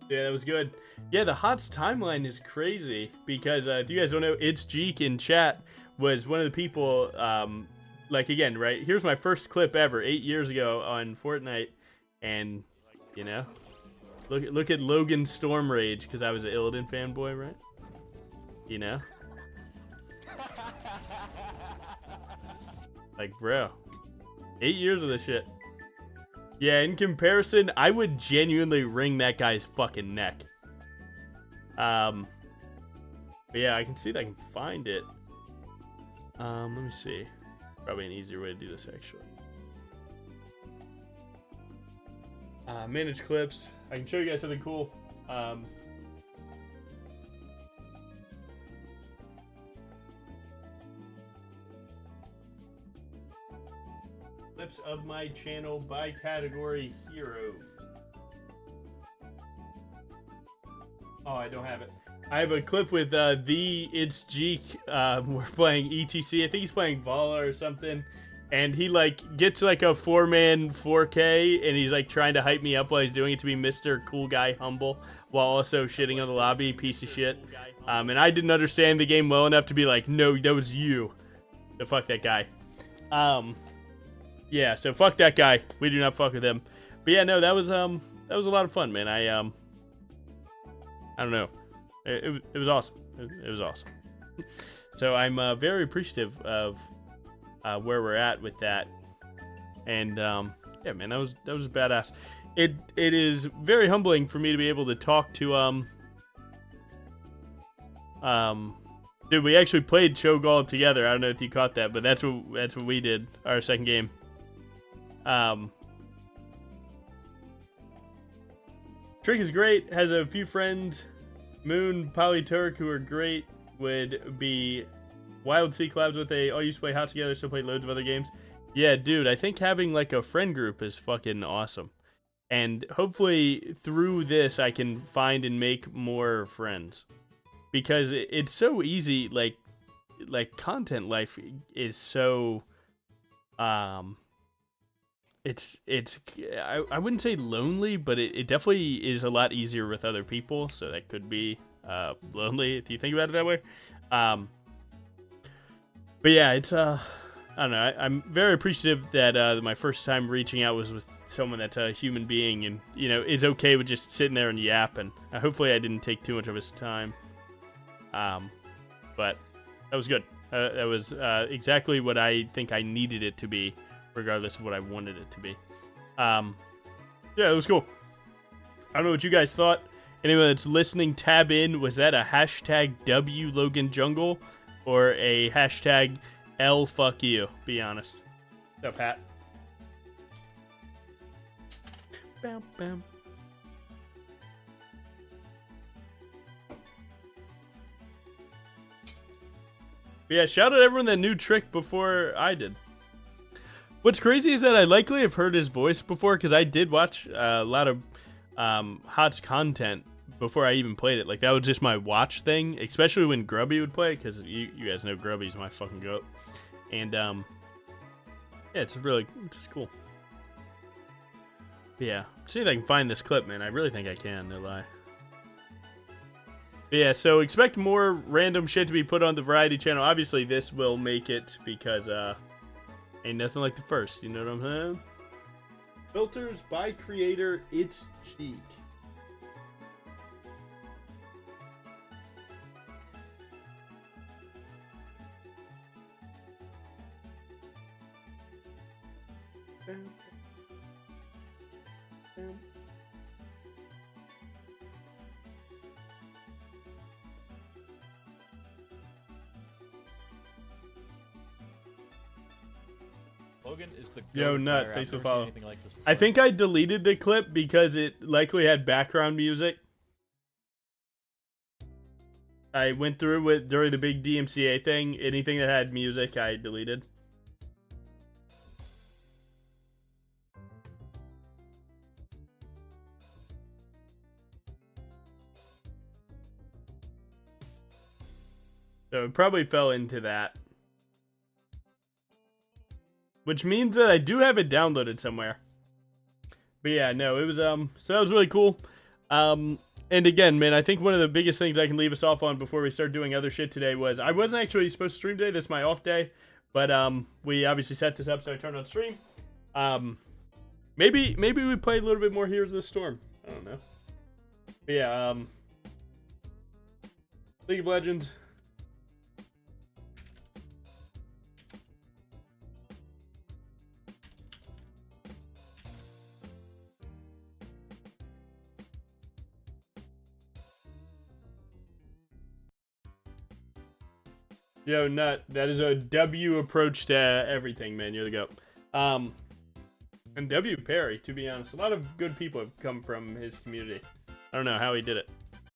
S1: that was good. Yeah, the HOTS timeline is crazy because if you guys don't know, L0GANJG in chat was one of the people. Like, again, right? Here's my first clip ever, 8 years ago on Fortnite, and, you know, look at Logan's Storm Rage, because I was an Illidan fanboy, right? You know? Like, bro, 8 years of this shit. Yeah, in comparison, I would genuinely wring that guy's fucking neck. But yeah, I can see that I can find it. Let me see. Probably an easier way to do this, actually. Manage clips. I can show you guys something cool. Clips of my channel by category hero. Oh, I don't have it. I have a clip with the L0GANJG. We're playing ETC. I think he's playing Vala or something. And he like gets like a 4-man 4K, and he's like trying to hype me up while he's doing it to be Mr. Cool Guy Humble, while also shitting on the lobby, piece of shit. And I didn't understand the game well enough to be like, no, that was you. So fuck that guy. Yeah, so fuck that guy. We do not fuck with him. But yeah, no, that was a lot of fun, man. I don't know. It was awesome. It was awesome. So I'm very appreciative of where we're at with that, and yeah, man, that was badass. It is very humbling for me to be able to talk to Dude, we actually played Cho'Gall together. I don't know if you caught that, but that's what we did. Our second game. Trick is great. Has a few friends. Moon, Polyturk, who are great. Would be Wild Sea collabs with they all used to play hot together, still play loads of other games. Yeah, dude, I think having like a friend group is fucking awesome. And hopefully through this I can find and make more friends. Because it's so easy, like content life is so it's I wouldn't say lonely, but it definitely is a lot easier with other people, so that could be lonely if you think about it that way. But yeah, it's I don't know. I'm very appreciative that my first time reaching out was with someone that's a human being, and you know, is okay with just sitting there and yapping. Hopefully, I didn't take too much of his time. But that was good. That was exactly what I think I needed it to be, regardless of what I wanted it to be. Yeah, it was cool. I don't know what you guys thought. Anyone that's listening, tab in. Was that a hashtag W0GANJG or a hashtag L0GANJG? Be honest. What's up, Pat? Bam, bam. But yeah, shout out everyone that knew Trick before I did. What's crazy is that I likely have heard his voice before, because I did watch a lot of Hot's content before I even played it. Like, that was just my watch thing, especially when Grubby would play, because you guys know Grubby's my fucking goat. And, yeah, it's cool. But yeah, see if I can find this clip, man. I really think I can, no lie. But yeah, so expect more random shit to be put on the variety channel. Obviously, this will make it, because, ain't nothing like the first, you know what I'm saying? Filters by creator, it's cheek.
S4: Logan is the
S1: Yo,
S4: goat
S1: Nut,
S4: player.
S1: thanks
S4: I've
S1: for
S4: never seen
S1: following.
S4: anything like this
S1: I
S4: before.
S1: think I deleted the clip because it likely had background music. I went through with during the big DMCA thing. Anything that had music, I deleted. So it probably fell into that. Which means that I do have it downloaded somewhere. But yeah, no, it was so that was really cool. And again, man, I think one of the biggest things I can leave us off on before we start doing other shit today was I wasn't actually supposed to stream today. This is my off day, but we obviously set this up, so I turned on stream. Maybe we play a little bit more Heroes of the Storm. I don't know. But yeah, League of Legends. Yo, Nut, that is a W approach to everything, man. You're the GOAT. And W Perry, to be honest. A lot of good people have come from his community. I don't know how he did it.